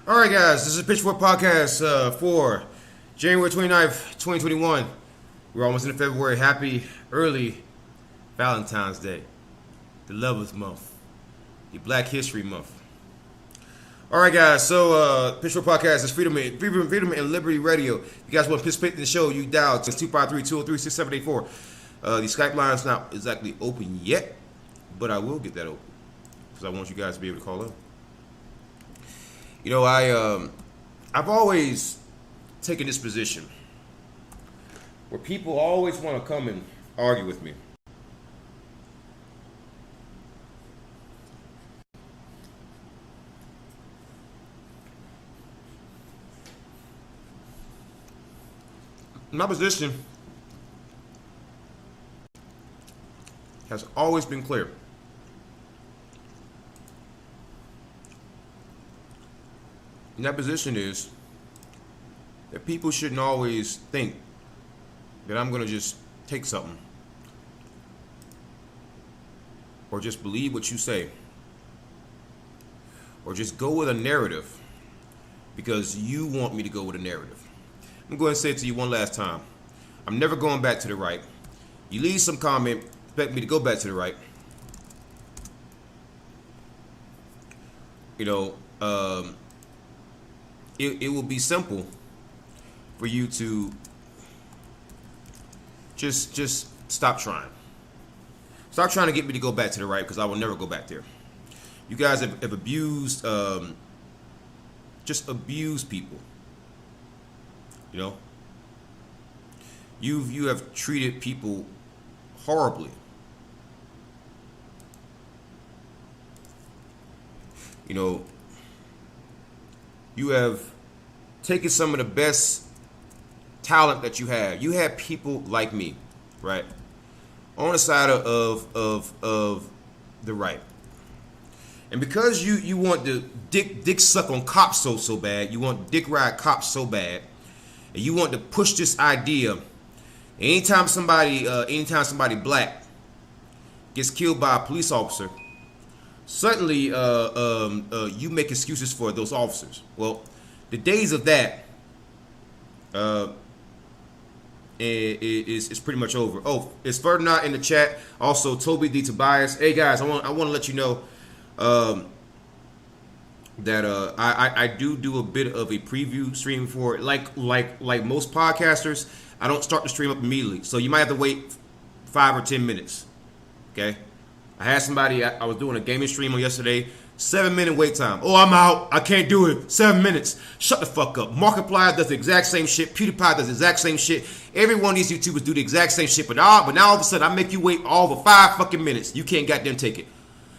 All right, guys, this is Pitchfork Podcast for January 29th, 2021. We're almost into February. Happy early Valentine's Day, the Lovers Month, the Black History Month. All right, guys, so Pitchfork Podcast is Freedom and Liberty Radio. If you guys want to participate in the show, you dial 253-203-6784. The Skype line is not exactly open yet, but I will get that open because I want you guys to be able to call in. You know, I've always taken this position where people always want to come and argue with me. My position has always been clear. And that position is that people shouldn't always think that I'm going to just take something or just believe what you say or just go with a narrative because you want me to go with a narrative. I'm going to say it to you one last time. I'm never going back to the right. You leave some comment, expect me to go back to the right. You know, it will be simple for you to just stop trying. Stop trying to get me to go back to the right because I will never go back there. You guys have abused, just abused people. You know, you have treated people horribly. You know, you have taken some of the best talent that you have. You have people like me, right, on the side of the right. And because you want to dick suck on cops so bad, you want dick ride cops so bad, and you want to push this idea. Anytime somebody black gets killed by a police officer, suddenly you make excuses for those officers. Well, the days of that is pretty much over. Oh, it's Fortnite in the chat. Also, Toby D. Tobias. Hey guys, I want to let you know that I do a bit of a preview stream for it. Like most podcasters, I don't start the stream up immediately, so you might have to wait 5 or 10 minutes. Okay, I had somebody. I was doing a gaming stream on yesterday. 7-minute wait time. Oh, I'm out. I can't do it. 7 minutes. Shut the fuck up. Markiplier does the exact same shit. PewDiePie does the exact same shit. Every one of these YouTubers do the exact same shit. But now all of a sudden I make you wait all the 5 fucking minutes. You can't goddamn take it.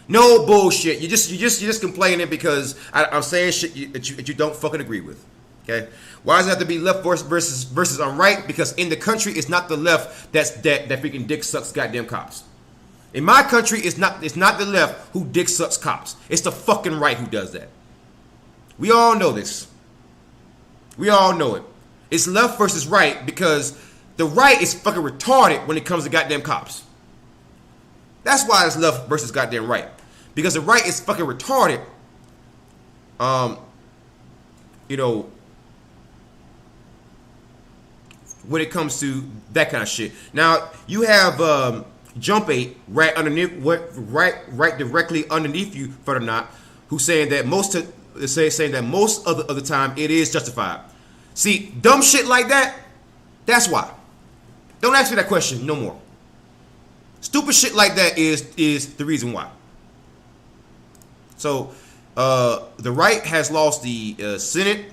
No bullshit. You just complaining because I'm saying shit that you don't fucking agree with. Okay. Why does it have to be left versus on right? Because in the country it's not the left that freaking dick sucks goddamn cops. In my country, it's not the left who dick sucks cops. It's the fucking right who does that. We all know this. We all know it. It's left versus right because the right is fucking retarded when it comes to goddamn cops. That's why it's left versus goddamn right. Because the right is fucking retarded. You know, when it comes to that kind of shit. Now, you have Jump 8 right underneath, right directly underneath you, for the not, who's saying that most of the time it is justified. See, dumb shit like that. That's why. Don't ask me that question no more. Stupid shit like that is the reason why. So, the right has lost the Senate,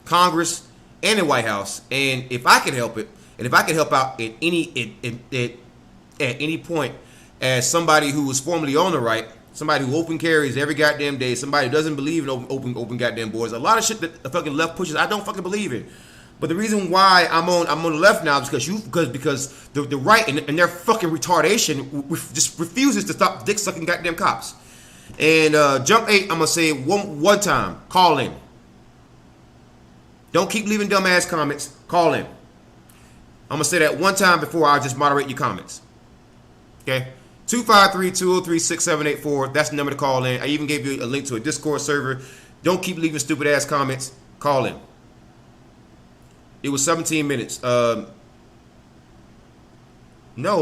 Congress, and the White House. And if I can help it, and if I can help out at any point as somebody who was formerly on the right, somebody who open carries every goddamn day, somebody who doesn't believe in open goddamn boards, a lot of shit that the fucking left pushes, I don't fucking believe in. But the reason why I'm on the left now is because the right and their fucking retardation just refuses to stop dick sucking goddamn cops. And Jump 8, I'm gonna say it one time. Call in. Don't keep leaving dumbass comments. Call in. I'm gonna say that one time before I just moderate your comments. Okay, 253-203-6784. That's the number to call in. I even gave you a link to a Discord server. Don't keep leaving stupid ass comments. Call in. It was 17 minutes. No,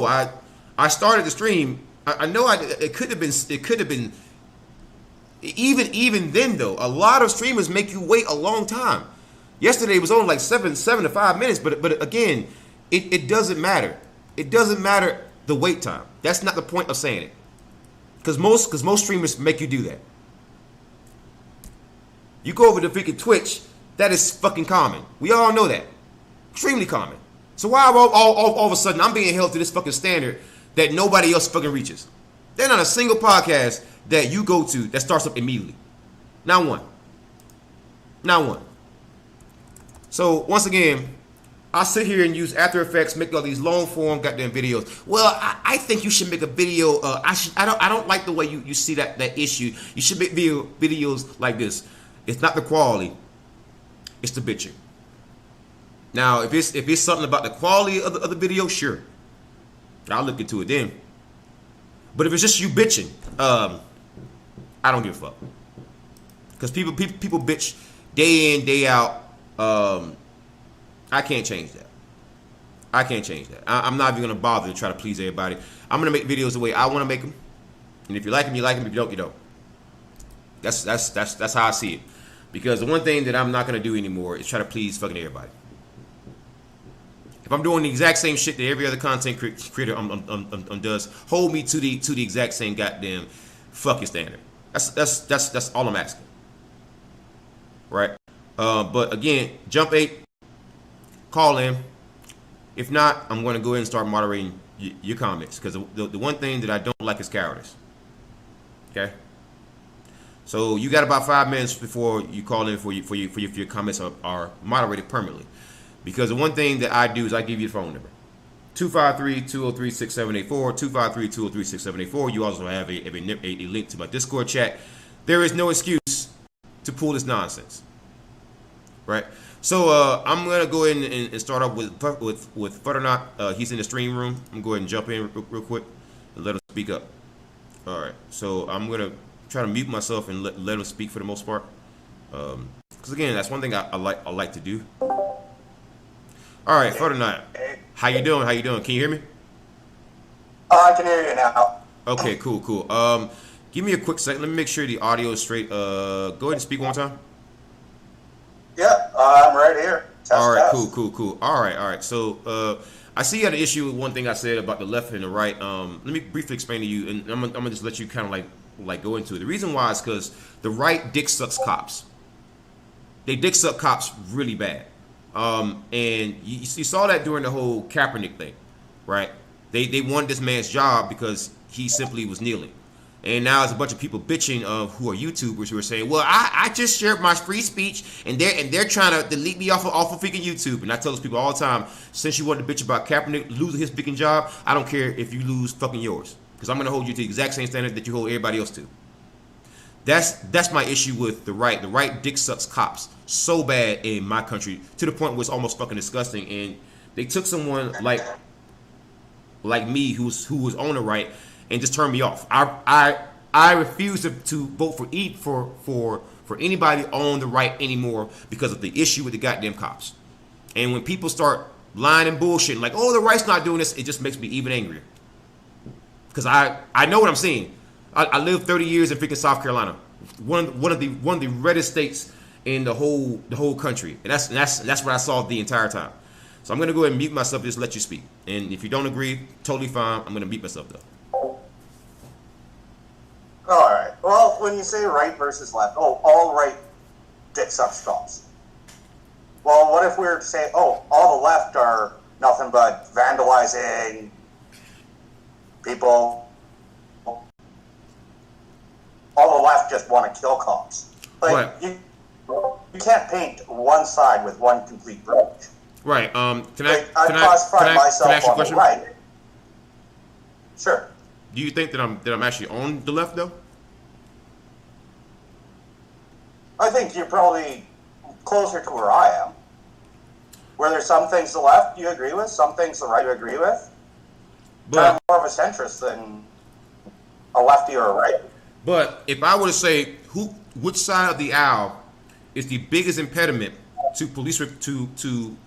I started the stream. I know it could have been. Even then though, a lot of streamers make you wait a long time. Yesterday it was only like 7 to 5 minutes, but again, it doesn't matter. It doesn't matter the wait time. That's not the point of saying it. Because most streamers make you do that. You go over to freaking Twitch, that is fucking common. We all know that. Extremely common. So why all of a sudden I'm being held to this fucking standard that nobody else fucking reaches? There's not a single podcast that you go to that starts up immediately. Not one. Not one. So once again, I sit here and use After Effects, make all these long form goddamn videos. Well, I think you should make a video. I don't like the way you see that issue. You should make videos like this. It's not the quality, it's the bitching. Now, if it's something about the quality of the video, sure, I'll look into it then. But if it's just you bitching, I don't give a fuck. Because people bitch day in, day out. I can't change that. I can't change that. I'm not even gonna bother to try to please everybody. I'm gonna make videos the way I want to make them, and if you like them, you like them. If you don't, you don't. That's how I see it. Because the one thing that I'm not gonna do anymore is try to please fucking everybody. If I'm doing the exact same shit that every other content creator does, hold me to the exact same goddamn fucking standard. That's all I'm asking. Right? But again, jump 8, call in. If not, I'm going to go ahead and start moderating your comments, because the one thing that I don't like is cowardice. Okay? So you got about 5 minutes before you call in for your comments are moderated permanently. Because the one thing that I do is I give you the phone number. 253-203-6784, 253-203-6784. You also have a link to my Discord chat. There is no excuse to pull this nonsense. Right? So I'm gonna go ahead and start off with Futternot. He's in the stream room. I'm gonna go ahead and jump in real quick and let him speak up. All right. So I'm gonna try to mute myself and let him speak for the most part. Because again, that's one thing I like to do. All right, Futternot. How you doing? Can you hear me? I can hear you now. Okay, cool. Give me a quick second. Let me make sure the audio is straight. Go ahead and speak one more time. Yeah, I'm right here. All right, cool. All right. So I see you had an issue with one thing I said about the left and the right. Let me briefly explain to you, and I'm gonna just let you kind of like go into it. The reason why is because the right dick sucks cops. They dick suck cops really bad. And you saw that during the whole Kaepernick thing, right? They wanted this man's job because he simply was kneeling. And now there's a bunch of people bitching who are YouTubers who are saying, well, I just shared my free speech and they're trying to delete me off of freaking YouTube. And I tell those people all the time, since you want to bitch about Kaepernick losing his freaking job, I don't care if you lose fucking yours. Because I'm going to hold you to the exact same standard that you hold everybody else to. That's my issue with the right. The right dick sucks cops so bad in my country to the point where it's almost fucking disgusting. And they took someone like me who was on the right and just turned me off. I refuse to vote for anybody on the right anymore because of the issue with the goddamn cops. And when people start lying and bullshitting like, oh, the right's not doing this, it just makes me even angrier. Because I know what I'm seeing. I lived 30 years in freaking South Carolina, one of the reddest states in the whole country, and that's what I saw the entire time. So I'm gonna go ahead and mute myself, just let you speak. And if you don't agree, totally fine. I'm gonna mute myself though. All right. Well, when you say right versus left, all right dick sucks cops. Well, what if we were to say, all the left are nothing but vandalizing people? All the left just want to kill cops. Like, you can't paint one side with one complete brush. Right. Can I classify myself on the right. Sure. Do you think that I'm actually on the left though? I think you're probably closer to where I am. Where there's some things the left you agree with, some things the right you agree with. But I'm more of a centrist than a lefty or a right. But if I were to say which side of the aisle is the biggest impediment to police to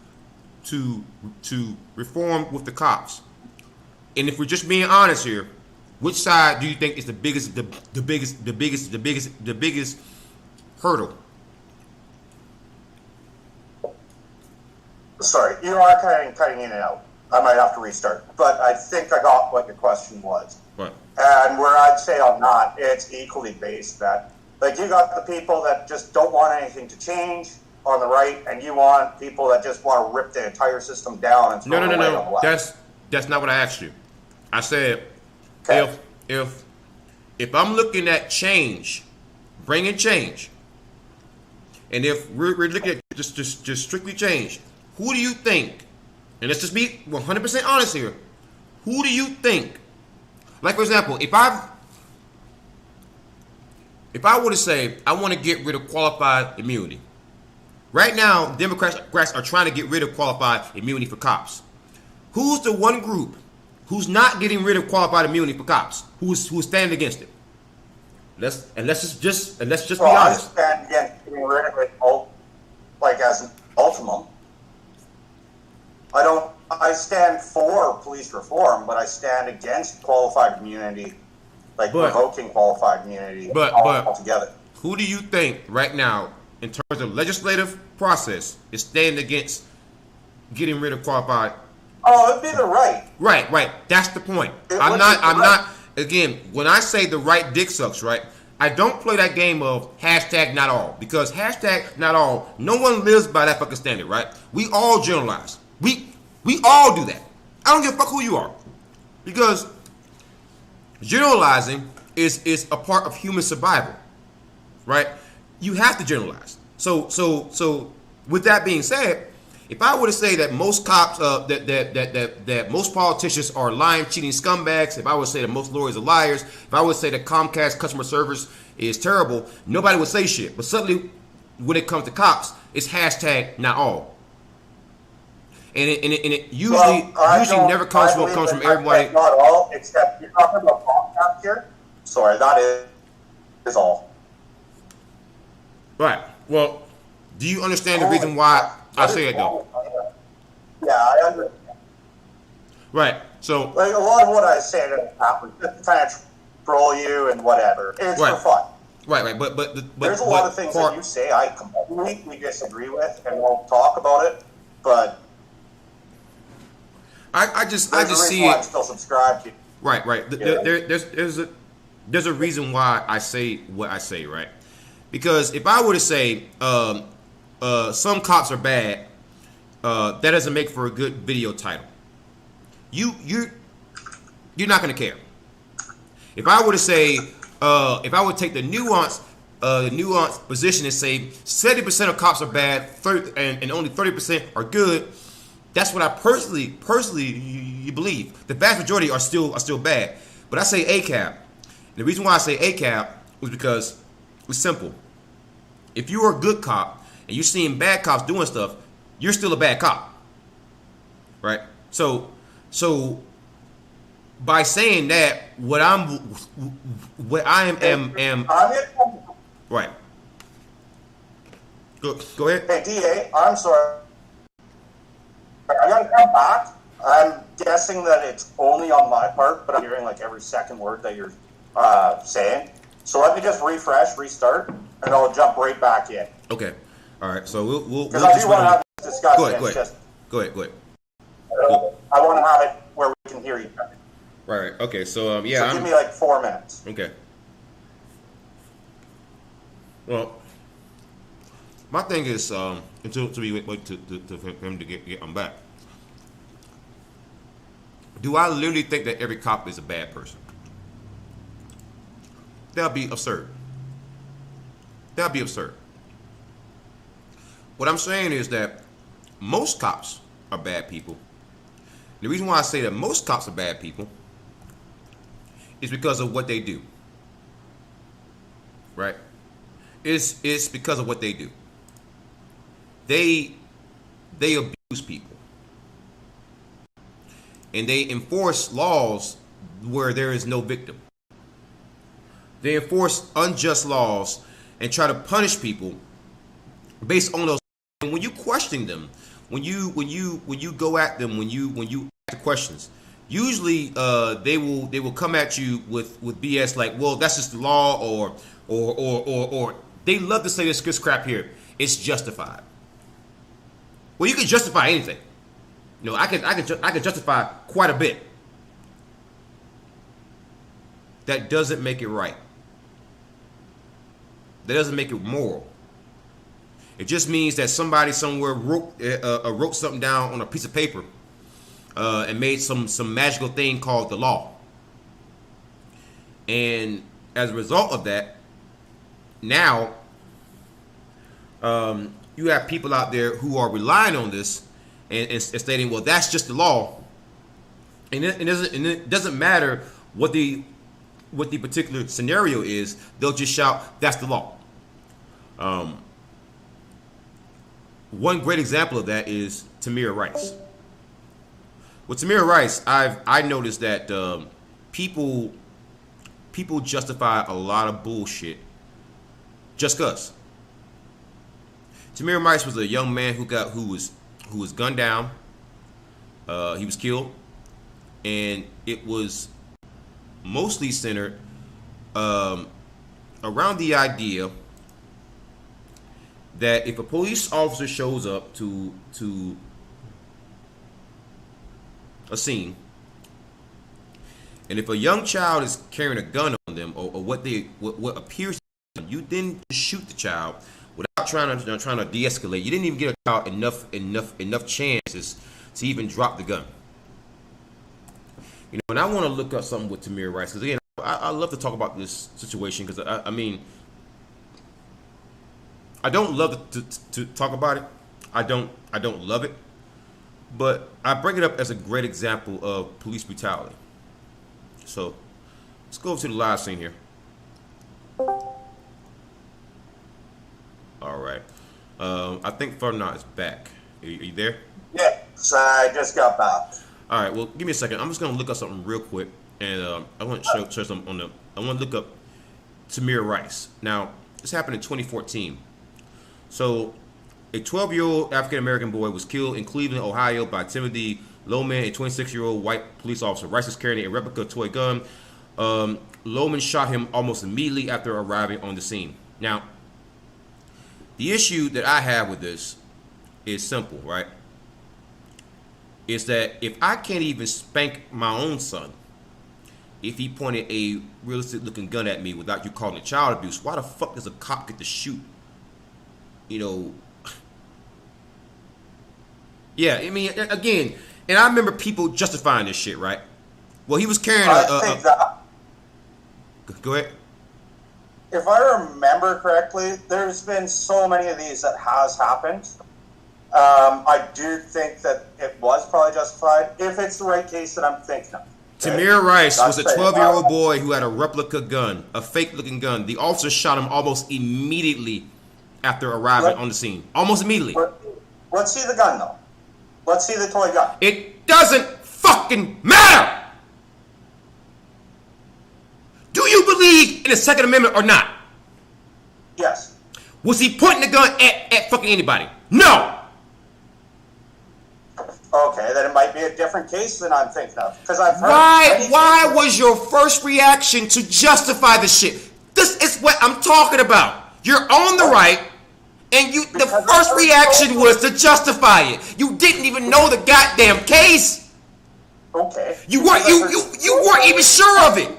reform with the cops, and if we're just being honest here, which side do you think is the biggest hurdle? Sorry, you are cutting in and out. I might have to restart. But I think I got what your question was. Right. And where I'd say on that, it's equally based that, like, you got the people that just don't want anything to change on the right, and you want people that just want to rip the entire system down and throw it away on the left. That's not what I asked you. I said, Okay. if I'm looking at change, bringing change, and if we're looking at just strictly change, who do you think, and let's just be 100% honest here, who do you think, like for example, if I were to say I want to get rid of qualified immunity, right now Democrats are trying to get rid of qualified immunity for cops. Who's the one group who's not getting rid of qualified immunity for cops? Who's standing against it? Let's just be honest. I stand against getting rid of it, like as an ultimum. I stand for police reform, but I stand against qualified immunity, like revoking qualified immunity altogether. Who do you think right now, in terms of legislative process, is standing against getting rid of qualified? Oh, it'd be the right. Right. That's the point. I'm not. Again, when I say the right dick sucks, right? I don't play that game of hashtag not all, because hashtag not all, no one lives by that fucking standard, right? We all generalize. We all do that. I don't give a fuck who you are, because generalizing is a part of human survival, right? You have to generalize. So with that being said, if I were to say that most cops, that most politicians are lying, cheating scumbags, if I would say that most lawyers are liars, if I would say that Comcast customer service is terrible, nobody would say shit. But suddenly, when it comes to cops, it's hashtag not all. And it usually never comes from everybody. Not all, except you're talking about Comcast here. Sorry, that is all. Right. Well, do you understand the reason why I say it though? Yeah, I understand. Right. So, like, a lot of what I say to happen just to kind of troll you and whatever. It's for fun. Right. But there's a lot of things that you say I completely disagree with, and we'll talk about it. But I just see it. I'm still subscribed to. Right. There's a reason why I say what I say, right? Because if I were to say some cops are bad, that doesn't make for a good video title. You're not gonna care. If I were to say, if I would take the nuanced position and say 70% of cops are bad, and only 30% are good, that's what I personally believe. The vast majority are still bad. But I say acab. The reason why I say acab was because it's simple. If you are a good cop and you're seeing bad cops doing stuff, you're still a bad cop, right? So by saying that, what I am right. Go ahead. Hey, DA, I'm sorry. I gotta come back. I'm guessing that it's only on my part, but I'm hearing like every second word that you're saying. So let me just restart, and I'll jump right back in. Okay. All right. So we'll because I do want to have this discussion. Go ahead. I want to have it where we can hear each other. Right. Okay. So So give me like 4 minutes. Okay. Well, my thing is until we wait to him to get I'm back. Do I literally think that every cop is a bad person? That'd be absurd. What I'm saying is that most cops are bad people. The reason why I say that most cops are bad people is because of what they do. Right? It's because of what they do. They abuse people. And they enforce laws where there is no victim. They enforce unjust laws and try to punish people based on those. And when you question them, when you go at them, when you ask the questions, usually they will come at you with BS like, well, that's just the law, or they love to say this crap here. It's justified. Well, you can justify anything. You know, I can justify quite a bit. That doesn't make it right. That doesn't make it moral. It just means that somebody somewhere wrote something down on a piece of paper and made some magical thing called the law. And as a result of that, now you have people out there who are relying on this and stating, well, that's just the law. And it doesn't matter what the particular scenario is. They'll just shout, that's the law. One great example of that is Tamir Rice. With Tamir Rice, I noticed that people justify a lot of bullshit just cause. Tamir Rice was a young man who was gunned down. He was killed, and it was mostly centered around the idea that if a police officer shows up to a scene, and if a young child is carrying a gun on them, or what appears to them, you then shoot the child without trying to de-escalate. You didn't even get a child enough chances to even drop the gun. You know, and I want to look up something with Tamir Rice, because again, I love to talk about this situation, because I mean, I don't love to talk about it. I don't love it, but I bring it up as a great example of police brutality. So let's go over to the live scene here. All right. I think Fortnite is back. Are you there? Yeah, so I just got back. All right. Well, give me a second. I'm just gonna look up something real quick, and I want to show some on the. I want to look up Tamir Rice. Now, this happened in 2014. So, a 12-year-old African-American boy was killed in Cleveland, Ohio by Timothy Loman, a 26-year-old white police officer. Rice was carrying a replica toy gun. Loman shot him almost immediately after arriving on the scene. Now, the issue that I have with this is simple, right? Is that if I can't even spank my own son, if he pointed a realistic-looking gun at me without you calling it child abuse, why the fuck does a cop get to shoot? You know, yeah, I mean, again, and I remember people justifying this shit, right? Well, he was carrying Go ahead. If I remember correctly, there's been so many of these that has happened. I do think that it was probably justified, if it's the right case that I'm thinking of. Tamir Rice was a 12-year-old boy who had a replica gun, a fake-looking gun. The officer shot him almost immediately after arriving on the scene. Almost immediately. Let's see the gun, though. Let's see the toy gun. It doesn't fucking matter! Do you believe in the Second Amendment or not? Yes. Was he pointing the gun at fucking anybody? No! Okay, then it might be a different case than I'm thinking of. Because I've heard. Why was your first reaction to justify the shit? This is what I'm talking about. You're on the right, and the first reaction was to justify it. You didn't even know the goddamn case. Okay. You weren't even sure of it.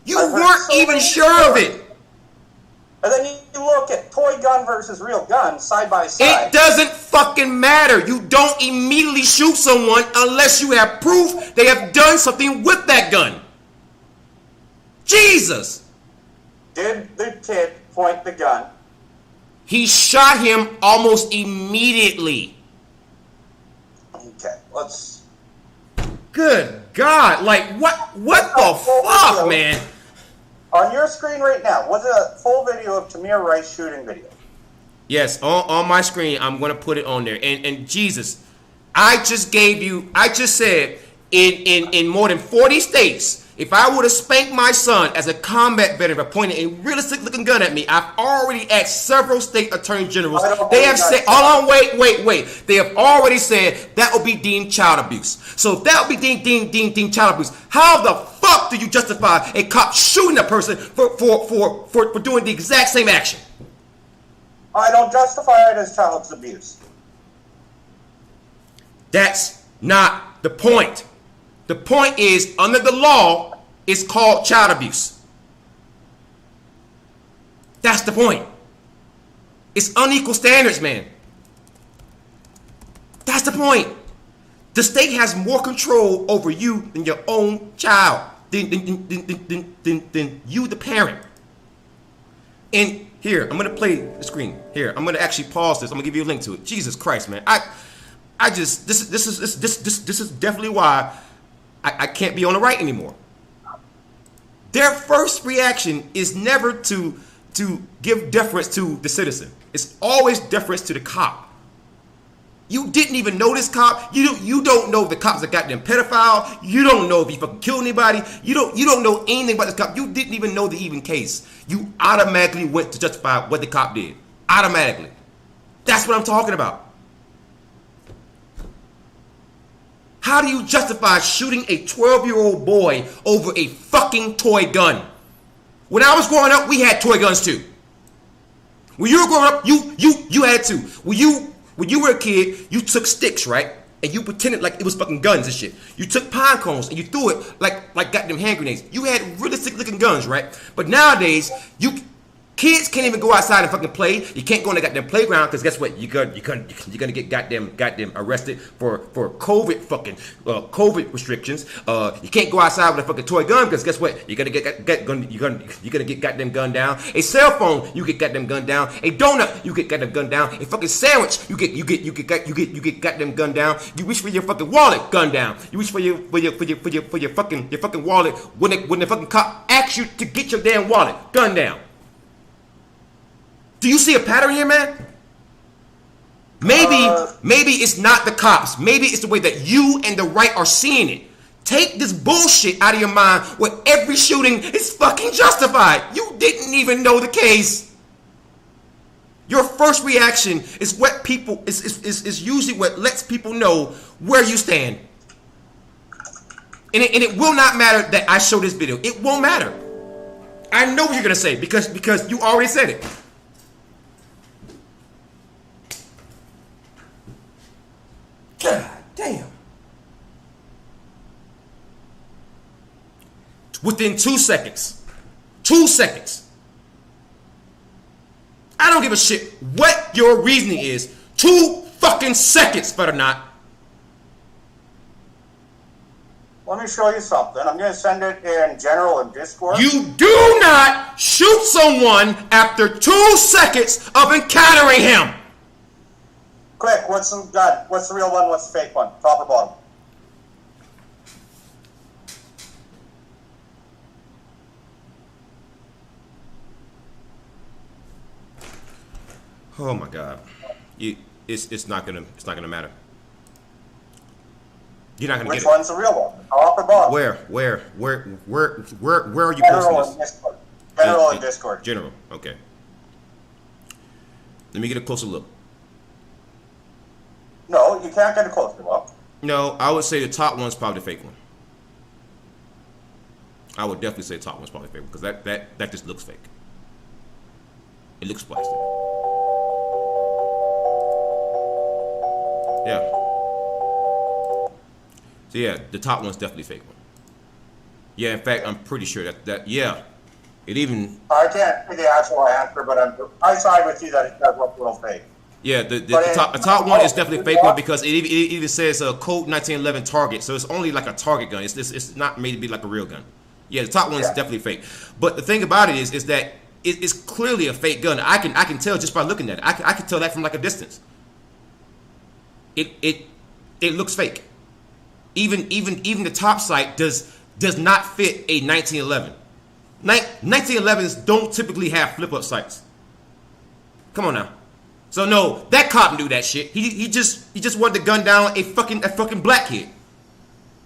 You weren't even sure of it. And then you look at toy gun versus real gun side by side. It doesn't fucking matter. You don't immediately shoot someone unless you have proof they have done something with that gun. Jesus. Did the kid point the gun? He shot him almost immediately. Okay, let's... Good God. Like, what the fuck, man? On your screen right now, was it a full video of Tamir Rice shooting video? Yes, on my screen, I'm going to put it on there. And Jesus, I just said, in more than 40 states, if I would have spanked my son as a combat veteran for pointing a realistic looking gun at me, I've already asked several state attorney generals. They have said, hold on, wait. They have already said that will be deemed child abuse. So if that will be deemed child abuse, how the fuck do you justify a cop shooting a person for doing the exact same action? I don't justify it as child abuse. That's not the point. The point is, under the law, it's called child abuse. That's the point. It's unequal standards, man. That's the point. The state has more control over you than your own child, than you, the parent. And here, I'm gonna play the screen. Here, I'm gonna actually pause this. I'm gonna give you a link to it. Jesus Christ, man. This is definitely why I can't be on the right anymore. Their first reaction is never to give deference to the citizen. It's always deference to the cop. You didn't even know this cop. You don't know if the cop's a goddamn pedophile. You don't know if he fucking killed anybody. You don't know anything about this cop. You didn't even know the even case. You automatically went to justify what the cop did. Automatically. That's what I'm talking about. How do you justify shooting a 12-year-old boy over a fucking toy gun? When I was growing up, we had toy guns too. When you were growing up, you had it too. When you were a kid, you took sticks, right? And you pretended like it was fucking guns and shit. You took pine cones and you threw it like goddamn hand grenades. You had realistic looking guns, right? But nowadays, kids can't even go outside and fucking play. You can't go in the goddamn playground because guess what? You're gonna get goddamn arrested for COVID restrictions. You can't go outside with a fucking toy gun because guess what? You're gonna get goddamn gunned down. A cell phone, you get goddamn gunned down. A donut, you get goddamn gunned down. A fucking sandwich, you get goddamn gunned down. You reach for your fucking wallet, gunned down. You reach for your fucking wallet when the fucking cop asks you to get your damn wallet, gunned down. Do you see a pattern here, man? Maybe it's not the cops. Maybe it's the way that you and the right are seeing it. Take this bullshit out of your mind where every shooting is fucking justified. You didn't even know the case. Your first reaction is what people is usually what lets people know where you stand. And it will not matter that I show this video. It won't matter. I know what you're gonna say because you already said it. God damn. Within 2 seconds. 2 seconds. I don't give a shit what your reasoning is. 2 fucking seconds, better not. Let me show you something. I'm going to send it in general and Discord. You do not shoot someone after 2 seconds of encountering him. Quick, what's the real one? What's the fake one? Top or bottom? Oh my God, it's not gonna matter. You're not gonna Which get it. Which one's the real one? Top or bottom? Where are you posting this? General and Discord. General. Okay. Let me get a closer look. No, you can't get a closer look. No, I would say the top one's probably the fake one. I would definitely say the top one's probably fake because that just looks fake. It looks plastic. Yeah. So yeah, the top one's definitely fake one. Yeah, in fact, I'm pretty sure that yeah. It even. I can't see the actual answer, but I side with you that it does look a little fake. Yeah, the top one is definitely a fake one because it even says code 1911 target, so it's only like a target gun. It's not made to be like a real gun. Yeah, the top one is definitely fake. But the thing about it is that it's clearly a fake gun. I can tell just by looking at it. I can tell that from like a distance. It looks fake. Even the top sight does not fit a 1911. 1911s don't typically have flip up sights. Come on now. So no, that cop knew that shit. He just wanted to gun down a fucking black kid.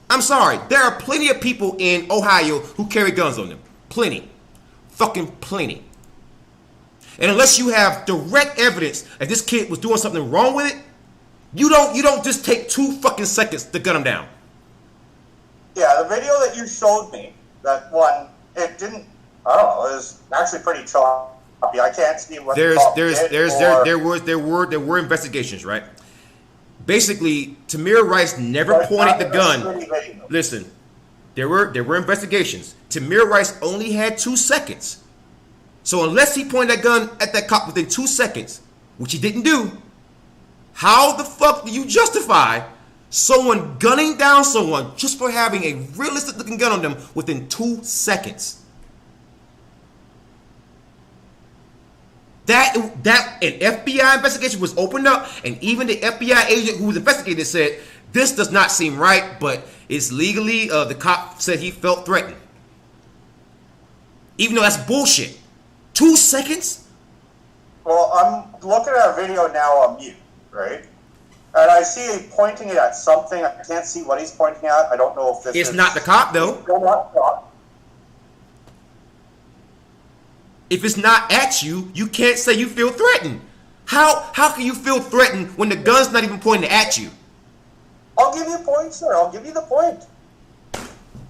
I'm sorry. There are plenty of people in Ohio who carry guns on them. Plenty. Fucking plenty. And unless you have direct evidence that this kid was doing something wrong with it, you don't just take 2 fucking seconds to gun him down. Yeah, the video that you showed me, that one, it didn't. I don't know. It was actually pretty choppy. I can't see what there were investigations, right? basically, Tamir Rice never pointed the gun. Listen, there were investigations. Tamir Rice only had 2 seconds. So unless he pointed that gun at that cop within 2 seconds, which he didn't do, how the fuck do you justify someone gunning down someone just for having a realistic looking gun on them within 2 seconds? That an FBI investigation was opened up, and even the FBI agent who was investigating it said, this does not seem right, but it's legally, the cop said he felt threatened. Even though that's bullshit. 2 seconds? Well, I'm looking at a video now on mute, right? And I see him pointing it at something. I can't see what he's pointing at. I don't know if this is... It's not the cop, though. Not the cop. If it's not at you, you can't say you feel threatened. How can you feel threatened when the gun's not even pointing at you? I'll give you a point, sir. I'll give you the point.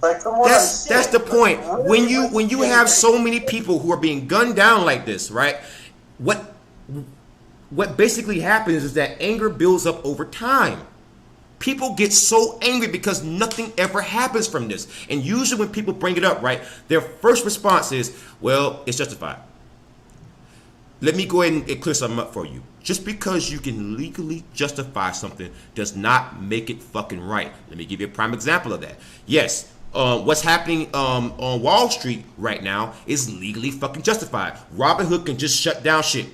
Like, from what that's the point. When you have so many people who are being gunned down like this, right? What basically happens is that anger builds up over time. People get so angry because nothing ever happens from this. And usually when people bring it up, right, their first response is, well, it's justified. Let me go ahead and clear something up for you. Just because you can legally justify something does not make it fucking right. Let me give you a prime example of that. Yes, what's happening on Wall Street right now is legally fucking justified. Robinhood can just shut down shit.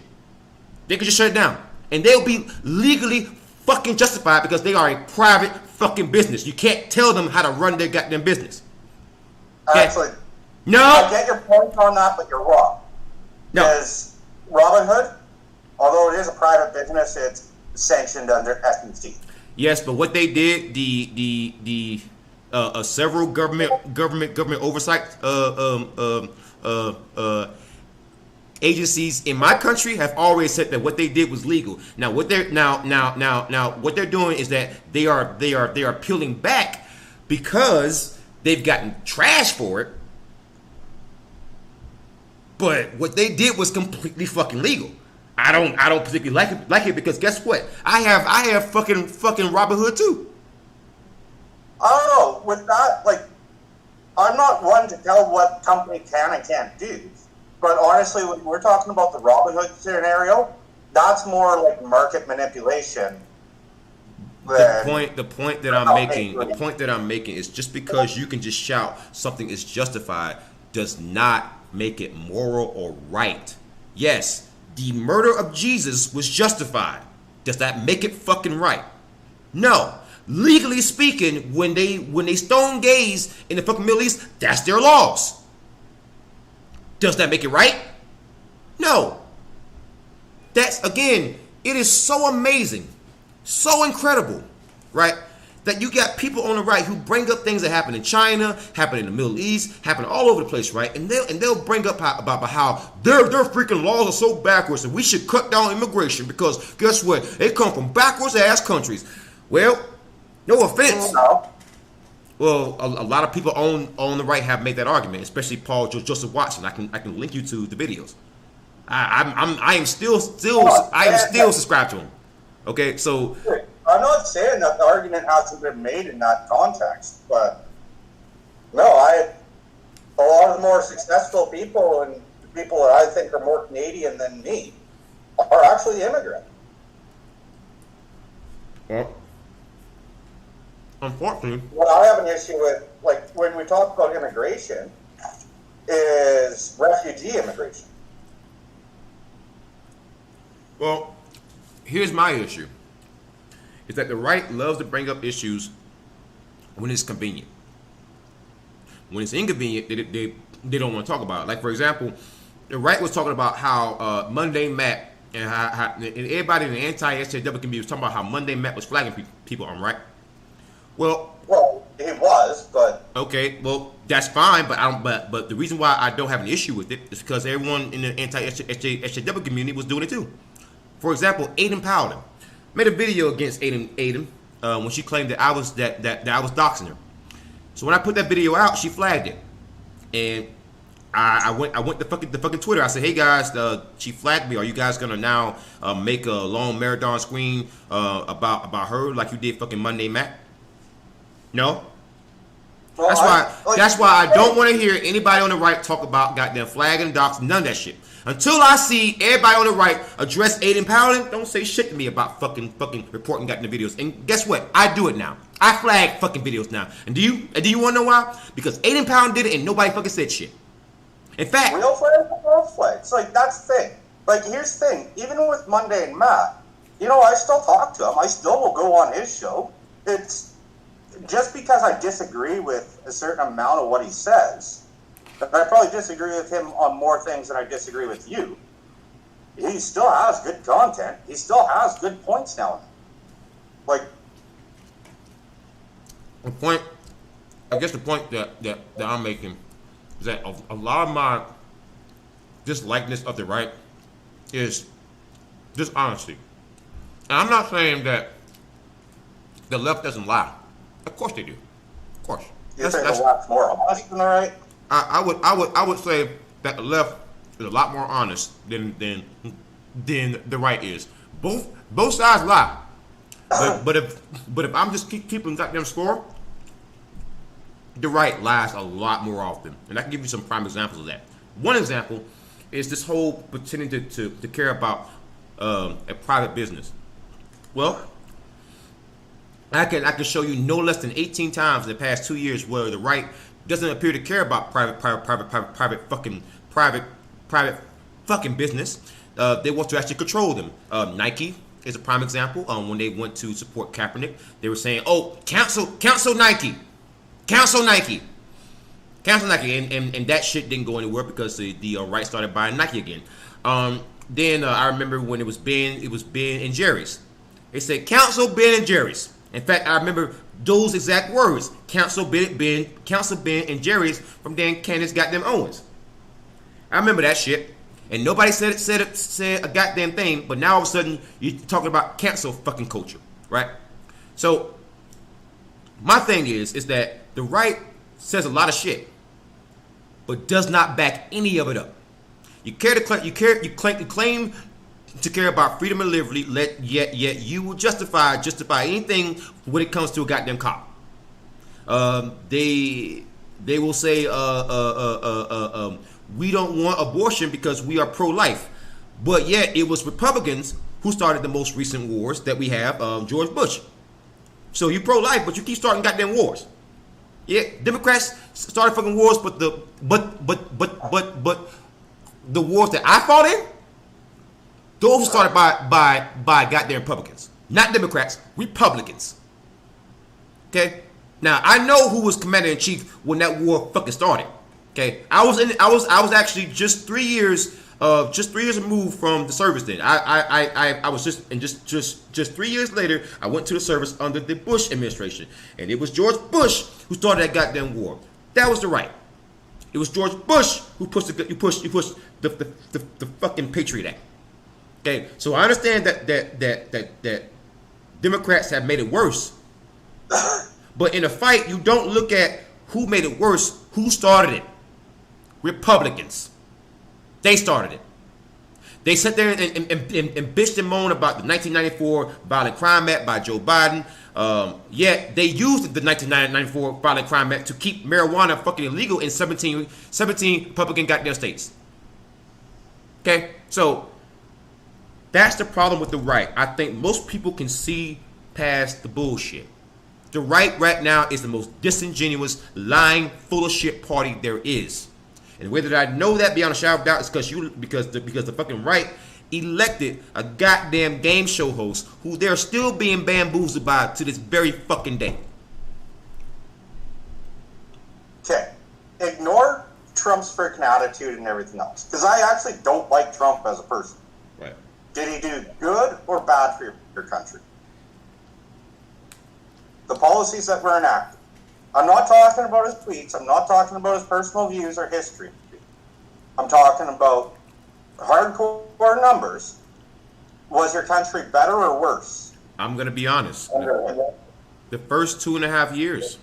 They can just shut it down. And they'll be legally fucking justified because they are a private fucking business. You can't tell them how to run their goddamn business. Okay? Actually, no. I get your point on that, but you're wrong. No. Because Robinhood, although it is a private business, it's sanctioned under SEC. Yes, but what they did, the several government oversight agencies in my country have always said that what they did was legal. Now what they're what they're doing is that they are peeling back because they've gotten trash for it. But what they did was completely fucking legal. I don't particularly like it because guess what? I have fucking Robinhood too. I don't know. With that, like, I'm not one to tell what company can and can't do. But honestly, when we're talking about the Robinhood scenario, that's more like market manipulation. The point that I'm making is just because you can just shout something is justified does not make it moral or right. Yes, the murder of Jesus was justified. Does that make it fucking right? No. Legally speaking, when they stone gays in the fucking Middle East, that's their laws. Does that make it right? No. That's, again, it is so amazing, so incredible, right? That you got people on the right who bring up things that happen in China, happen in the Middle East, happen all over the place, right? And they'll bring up about how their freaking laws are so backwards and we should cut down immigration because guess what? They come from backwards ass countries. Well, no offense. Well, a lot of people on the right have made that argument, especially Paul Joseph Watson. I can link you to the videos. I am still subscribed to him. Okay, so I'm not saying that the argument hasn't been made in that context, but no, a lot of the more successful people and people that I think are more Canadian than me are actually immigrant. Well, unfortunately, what I have an issue with, like when we talk about immigration, is refugee immigration. Well, here's my issue. Is that the right loves to bring up issues when it's convenient. When it's inconvenient, they don't want to talk about it. Like, for example, the right was talking about how Monday Matt and how and everybody in the anti-SJW community was talking about how Monday Matt was flagging people on, right? Well, it was, but okay, well, that's fine, but the reason why I don't have an issue with it is because everyone in the anti-SJW community was doing it too. For example, Aiden Powder made a video against Aiden when she claimed that I was that I was doxing her. So when I put that video out, she flagged it, and I went to fucking Twitter. I said, hey guys, she flagged me. Are you guys gonna now make a long marathon screen about her like you did fucking Monday Matt? No. Well, that's why I don't want to hear anybody on the right talk about goddamn flagging and docs, none of that shit. Until I see everybody on the right address Aiden Powell, don't say shit to me about fucking reporting goddamn videos. And guess what? I do it now. I flag fucking videos now. And do you want to know why? Because Aiden Powell did it and nobody fucking said shit. In fact, real flags and false flags. Like, that's the thing. Like, here's the thing. Even with Monday and Matt, you know, I still talk to him. I still will go on his show. It's just because I disagree with a certain amount of what he says, but I probably disagree with him on more things than I disagree with you. He still has good content. He still has good points now. Like, the point that I'm making is that a lot of my dislikeness of the right is dishonesty. And I'm not saying that the left doesn't lie. Of course they do. Of course. You think the left's more honest than the right? I would say that the left is a lot more honest than the right is. Both sides lie. But if I'm just keeping goddamn score, the right lies a lot more often. And I can give you some prime examples of that. One example is this whole pretending to care about a private business. Well, I can show you no less than 18 times in the past 2 years where the right doesn't appear to care about private fucking business. They want to actually control them. Nike is a prime example. When they went to support Kaepernick, they were saying, "Oh, cancel Nike, cancel Nike." And that shit didn't go anywhere because the right started buying Nike again. Then I remember when it was Ben and Jerry's. They said, "Cancel Ben and Jerry's." In fact, I remember those exact words: cancel Ben and Jerry's from Dan Candace goddamn Owens. I remember that shit, and nobody said a goddamn thing. But now all of a sudden you're talking about cancel fucking culture, right? So my thing is that the right says a lot of shit, but does not back any of it up. You claim to care about freedom and liberty, yet you will justify anything when it comes to a goddamn cop. They will say we don't want abortion because we are pro-life, but yet it was Republicans who started the most recent wars that we have, George Bush. So you pro-life, but you keep starting goddamn wars. Yeah, Democrats started fucking wars, but the wars that I fought in, those were started by goddamn Republicans, not Democrats, Republicans. Okay, now I know who was commander in chief when that war fucking started. Okay, I was actually just 3 years removed from the service. Then I was just 3 years later I went to the service under the Bush administration, and it was George Bush who started that goddamn war. That was the right. It was George Bush who pushed the fucking Patriot Act. Okay, so I understand that Democrats have made it worse, but in a fight you don't look at who made it worse, who started it. Republicans. They started it. They sat there and bitched and moaned about the 1994 Violent Crime Act by Joe Biden. Yet they used the 1994 Violent Crime Act to keep marijuana fucking illegal in 17 Republican goddamn states. Okay, so that's the problem with the right. I think most people can see past the bullshit. The right now is the most disingenuous, lying, full of shit party there is. And the way that I know that beyond a shadow of doubt is because the fucking right elected a goddamn game show host who they're still being bamboozled by to this very fucking day. Okay, ignore Trump's freaking attitude and everything else, because I actually don't like Trump as a person. Right. Did he do good or bad for your country? The policies that were enacted. I'm not talking about his tweets. I'm not talking about his personal views or history. I'm talking about hardcore numbers. Was your country better or worse? I'm going to be honest. The first 2.5 years,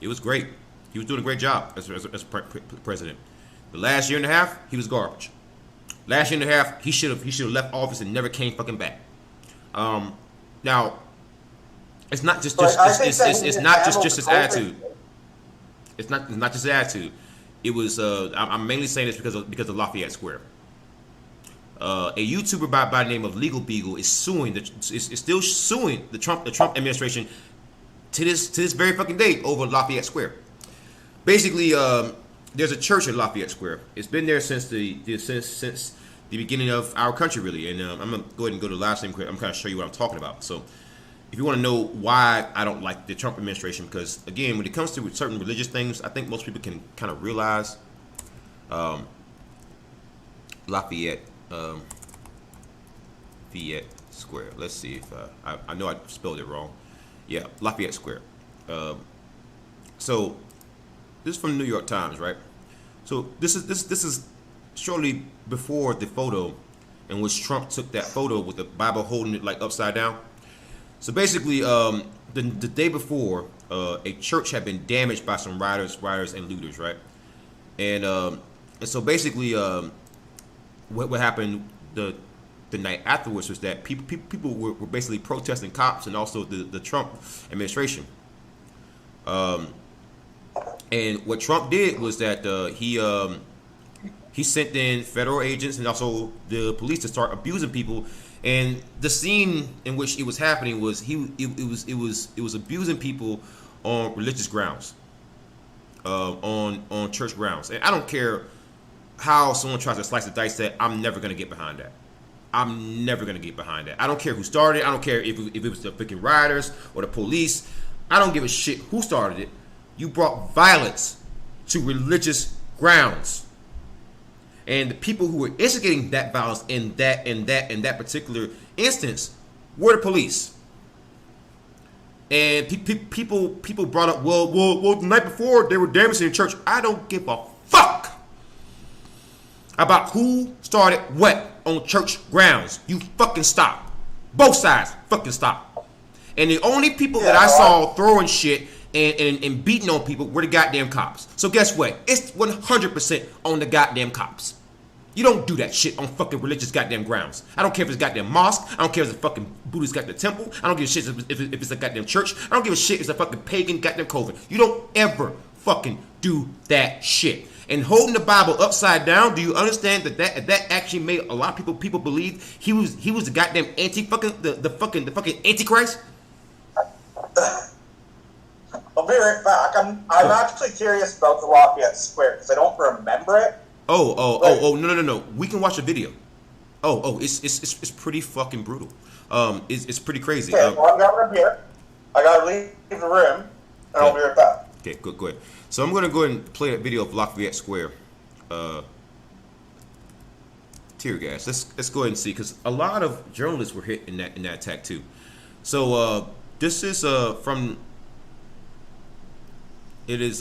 it was great. He was doing a great job as president. The last year and a half, he was garbage. Last year and a half, he should have left office and never came fucking back. Now, it's not just it's not just his attitude. It's not just his attitude. It was I'm mainly saying this because of Lafayette Square. A YouTuber by the name of Legal Beagle is still suing the Trump administration to this very fucking day over Lafayette Square. Basically, there's a church at Lafayette Square. It's been there since the beginning of our country, really. And I'm gonna go ahead and go to the last name. I'm kind of show you what I'm talking about. So, if you want to know why I don't like the Trump administration, because again, when it comes to certain religious things, I think most people can kind of realize Lafayette Square. Let's see if I know I spelled it wrong. Yeah, Lafayette Square. So this is from the New York Times, right? So this is shortly before the photo in which Trump took that photo with the Bible holding it like upside down. So basically, the day before, a church had been damaged by some rioters and looters, right? And so basically, what happened the night afterwards was that people were basically protesting cops and also the Trump administration. And what Trump did was that he sent in federal agents and also the police to start abusing people. And the scene in which it was happening was it was abusing people on religious grounds, on church grounds. And I don't care how someone tries to slice the dice that, I'm never gonna get behind that. I'm never gonna get behind that. I don't care who started it. I don't care if it was the freaking rioters or the police. I don't give a shit who started it. You brought violence to religious grounds. And the people who were instigating that violence in that particular instance were the police. And people brought up, well, the night before they were damaging the church. I don't give a fuck about who started what on church grounds. You fucking stop. Both sides fucking stop. And the only people that I saw throwing shit and beating on people were the goddamn cops. So guess what? It's 100% on the goddamn cops. You don't do that shit on fucking religious goddamn grounds. I don't care if it's goddamn mosque. I don't care if it's a fucking Buddhist goddamn temple. I don't give a shit if it's a goddamn church. I don't give a shit if it's a fucking pagan goddamn coven. You don't ever fucking do that shit. And holding the Bible upside down, do you understand that actually made a lot of people believe he was the goddamn the fucking antichrist? I'll be right back. I'm actually curious about the Lafayette Square because I don't remember it. No. We can watch a video. It's pretty fucking brutal. It's pretty crazy. Okay, well, I'm going here. I gotta leave the room, and I'll be right back. Okay, go ahead. So I'm gonna go ahead and play a video of Lafayette Square. Tear gas. Let's go ahead and see, because a lot of journalists were hit in that attack too. So this is from. It is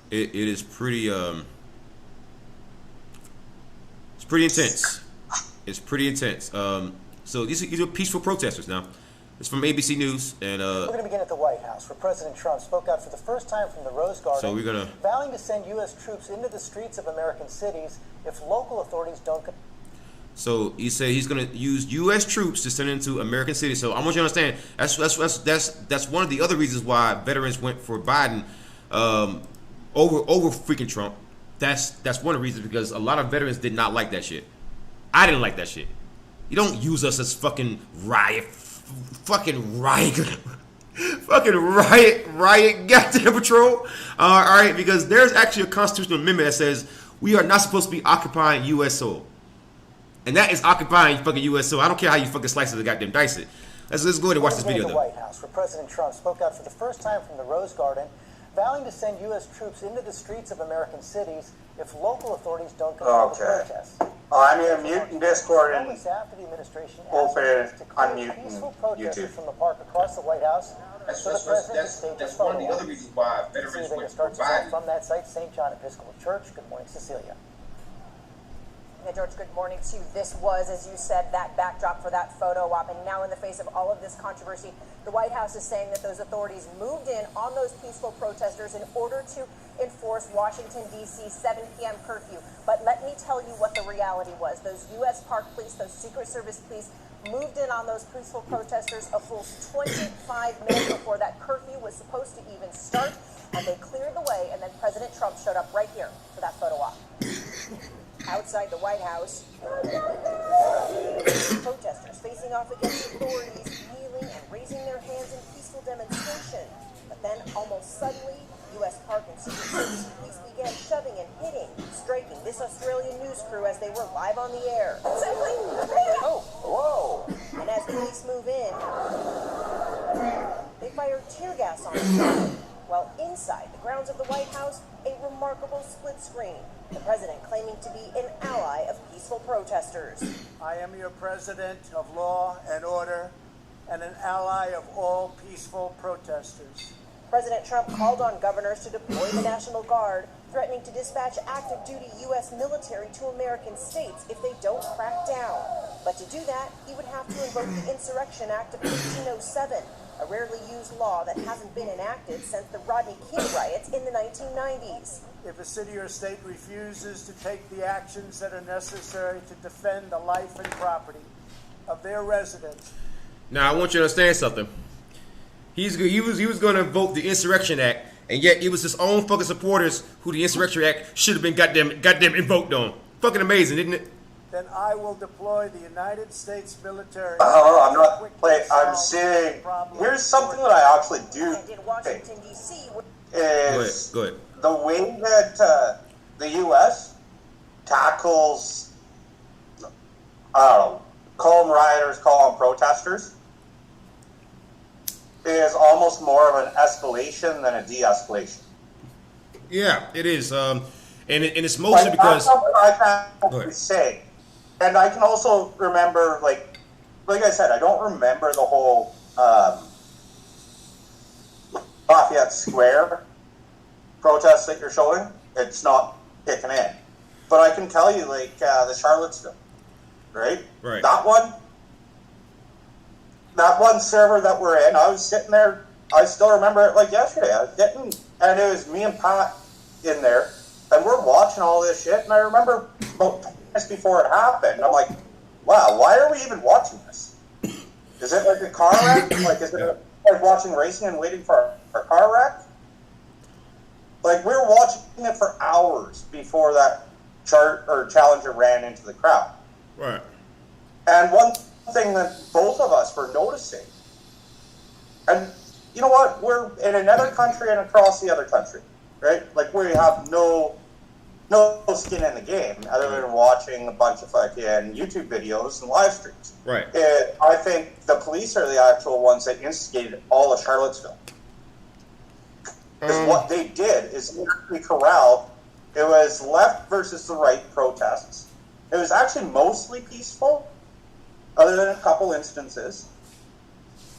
It is pretty it's pretty intense. It's pretty intense. So these are peaceful protesters now. It's from ABC News, and we're going to begin at the White House, where President Trump spoke out for the first time from the Rose Garden, so we're gonna vowing to send U.S. troops into the streets of American cities if local authorities don't. So he said he's going to use U.S. troops to send into American cities. So I want you to understand that's one of the other reasons why veterans went for Biden over freaking Trump. That's one of the reasons, because a lot of veterans did not like that shit. I didn't like that shit. You don't use us as fucking riot, goddamn patrol. All right, because there's actually a constitutional amendment that says we are not supposed to be occupying U.S. soil. And that is occupying fucking U.S. soil. I don't care how you fucking slice it or goddamn dice it. Let's go ahead and watch this video, though. The White House, where President Trump spoke out for the first time from the Rose Garden, vowing to send U.S. troops into the streets of American cities if local authorities don't control the protests. I'm going to mute in Discord and after the administration open unmute peaceful protesters from the park across the White House. That's one of the other reasons why veterans went for Biden. From that site, St. John Episcopal Church. Good morning, Cecilia. Yeah, George, good morning to you. This was, as you said, that backdrop for that photo op. And now in the face of all of this controversy, the White House is saying that those authorities moved in on those peaceful protesters in order to enforce Washington, D.C. 7 p.m. curfew. But let me tell you what the reality was. Those U.S. Park Police, those Secret Service police, moved in on those peaceful protesters a full 25 minutes before that curfew was supposed to even start. And they cleared the way, and then President Trump showed up right here for that photo op. Outside the White House, protesters facing off against authorities, kneeling and raising their hands in peaceful demonstration. But then, almost suddenly, U.S. Park and Secret Service police began shoving and hitting, striking this Australian news crew as they were live on the air. Oh, whoa! And as police move in, they fired tear gas on them. While inside the grounds of the White House, a remarkable split screen. The president claiming to be an ally of peaceful protesters. I am your president of law and order and an ally of all peaceful protesters. President Trump called on governors to deploy the National Guard, threatening to dispatch active duty U.S. military to American states if they don't crack down. But to do that, he would have to invoke the Insurrection Act of 1807, a rarely used law that hasn't been enacted since the Rodney King riots in the 1990s. If a city or state refuses to take the actions that are necessary to defend the life and property of their residents. Now, I want you to understand something. He was going to invoke the Insurrection Act, and yet it was his own fucking supporters who the Insurrection Act should have been goddamn invoked on. Fucking amazing, isn't it? Then I will deploy the United States military. I'm not. I'm saying. Here's something that I actually do think is go ahead. The way that the U.S. tackles, I don't know, call them rioters, call them protesters, is almost more of an escalation than a de-escalation. Yeah, it is. And it's mostly because... That's something I can say. And I can also remember, like I said, I don't remember the whole Lafayette Square protest that you're showing. It's not kicking in. But I can tell you, like, the Charlottesville, right? Right. That one server that we're in, I was sitting there, I still remember it like yesterday. I was sitting, and it was me and Pat in there, and we're watching all this shit, and I remember about 10 minutes before it happened, I'm like, wow, why are we even watching this? Is it like a car wreck? Like, is it like watching racing and waiting for a car wreck? Like, we were watching it for hours before that Challenger ran into the crowd. Right. And one thing that both of us were noticing, and you know what, we're in another country and across the other country, right? Like, we have no skin in the game other than watching a bunch of fucking YouTube videos and live streams. Right. I think the police are the actual ones that instigated all of Charlottesville. Because what they did is they corralled. It was left versus the right protests. It was actually mostly peaceful, other than a couple instances,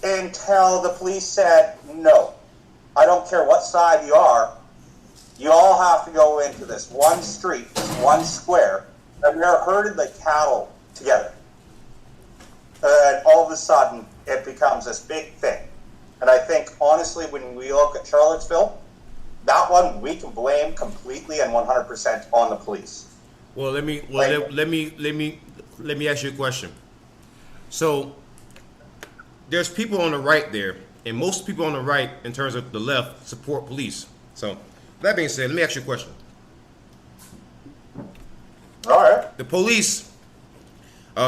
until the police said, no, I don't care what side you are, you all have to go into this one street, this one square, and they're herded like cattle together. And all of a sudden, it becomes this big thing. And I think, honestly, when we look at Charlottesville, that one we can blame completely and 100% on the police. Well, let me ask you a question. So, there's people on the right there, and most people on the right, in terms of the left, support police. So, that being said, let me ask you a question. All right. The police,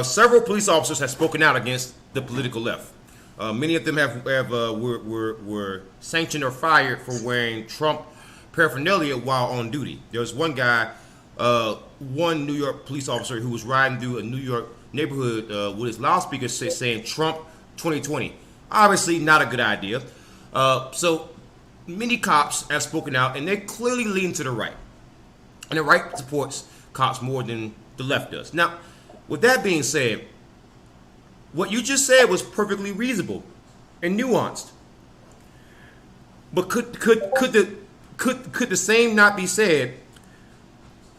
several police officers have spoken out against the political left. Many of them were sanctioned or fired for wearing Trump paraphernalia while on duty. There was one guy, one New York police officer who was riding through a New York neighborhood with his loudspeaker saying Trump 2020. Obviously not a good idea. So many cops have spoken out, and they clearly lean to the right. And the right supports cops more than the left does. Now, with that being said, what you just said was perfectly reasonable and nuanced. But could the same not be said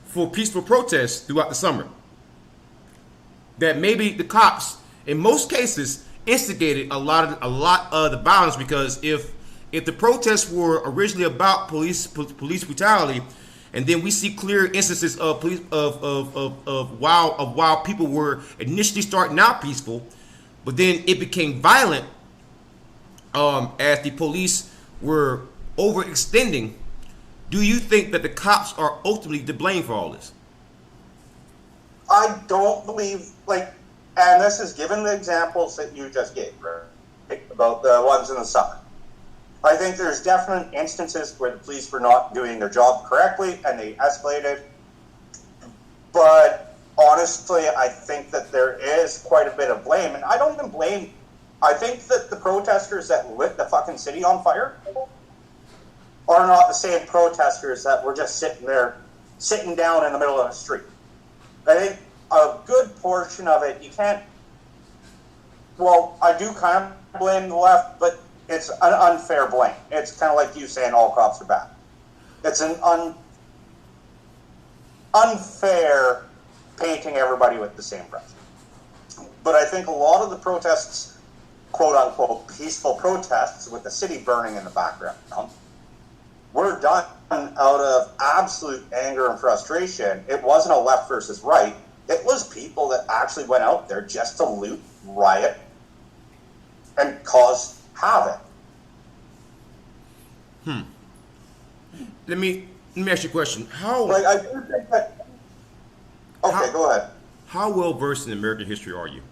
for peaceful protests throughout the summer? that maybe the cops, in most cases, instigated a lot of the violence, because if the protests were originally about police brutality, and then we see clear instances of while people were initially starting out peaceful, but then it became violent as the police were overextending. Do you think that the cops are ultimately to blame for all this? I don't believe, and this is given the examples that you just gave, right, about the ones in the summer. I think there's definite instances where the police were not doing their job correctly and they escalated. But honestly, I think that there is quite a bit of blame. And I don't even blame, I think that the protesters that lit the fucking city on fire are not the same protesters that were just sitting down in the middle of the street. I think a good portion of it, you can't, well, I do kind of blame the left, but it's an unfair blame. It's kind of like you saying all cops are bad. It's an unfair painting everybody with the same brush. But I think a lot of the protests, quote-unquote, peaceful protests with the city burning in the background, were done out of absolute anger and frustration. It wasn't a left versus right. It was people that actually went out there just to loot, riot, and cause havoc. Let me ask you a question. I do think that. Okay, go ahead. How well versed in American history are you?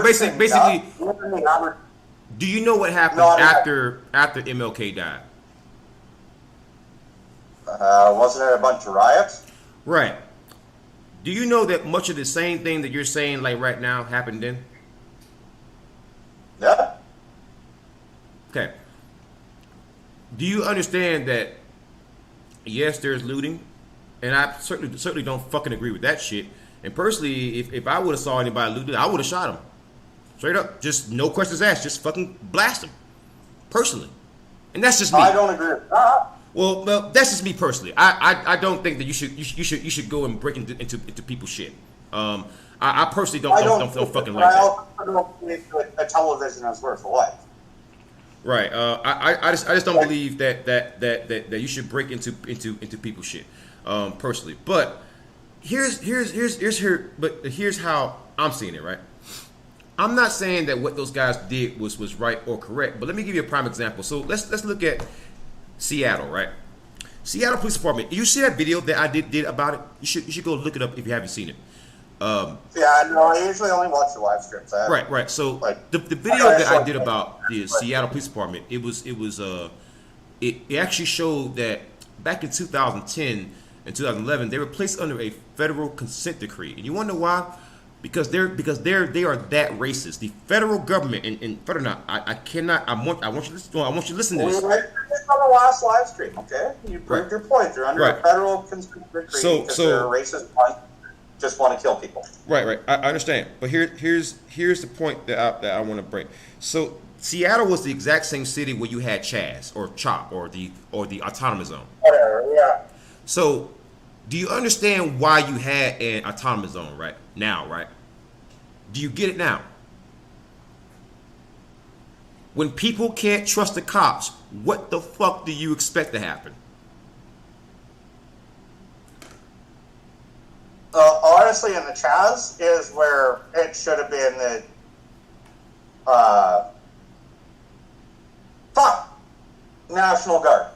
Basically, do you know what happened after MLK died? Wasn't it a bunch of riots? Right. Do you know that much of the same thing that you're saying like right now happened then? Yeah. Okay. Do you understand that, yes, there's looting, and I certainly don't fucking agree with that shit. And personally, if I would have saw anybody looting, I would have shot him. Straight up. Just no questions asked. Just fucking blast him. Personally. And that's just me. I don't agree with that. Well, that's just me personally. I don't think that you should go and break into people's shit. I personally don't fucking like that. I also don't believe that a television is worth a life. Right. I just don't believe that you should break into people's shit. Personally, but here's how I'm seeing it. Right. I'm not saying that what those guys did was right or correct, but let me give you a prime example. So let's look at Seattle, right? Seattle Police Department. You see that video that I did about it? You should go look it up if you haven't seen it. Yeah, no, I usually only watch the live streams. Right. So the video that I did about the Seattle Police Department, it actually showed that back in 2010 and 2011 they were placed under a federal consent decree, and you want to know why? Because they are that racist. The federal government and federal not. I want you to listen to this. On the last live stream, okay? You proved your point. They're under a federal consent decree because they're racist. Just want to kill people. Right. I understand, but here's the point that I want to bring. So Seattle was the exact same city where you had Chaz or CHOP or the autonomous zone. Whatever. Yeah. So, do you understand why you had an autonomous zone right now? Right? Do you get it now? When people can't trust the cops, what the fuck do you expect to happen? Honestly, in the Chaz is where it should have been the National Guard.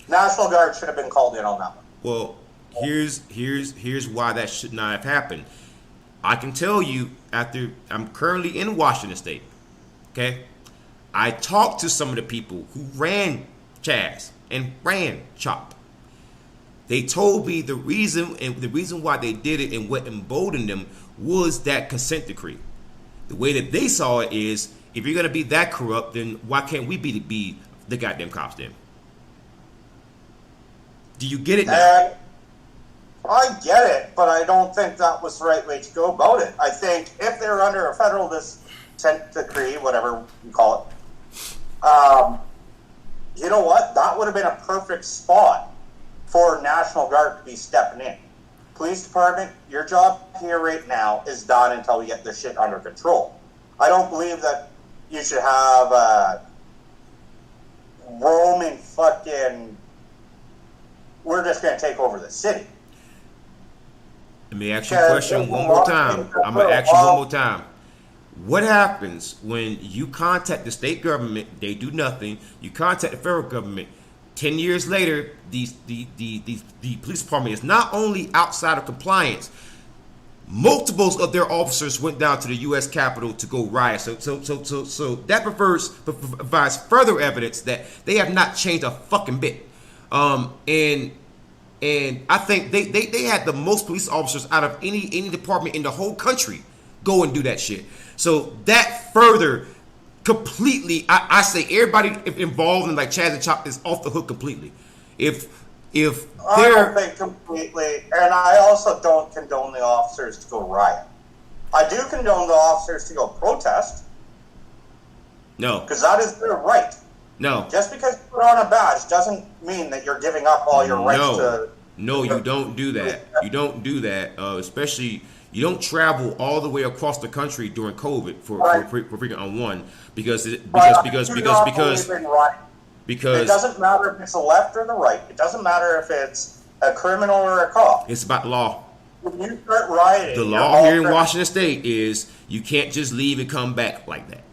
National Guard should have been called in on that one. Well, here's why that should not have happened. I can tell you, after I'm currently in Washington State, okay? I talked to some of the people who ran Chaz and ran CHOP. They told me the reason why they did it and what emboldened them was that consent decree. The way that they saw it is, if you're gonna be that corrupt, then why can't we be the goddamn cops then? Do you get it now? I get it, but I don't think that was the right way to go about it. I think if they were under a federal consent decree, whatever you call it, you know what? That would have been a perfect spot for National Guard to be stepping in. Police department, your job here right now is done until we get this shit under control. I don't believe that you should have roaming fucking, we're just going to take over the city. Let me ask you a question one more time. I'm going to ask you one more time. What happens when you contact the state government, they do nothing, you contact the federal government, 10 years later, the police department is not only outside of compliance, multiples of their officers went down to the U.S. Capitol to go riot. So that provides further evidence that they have not changed a fucking bit. And I think they had the most police officers out of any department in the whole country go and do that shit. So that further completely, I say everybody involved in like Chaz and Chop is off the hook completely. If I don't think completely, and I also don't condone the officers to go riot. I do condone the officers to go protest. No. Because that is their right. No. Just because you put on a badge doesn't mean that you're giving up all your rights to... No, you don't do that. You don't do that, especially... You don't travel all the way across the country during COVID for freaking on one because it doesn't matter if it's the left or the right. It doesn't matter if it's a criminal or a cop. It's about the law. When you start rioting, the law here in Washington State is you can't just leave and come back like that.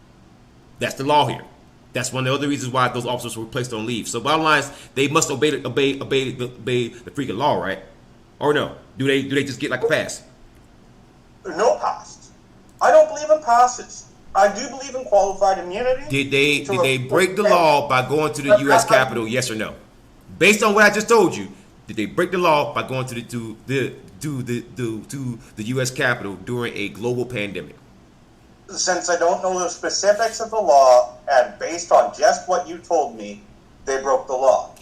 That's the law here. That's one of the other reasons why those officers were placed on leave. So bottom line is they must obey the freaking law, right? Or no? Do they just get like a pass? No pass. I don't believe in passes. I do believe in qualified immunity. Did they break the law by going to the U.S. Capitol? Yes or no? Based on what I just told you, did they break the law by going to the U.S. Capitol during a global pandemic? Since I don't know the specifics of the law, and based on just what you told me, they broke the law.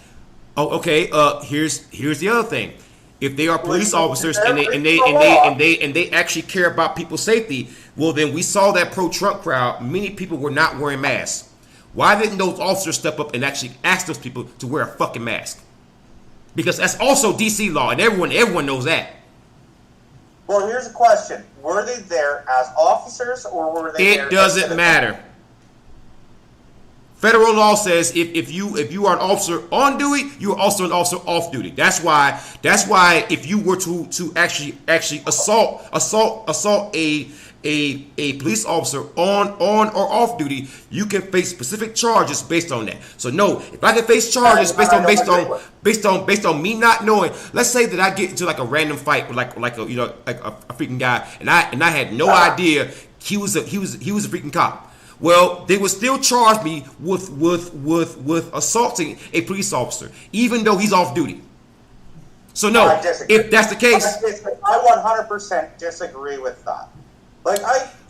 Oh, okay. Here's the other thing. If they are police officers and they actually care about people's safety, well then we saw that pro-Trump crowd. Many people were not wearing masks. Why didn't those officers step up and actually ask those people to wear a fucking mask? Because that's also DC law, and everyone knows that. Well, here's a question: were they there as officers, or were they? It doesn't matter. Federal law says if you are an officer on duty, you are also an officer off duty. That's why if you were to actually assault a police officer on or off duty, you can face specific charges based on that. So no, if I can face charges based on me not knowing, let's say that I get into like a random fight with like a freaking guy, and I had no idea he was a freaking cop. Well, they would still charge me with assaulting a police officer, even though he's off duty. So no, if that's the case, I 100% disagree with that. But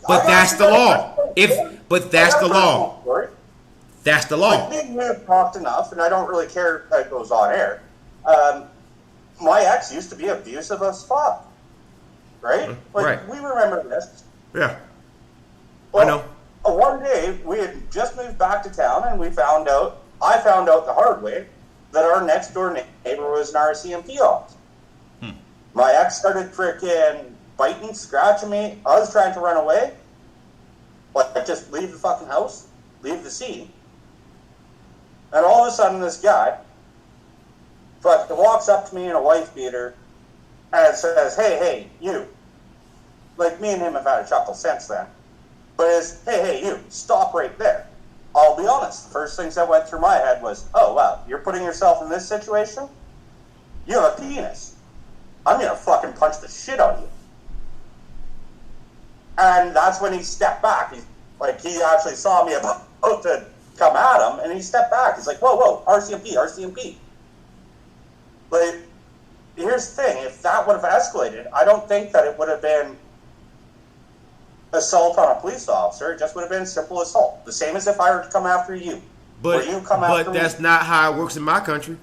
that's the law. That's the law. That's the law. We've talked enough, and I don't really care if that goes on air. My ex used to be abusive as fuck, right? Right. We remember this. Yeah. Well, I know. One day, we had just moved back to town, and I found out the hard way that our next door neighbor was an RCMP officer. My ex started freaking biting, scratching me. I was trying to run away. Just leave the fucking house, leave the scene. And all of a sudden, this guy fucking walks up to me in a wife beater and says, hey, you. Like, me and him have had a chuckle since then. But it's, hey, you, stop right there. I'll be honest, the first things that went through my head was, oh, wow, you're putting yourself in this situation? You have a penis. I'm going to fucking punch the shit out of you. And that's when he stepped back. He actually saw me about to come at him, and he stepped back. He's like, whoa, RCMP. But here's the thing. If that would have escalated, I don't think that it would have been assault on a police officer. It just would have been simple assault. The same as if I were to come after you. But that's not how it works in my country.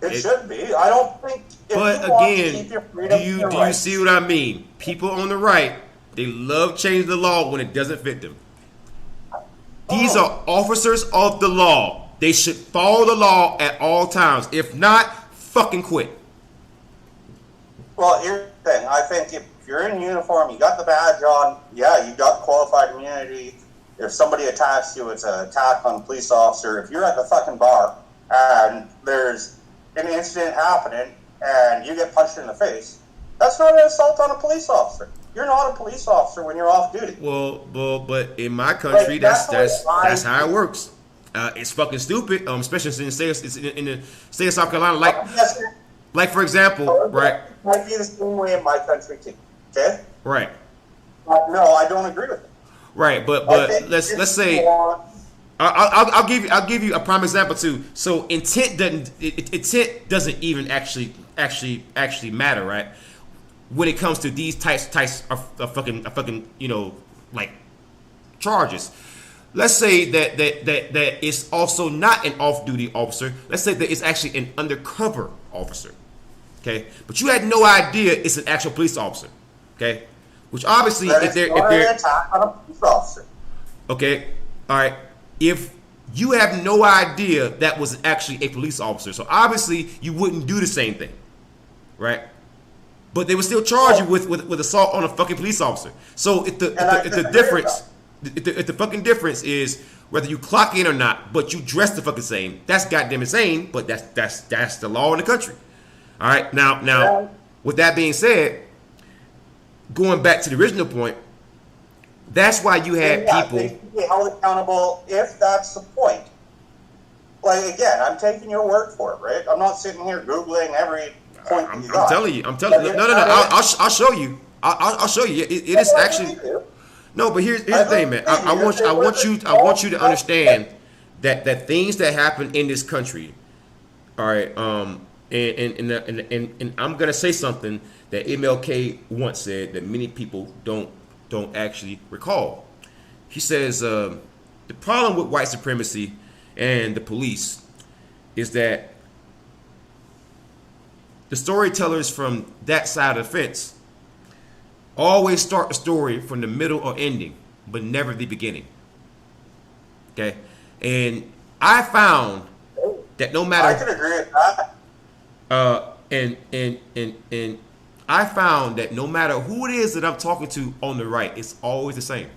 It should be. I don't think. But again, do you see what I mean? People on the right, they love changing the law when it doesn't fit them. These are officers of the law. They should follow the law at all times. If not, fucking quit. Well, here's the thing. I think if you're in uniform, you got the badge on, yeah, you got qualified immunity. If somebody attacks you, it's an attack on a police officer. If you're at the fucking bar and there's an incident happening and you get punched in the face, that's not an assault on a police officer. You're not a police officer when you're off duty. Well, but in my country, that's how it works. It's fucking stupid, especially in the state of South Carolina. Like for example, right? It might be the same way in my country too. Okay. Right. No, I don't agree with it. Right, but let's say I'll give you a prime example too. So intent doesn't even actually matter, right? When it comes to these types of fucking like charges. Let's say that it's also not an off-duty officer. Let's say that it's actually an undercover officer. Okay, but you had no idea it's an actual police officer. Okay, which obviously if they're an attack on a police officer. Okay, all right. If you have no idea that was actually a police officer, so obviously you wouldn't do the same thing, right? But they would still charge you with assault on a fucking police officer. So if the fucking difference is whether you clock in or not, but you dress the fucking same, that's goddamn insane. But that's the law in the country. All right. Now, with that being said, going back to the original point, that's why you had people. They should be held accountable if that's the point. Like again, I'm taking your word for it, right? I'm not sitting here googling every point. I'm telling you. No. I'll show you. I'll show you. It is actually. No, but here's the thing, man. I want you to understand that things that happen in this country, all right. And I'm gonna say something that MLK once said that many people don't actually recall. He says the problem with white supremacy and the police is that the storytellers from that side of the fence always start the story from the middle or ending, but never the beginning. Okay, and I found that no matter I can agree with that. And I found that no matter who it is that I'm talking to on the right, it's always the same.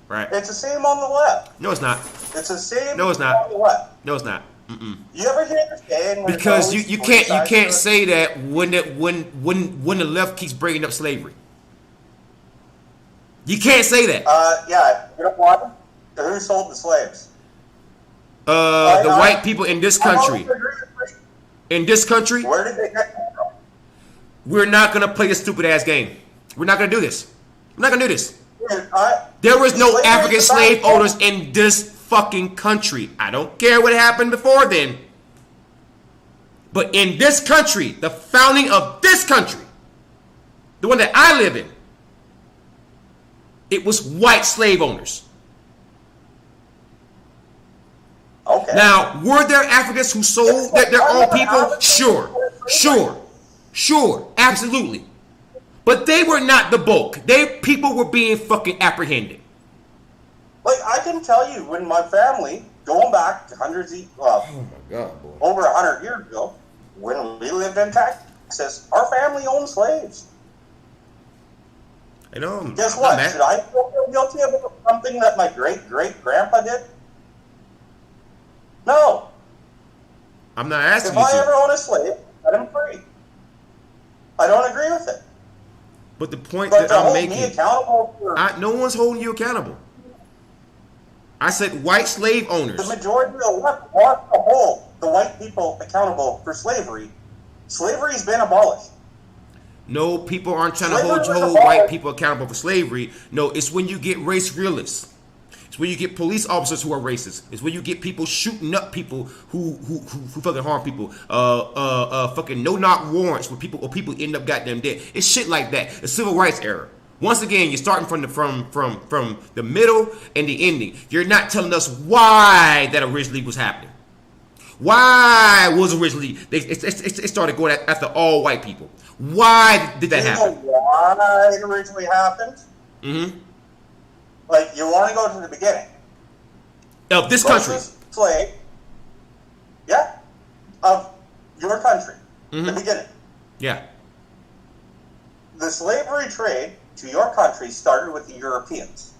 Right? It's the same on the left. No, it's not. It's the same. No, it's not. On the left. No, it's not. You ever hear the saying? Because you can't say that when the left keeps bringing up slavery. You can't say that. Yeah. You know what? Who sold the slaves? The white people in this country. In this country. Where did they get them from? We're not gonna play this stupid ass game. We're not gonna do this. We're not gonna do this. Dude, there was no African slave owners in this fucking country. I don't care what happened before then. But in this country, the founding of this country, the one that I live in, it was white slave owners. Okay. Now, were there Africans who sold their own people? Sure, absolutely. But they were not the bulk. People were being fucking apprehended. Like, I can tell you, when my family, going back to oh my God, boy. over 100 years ago, when we lived in Texas, our family owned slaves. I know. Guess what? Should I feel guilty about something that my great-great-grandpa did? No. I'm not asking you to. If I ever own a slave, let him free. I don't agree with it. But the point that I'm making, me accountable for, no one's holding you accountable. I said white slave owners. The majority of the left want to hold the white people accountable for slavery. Slavery's been abolished. No, people aren't trying to hold white people accountable for slavery. No, it's when you get race realists. It's when you get police officers who are racist. It's when you get people shooting up people who fucking harm people. Fucking no-knock warrants where people end up goddamn dead. It's shit like that. The civil rights era. Once again, you're starting from the middle and the ending. You're not telling us why that originally was happening. Why was originally it started going after all white people? Why did that happen? You know why it originally happened? Mm-hmm. Like, you want to go to the beginning of this country. Slave. Yeah. Of your country. The beginning. Yeah. The slavery trade to your country started with the Europeans.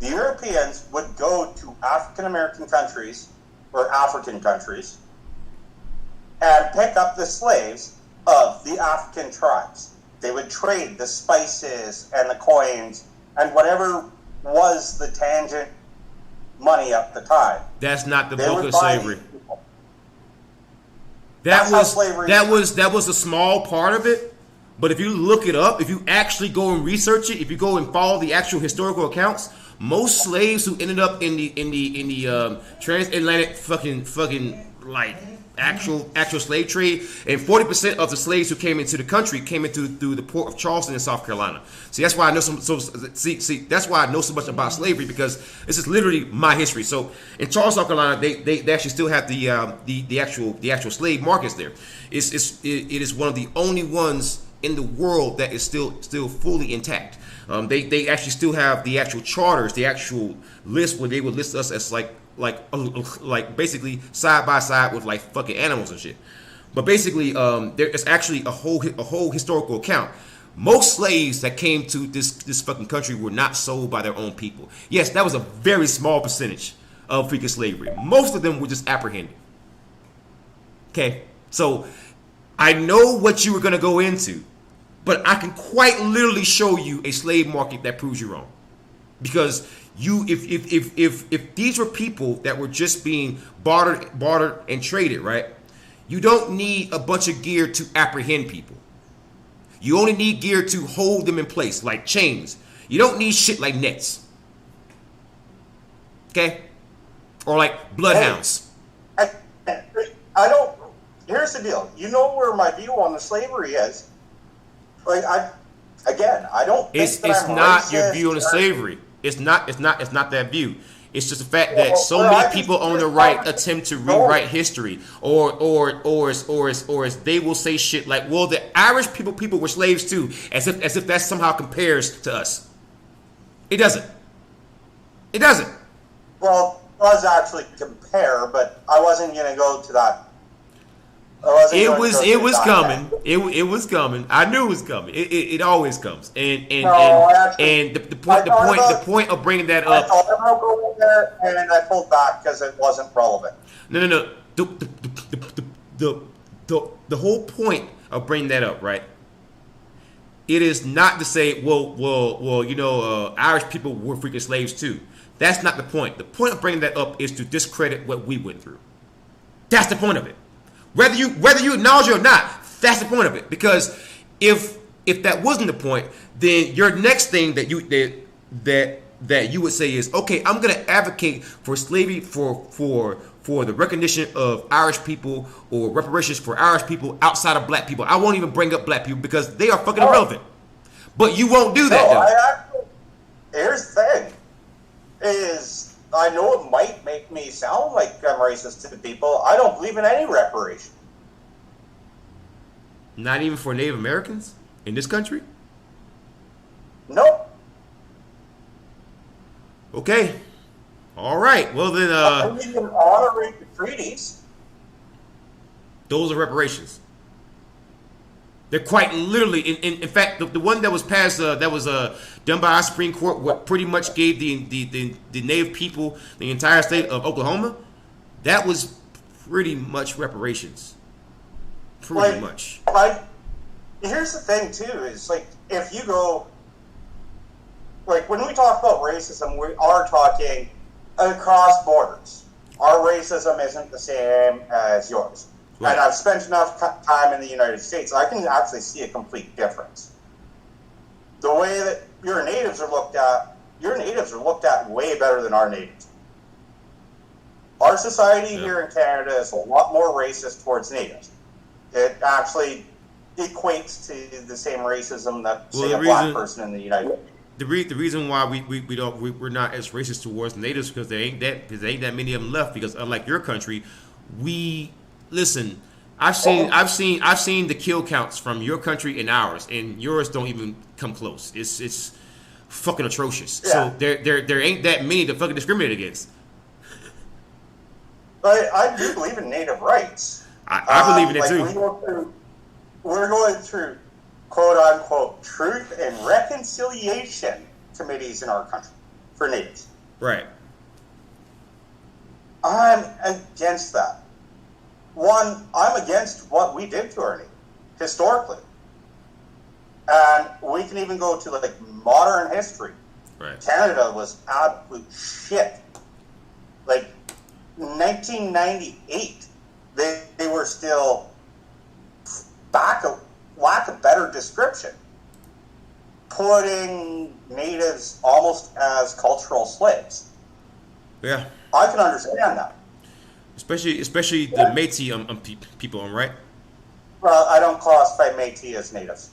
The Europeans would go to African American countries or African countries and pick up the slaves of the African tribes. They would trade the spices and the coins and whatever was the tangent money at the time. That's not the They bulk would of buy slavery. these people. That That's how slavery that was a small part of it. But if you look it up, if you actually go and research it, if you go and follow the actual historical accounts, most slaves who ended up in the transatlantic fucking like actual slave trade, and 40% of the slaves who came into the country came into through the port of Charleston in South Carolina. See, that's why I know that's why I know so much about slavery, because this is literally my history. So in Charleston, South Carolina, they actually still have the actual slave markets there. It is one of the only ones in the world that is still fully intact. They actually still have the actual charters, the actual list where they would list us as like basically side by side with like fucking animals and shit. But basically, there is actually a whole historical account. Most slaves that came to this fucking country were not sold by their own people. Yes, that was a very small percentage of freaking slavery. Most of them were just apprehended. Okay, so I know what you were gonna go into, but I can quite literally show you a slave market that proves you wrong. Because if these were people that were just being bartered and traded, right? You don't need a bunch of gear to apprehend people. You only need gear to hold them in place, like chains. You don't need shit like nets. Okay? Or like bloodhounds. I don't. Here's the deal. You know where my view on the slavery is. Like I don't think It's I'm not racist your view on the or- slavery. It's not that view. It's just the fact that so many people on the right attempt to rewrite history, or as they will say shit like, well, the Irish people were slaves too, as if that somehow compares to us. It doesn't. It doesn't. Well, it does actually compare, but I wasn't going to go to that. It was coming. It was coming. I knew it was coming. It always comes. And the point of bringing that up. I thought about going there, and I pulled back because it wasn't relevant. No. The whole point of bringing that up, right? It is not to say, Irish people were freaking slaves too. That's not the point. The point of bringing that up is to discredit what we went through. That's the point of it. Whether you acknowledge it or not, that's the point of it. Because if that wasn't the point, then your next thing that you would say is, okay, I'm going to advocate for slavery for the recognition of Irish people or reparations for Irish people outside of black people. I won't even bring up black people because they are fucking irrelevant. But you won't do that, though. Here's the thing, is I know it might make me sound like I'm racist to people. I don't believe in any reparation. Not even for Native Americans in this country? Nope. Okay. All right. Well, then, I believe in honoring the treaties. those are reparations. They're quite literally, in fact, the one that was passed, that was done by our Supreme Court, what pretty much gave the Native people the entire state of Oklahoma, that was pretty much reparations. Pretty much. Here's the thing, too, is like, if you go, like, when we talk about racism, we are talking across borders. Our racism isn't the same as yours. Right. And I've spent enough time in the United States, I can actually see a complete difference. The way that your natives are looked at way better than our natives. Our society here in Canada is a lot more racist towards natives. It actually equates to the same racism that, say, a black person in the United States. The reason why we're not as racist towards natives because there ain't that many of them left, because unlike your country, listen, I've seen the kill counts from your country and ours, and yours don't even come close. It's fucking atrocious. Yeah. So there ain't that many to fucking discriminate against. I do believe in native rights. I believe in it too. We're going through quote unquote truth and reconciliation committees in our country for natives. Right. I'm against that. One, I'm against what we did to our natives historically. And we can even go to like modern history. Right. Canada was absolute shit. Like 1998, they were still lack of better description, putting natives almost as cultural slaves. Yeah. I can understand that. Especially the Métis people, right? Well, I don't classify Métis as natives.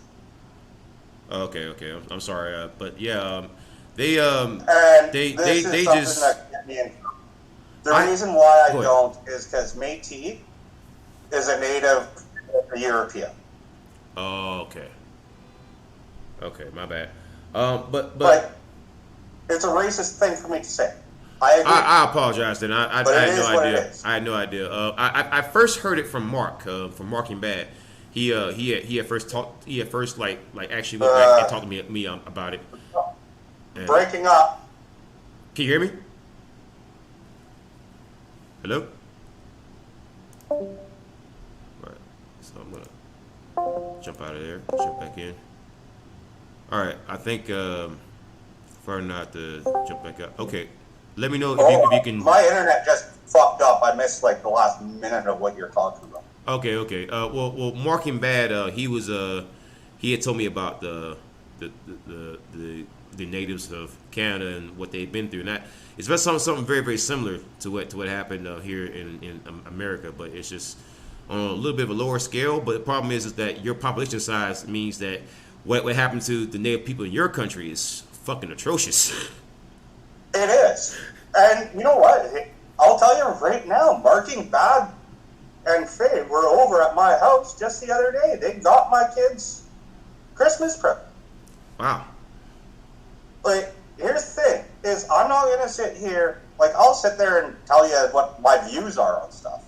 Okay. I'm sorry, but yeah, they just. The reason why I don't is because Métis is a native European. Oh, okay, my bad. But it's a racist thing for me to say. I agree. I apologize. Then I had no idea. I had no idea. I first heard it from Mark from Marking Bad. He had first like actually went back and talked to me about it. And breaking up. Can you hear me? Hello? Right. So I'm gonna jump out of there, jump back in. Alright, I think prefer not to jump back up. Okay. Let me know if you can. My internet just fucked up. I missed like the last minute of what you're talking about. Okay. Well, Marking Bad. He had told me about the natives of Canada and what they've been through, and that it's something very, very similar to what happened here in America, but it's just on a little bit of a lower scale. But the problem is that your population size means that what happened to the native people in your country is fucking atrocious. It is. And you know what? I'll tell you right now, Marking Bad and Faye were over at my house just the other day. They got my kids Christmas present. Wow. Like, here's the thing, is I'm not going to sit here, like, I'll sit there and tell you what my views are on stuff.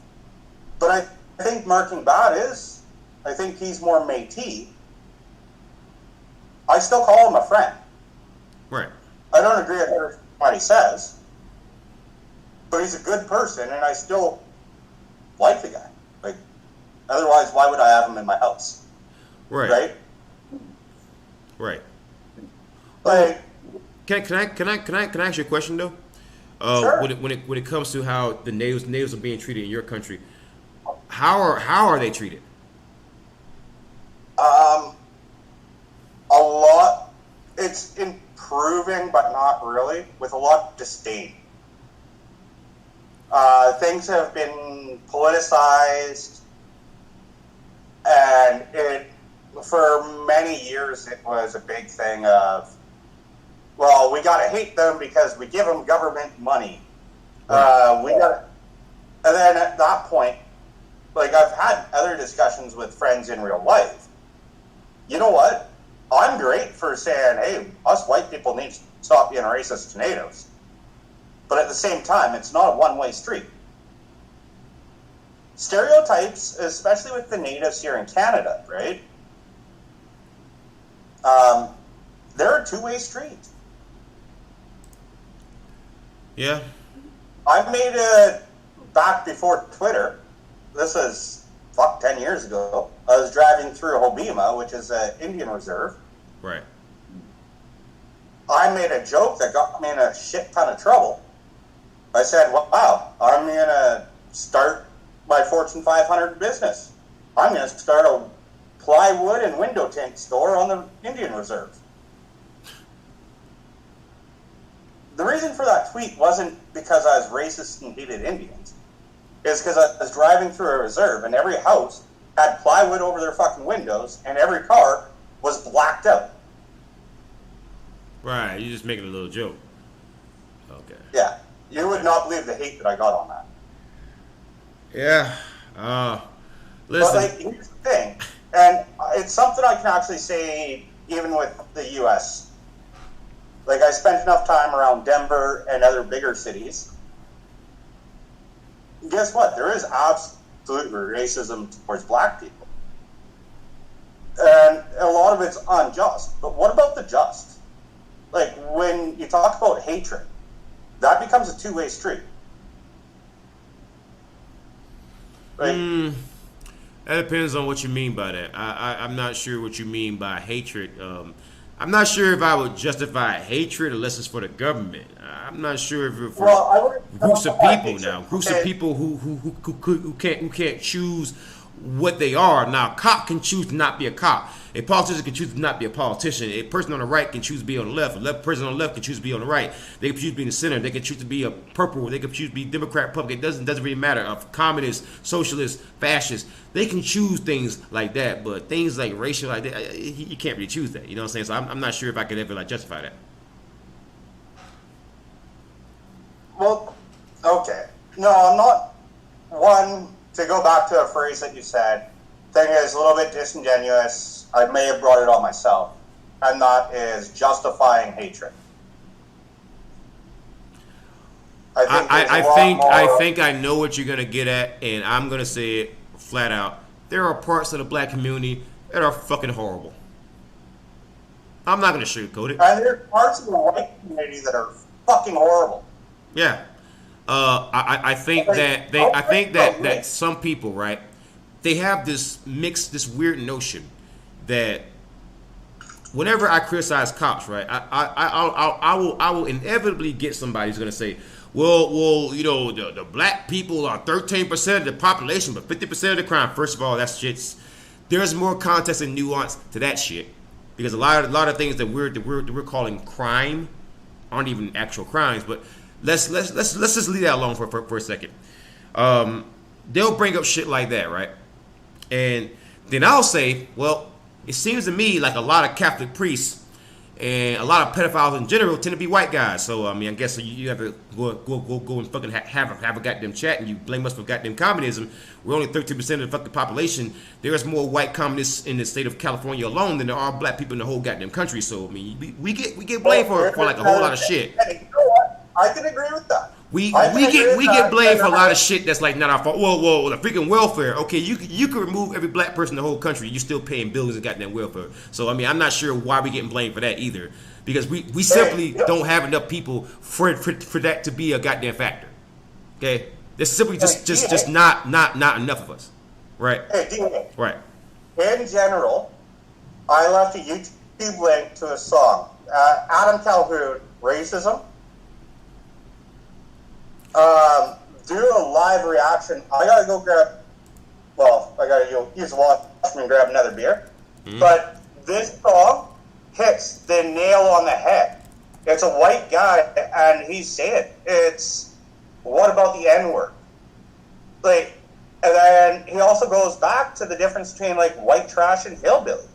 But I think Marking Bad is, I think he's more Métis. I still call him a friend. Right. I don't agree with what he says, but he's a good person, and I still like the guy. Like, otherwise, why would I have him in my house? Right. Like, can I ask you a question though? Sure. When it comes to how the natives are being treated in your country, how are they treated? A lot. It's improving, but not really. With a lot of disdain. Things have been politicized, and for many years it was a big thing of, well, we gotta hate them because we give them government money. And then at that point, like, I've had other discussions with friends in real life. You know what? I'm great for saying, hey, us white people need to stop being racist to natives. But at the same time, it's not a one-way street. Stereotypes, especially with the natives here in Canada, right? They're a two-way street. Yeah. I made it back before Twitter. This is 10 years ago. I was driving through Hobima, which is an Indian reserve. Right. I made a joke that got me in a shit ton of trouble. I said, wow, I'm going to start my Fortune 500 business. I'm going to start a plywood and window tint store on the Indian reserve. The reason for that tweet wasn't because I was racist and hated Indians. It's because I was driving through a reserve and every house had plywood over their fucking windows and every car was blacked out. Right, you're just making a little joke. Okay. Yeah, you would not believe the hate that I got on that. Yeah. Listen. But, like, here's the thing, and it's something I can actually say even with the U.S. Like, I spent enough time around Denver and other bigger cities. guess what? There is absolute racism towards black people. And a lot of it's unjust. But what about the just? Like, when you talk about hatred, that becomes a two-way street. Like, that depends on what you mean by that. I'm not sure what you mean by hatred. I'm not sure if I would justify hatred unless it's for the government. I'm not sure if it's for groups of people now. Groups of people who can't choose what they are. Now, a cop can choose to not be a cop. A politician can choose to not be a politician. A person on the right can choose to be on the left. A left person on the left can choose to be on the right. They can choose to be in the center. They can choose to be a purple. They can choose to be Democrat, Republican. It doesn't really matter. Of communist, socialist, fascist. They can choose things like that. But things like racial, like that, you can't really choose that. You know what I'm saying? So I'm not sure if I could ever like justify that. well, okay. No, I'm not one to go back to a phrase that you said. Thing is a little bit disingenuous. I may have brought it on myself, and that is justifying hatred. I think I know what you're gonna get at, and I'm gonna say it flat out. There are parts of the black community that are fucking horrible. I'm not gonna sugarcoat it. And there are parts of the white community that are fucking horrible. Yeah, I think that some people, right, they have this weird notion that whenever I criticize cops, right, I will inevitably get somebody who's gonna say, well, you know, the black people are 13% of the population, but 50% of the crime. First of all, that's shit's. There's more context and nuance to that shit, because a lot of things that we're calling crime aren't even actual crimes. But let's just leave that alone for a second. They'll bring up shit like that, right? And then I'll say, well, it seems to me like a lot of Catholic priests and a lot of pedophiles in general tend to be white guys. So I mean, I guess you have to go and fucking have a goddamn chat, and you blame us for goddamn communism. We're only 13% of the fucking population. There is more white communists in the state of California alone than there are black people in the whole goddamn country. So I mean, we get blamed for like a whole lot of shit. You know what? I can agree with that. We get blamed for a lot of shit that's like not our fault. Well, the freaking welfare. Okay, you can remove every black person in the whole country. You're still paying billions of goddamn welfare. So I mean, I'm not sure why we getting blamed for that either, because we simply don't have enough people for that to be a goddamn factor. Okay, there's simply just not enough of us. Right. Hey, DA. Right. In general, I left a YouTube link to a song. Adam Calhoun, Racism. Do a live reaction. I gotta go use the washroom and grab another beer. Mm-hmm. But this song hits the nail on the head. It's a white guy, and he's saying it's, what about the N-word? Like, and then he also goes back to the difference between like white trash and hillbilly.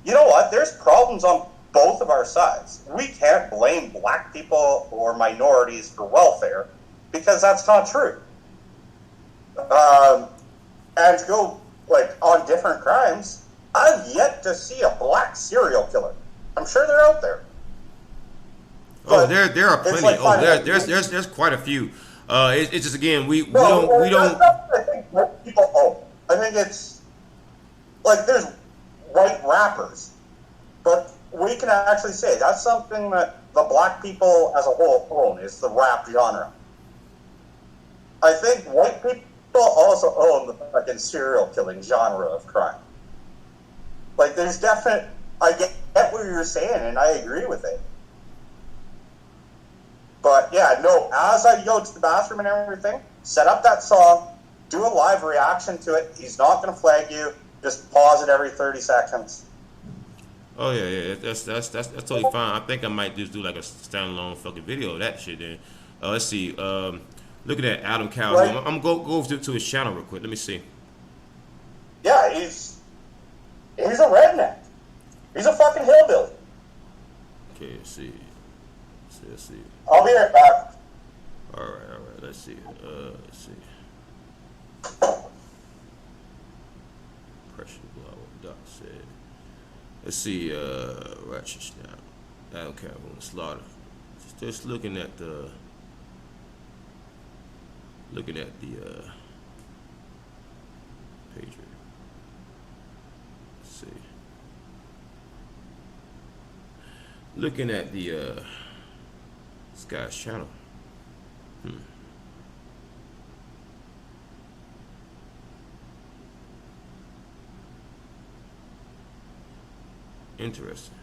You know what? There's problems on both of our sides. We can't blame black people or minorities for welfare, because that's not true. And to go like on different crimes, I've yet to see a black serial killer. I'm sure they're out there. But there are plenty. Like there's quite a few. It's just, again, we don't. I think white people own. I think it's like there's white rappers, but we can actually say that's something that the black people as a whole own, is the rap genre. I think white people also own the fucking serial killing genre of crime. Like, there's definite. I get what you're saying, and I agree with it. But yeah, no, as I go to the bathroom and everything, set up that song, do a live reaction to it. He's not going to flag you. Just pause it every 30 seconds. Oh yeah, that's totally fine. I think I might just do like a standalone fucking video of that shit then. Let's see. Looking at Adam Calhoun, right. I'm gonna go to his channel real quick. Let me see. Yeah, he's a redneck. He's a fucking hillbilly. Okay, let's see. I'll be right back. All right. Let's see. Pressure blow. Doc said. Let's see. Righteous now. Adam Calhoun slaughter. Just looking at the. Looking at the page. Let's see. Looking at the this guy's channel. Interesting.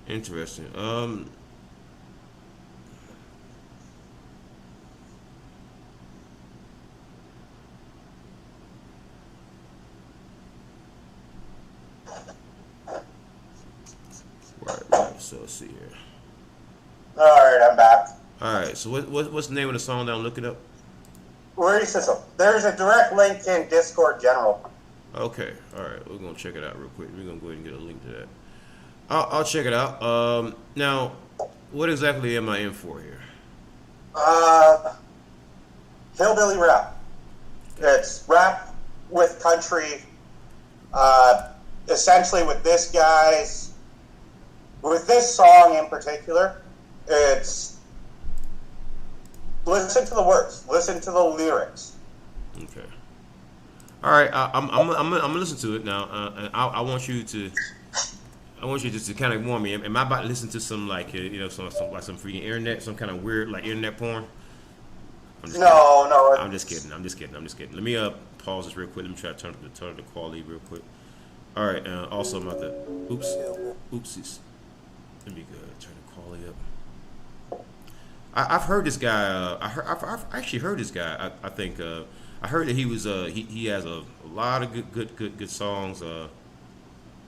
Interesting. Right. So let's see here. All right, I'm back. All right. So what's the name of the song that I'm looking up? Racism. There's a direct link in Discord General. Okay. All right. We're gonna check it out real quick. We're gonna go ahead and get a link to that. I'll check it out. Now, what exactly am I in for here? Hillbilly rap. It's rap with country. Essentially, with this song in particular, it's listen to the words, listen to the lyrics. Okay. All right. I'm gonna listen to it now. And I want you just to kind of warn me. Am I about to listen to some like some freaking internet, some kind of weird like internet porn? No. I'm just kidding. Let me pause this real quick. Let me try to turn the quality real quick. All right. Also, I'm about to oopsies. Let me turn the quality up. I've heard this guy. I've actually heard this guy. I think I heard that he was he has a lot of good songs.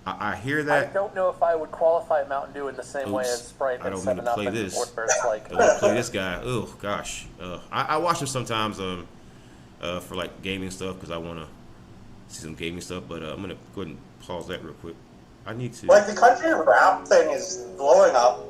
I hear that. I don't know if I would qualify Mountain Dew in the same way as Sprite and 7-Up. Play this. Where it's like, I don't play this guy. Oh gosh. I watch him sometimes for like gaming stuff because I want to see some gaming stuff. But I'm gonna go ahead and pause that real quick. I need to. Like the country rap thing is blowing up.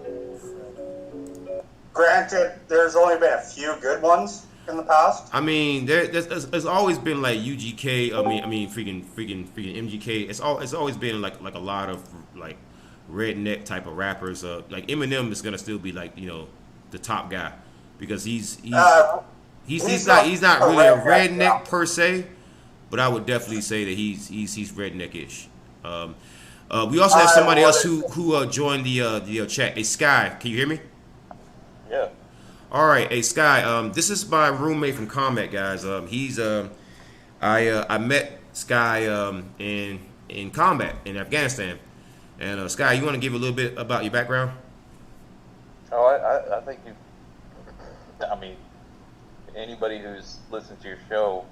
Granted, there's only been a few good ones in the past. I mean, there's always been like UGK. I mean, freaking MGK. It's always been like a lot of like redneck type of rappers. Like Eminem is gonna still be like the top guy because he's not really a redneck per se, but I would definitely say that he's redneck-ish. We also have somebody else who joined the chat. Hey Sky, can you hear me? yeah. All right, hey Sky. This is my roommate from combat, guys. He's I met Sky in combat in Afghanistan, and Sky, you want to give a little bit about your background? Oh, I think you. I mean, anybody who's listened to your show,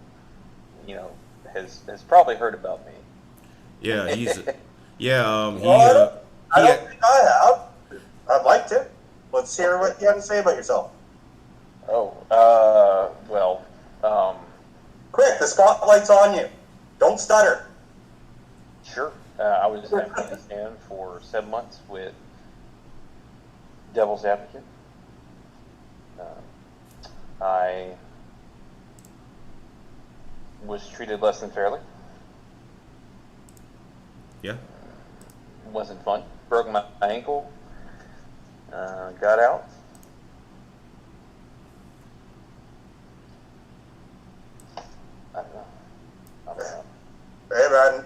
has probably heard about me. Yeah, he's I don't think I have. I'd like to. Let's hear what you have to say about yourself. Quick, the spotlight's on you. Don't stutter. Sure. I was in Afghanistan for 7 months with Devil's Advocate. I was treated less than fairly. Yeah. Wasn't fun. Broke my ankle. Got out. I don't know. Hey man,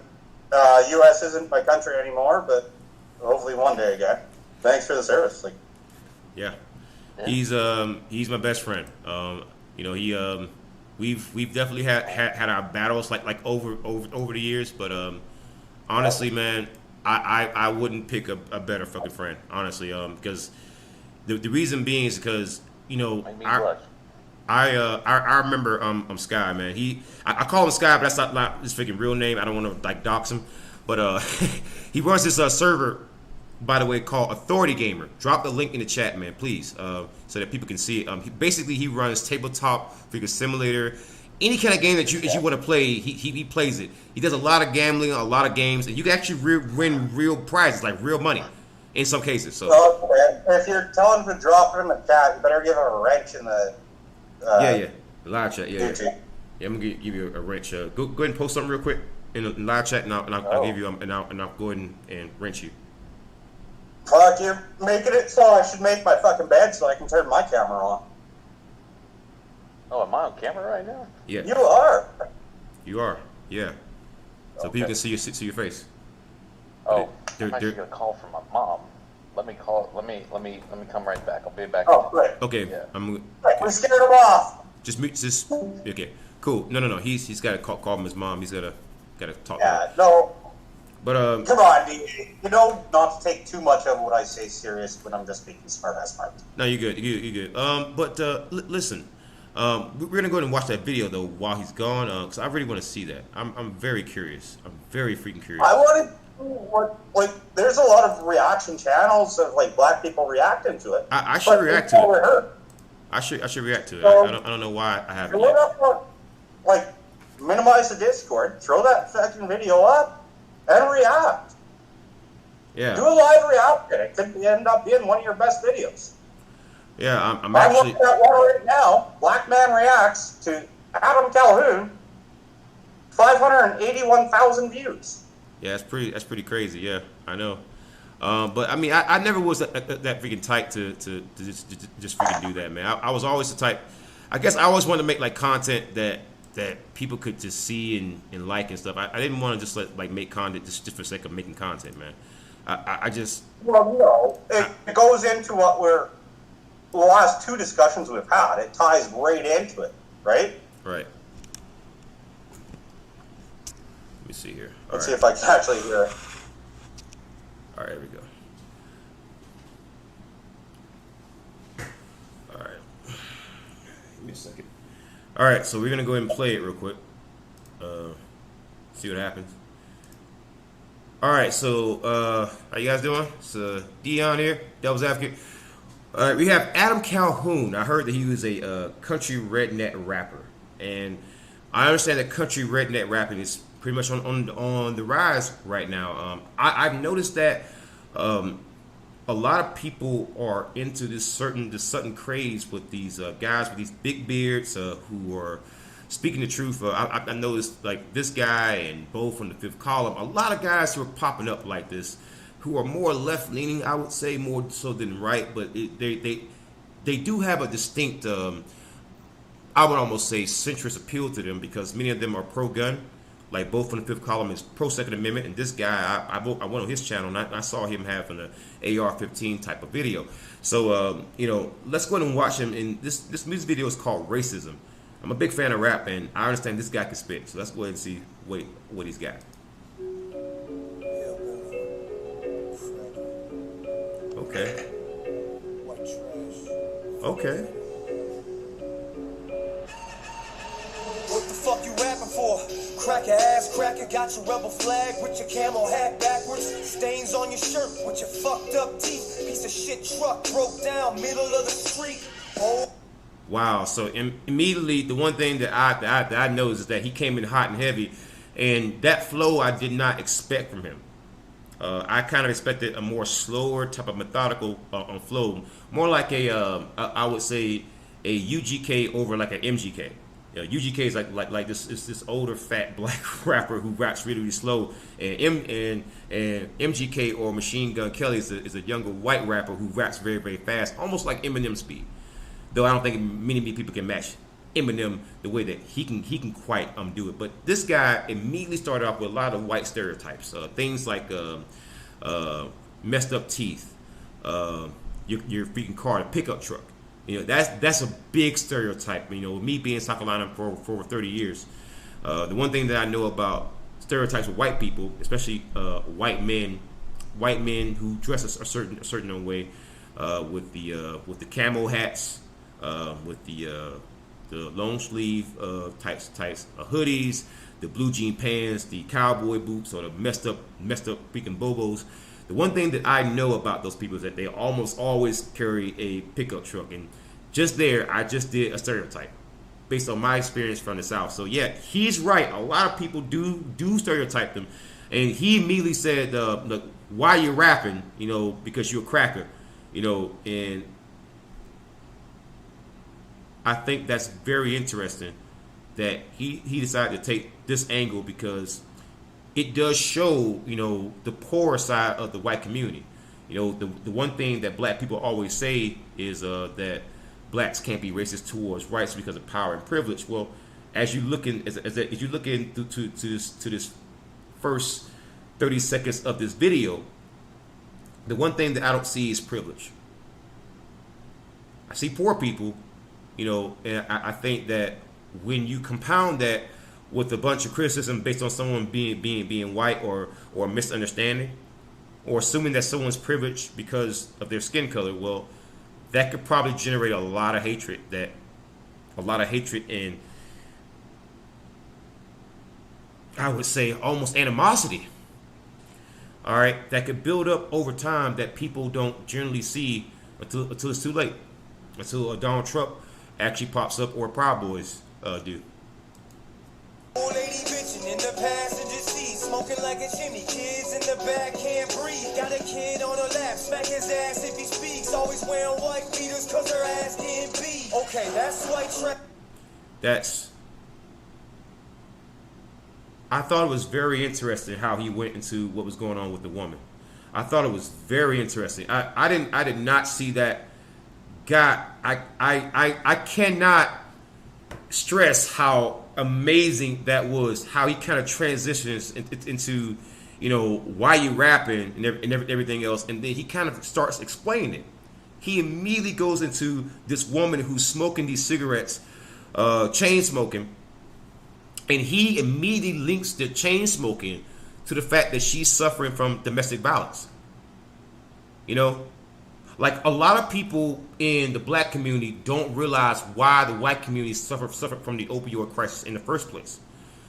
U.S. isn't my country anymore, but hopefully one day again. Thanks for the service. Yeah. He's my best friend. We've definitely had our battles like over the years, but honestly, man, I wouldn't pick a better fucking friend, honestly, because the reason being is because I remember Sky, man. I call him Sky, but that's not his freaking real name. I don't want to like dox him, but he runs this server, by the way, called Authority Gamer. Drop the link in the chat, man, please, so that people can see it. He runs tabletop, freaking simulator, any kind of game that you want to play. He plays it. He does a lot of gambling, a lot of games, and you can actually win real prizes, like real money, in some cases. So if you're telling him to drop it in the chat, you better give him a wrench in the. The live chat. Yeah, I'm gonna give you a wrench. Go ahead and post something real quick in the live chat, and I'll give you I'll go ahead and wrench you. Fuck, you're making it so I should make my fucking bed so I can turn my camera on. Oh, am I on camera right now? Yeah. You are. You are. Yeah. So Okay. people can see your face. Oh, They're- I'm actually they're- gonna call from my mom. Let me come right back. I'll be back. Oh, great. Okay. Yeah. We scared him off. Just okay. Cool. No. He's got to call him his mom. He's got to talk to Yeah, her. no. But Come on, you know not to take too much of what I say serious when I'm just speaking smart. No, you're good. You're good. But listen, we're gonna go ahead and watch that video though while he's gone, because I really want to see that. I'm very curious. I'm very freaking curious. I want to there's a lot of reaction channels of like black people reacting to it. I should react to it. Her. I should react to it. So, I don't know why I haven't. You look up, like, minimize the Discord, throw that fucking video up, and react. Yeah. Do a live reaction. It could end up being one of your best videos. Yeah, I'm I'm actually. looking at one right now. Black man reacts to Adam Calhoun. 581,000 views. Yeah, that's pretty crazy. Yeah, I know. But I mean, I never was that freaking type to just freaking do that, man. I was always the type. I guess I always wanted to make like content that people could just see and like and stuff. I didn't want to just like make content just for the sake of making content, man. I just. Well, no, it goes into what the last two discussions we've had. It ties right into it, right? Right. Let me see here. Let's see if I can actually hear it. All right, here we go. All right. Give me a second. All right, so we're going to go ahead and play it real quick. See what happens. All right, so how you guys doing? It's Dion here, Devil's Advocate. All right, we have Adam Calhoun. I heard that he was a country redneck rapper. And I understand that country redneck rapping is pretty much on the rise right now. I've noticed that a lot of people are into this sudden craze with these guys with these big beards who are speaking the truth. I noticed like this guy and Bo from the Fifth Column. A lot of guys who are popping up like this, who are more left leaning, I would say, more so than right. But they do have a distinct, I would almost say, centrist appeal to them, because many of them are pro gun. Like both from the Fifth Column is pro Second Amendment, and this guy, I went on his channel and I saw him having an AR-15 type of video. So let's go ahead and watch him. And this music video is called Racism. I'm a big fan of rap, and I understand this guy can spit. So let's go ahead and see what he's got. Okay. Okay. What the fuck you rapping for? Cracker ass cracker, got your rebel flag with your camel hat backwards. Stains on your shirt with your fucked up teeth. Piece of shit truck broke down middle of the street. Oh. Wow. So immediately, the one thing that I noticed is that he came in hot and heavy, and that flow I did not expect from him. I kind of expected a more slower type of methodical flow, more like I would say a UGK over like an MGK. UGK is like this older fat black rapper who raps really slow, and MGK or Machine Gun Kelly is a younger white rapper who raps very, very fast, almost like Eminem speed. Though I don't think many people can match Eminem the way that he can quite do it. But this guy immediately started off with a lot of white stereotypes, things like messed up teeth, your freaking car, a pickup truck. That's a big stereotype. Me being in South Carolina for over 30 years, the one thing that I know about stereotypes with white people, especially white men who dress a certain way, with the camo hats, with the long sleeve types hoodies, the blue jean pants, the cowboy boots, or the messed up freaking bobos. The one thing that I know about those people is that they almost always carry a pickup truck, and I just did a stereotype based on my experience from the South. So yeah, he's right. A lot of people do stereotype them, and he immediately said, "Look, why you rapping? Because you're a cracker, and." I think that's very interesting that he decided to take this angle, because it does show, the poorer side of the white community. You know, the one thing that black people always say is that blacks can't be racist towards whites because of power and privilege. Well, as you look in, as you look into to this first 30 seconds of this video, the one thing that I don't see is privilege. I see poor people, you know, and I think that when you compound that with a bunch of criticism based on someone being white or misunderstanding, or assuming that someone's privileged because of their skin color, well, that could probably generate a lot of hatred and I would say almost animosity. All right, that could build up over time that people don't generally see until it's too late, until Donald Trump actually pops up or Proud Boys do. Old lady bitching in the passenger seat, smoking like a chimney. Kids in the back can't breathe. Got a kid on her lap, smack his ass if he speaks. Always wearing white beaters cause her ass getting beat. Okay, that's white trash. I thought it was very interesting how he went into what was going on with the woman. I thought it was very interesting. I did not see that. God, I cannot stress how amazing that was. How he kind of transitions into, you know, why you rapping and everything else, and then he kind of starts explaining it. He immediately goes into this woman who's smoking these cigarettes, chain smoking. And he immediately links the chain smoking to the fact that she's suffering from domestic violence. You know, like a lot of people in the black community don't realize why the white community suffered from the opioid crisis in the first place.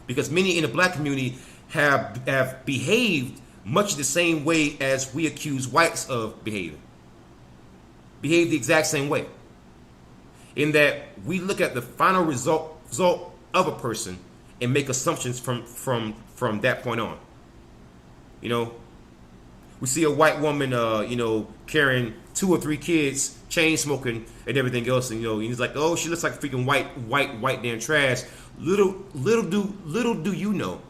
Because many in the black community have behaved much the same way as we accuse whites of behaving. Behave the exact same way. In that we look at the final result of a person and make assumptions from that point on. You know, we see a white woman, you know, carrying 2 or 3 kids, chain smoking and everything else, and you know, he's like, oh, she looks like freaking white damn trash. Little do you know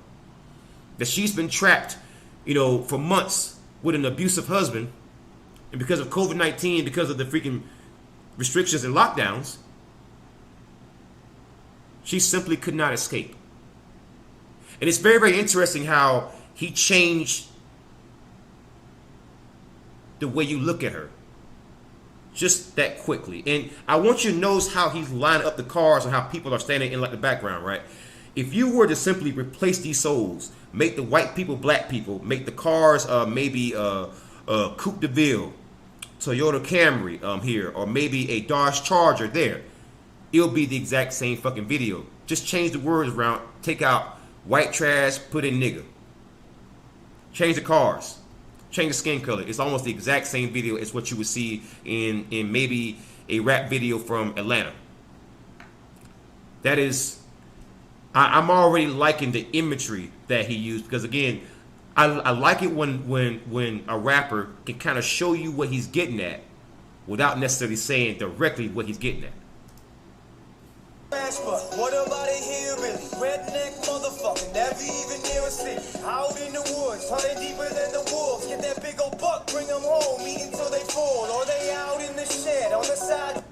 that she's been trapped, you know, for months with an abusive husband, and because of COVID-19, because of the freaking restrictions and lockdowns, she simply could not escape. And it's very, very interesting how he changed the way you look at her just that quickly. And I want you to notice how he's lining up the cars and how people are standing in like the background, right? If you were to simply replace these souls, make the white people black people, make the cars maybe Coupe de Ville, Toyota Camry here, or maybe a Dodge Charger there, it'll be the exact same fucking video. Just change the words around, take out white trash, put in nigga. Change the cars. Change the skin color. It's almost the exact same video as what you would see in maybe a rap video from Atlanta. That is, I'm already liking the imagery that he used, because again, I like it when a rapper can kind of show you what he's getting at without necessarily saying directly what he's getting at. What about a hillbilly? Redneck motherfucker, never even near a city. Out in the woods, hunting deeper than the wolves. Get that big old buck, bring them home, eat until they fall. Or they out in the shed on the side.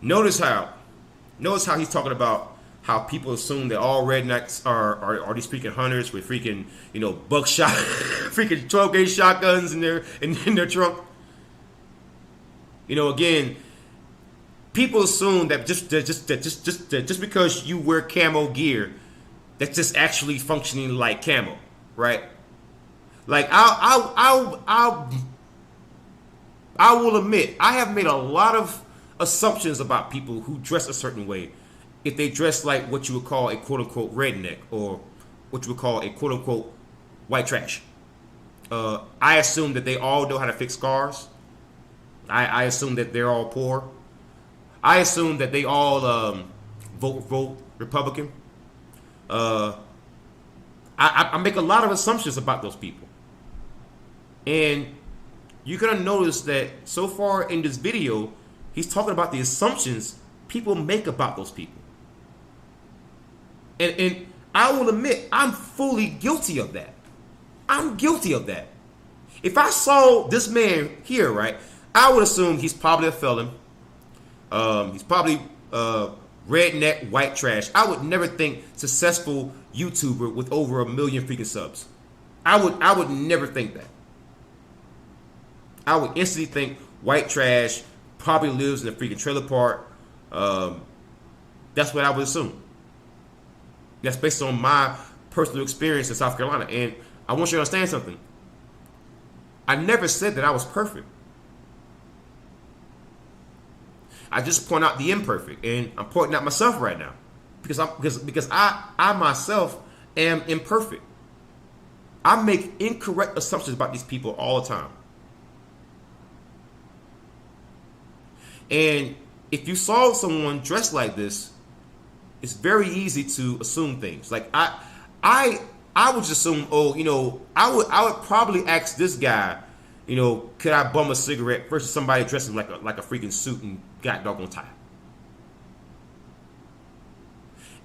Notice how he's talking about how people assume that all rednecks are these freaking hunters with freaking, you know, buckshot, freaking 12 gauge shotguns in their trunk. You know, again, people assume that just because you wear camo gear, that's just actually functioning like camo, right? Like I will admit, I have made a lot of assumptions about people who dress a certain way. If they dress like what you would call a quote unquote redneck, or what you would call a quote unquote white trash, I assume that they all know how to fix cars. I assume that they're all poor. I assume that they all vote Republican. I make a lot of assumptions about those people. And you're going to notice that so far in this video, he's talking about the assumptions people make about those people. And I will admit, I'm fully guilty of that. I'm guilty of that. If I saw this man here, right, I would assume he's probably a felon. He's probably redneck, white trash. I would never think successful YouTuber with over 1 million freaking subs. I would never think that. I would instantly think white trash, probably lives in a freaking trailer park. That's what I would assume. That's based on my personal experience in South Carolina. And I want you to understand something. I never said that I was perfect. I just point out the imperfect, and I'm pointing out myself right now because I myself am imperfect. I make incorrect assumptions about these people all the time. And if you saw someone dressed like this, it's very easy to assume things. Like I would just assume, oh, you know, I would probably ask this guy, you know, could I bum a cigarette versus somebody dressing like a freaking suit and got doggone tie.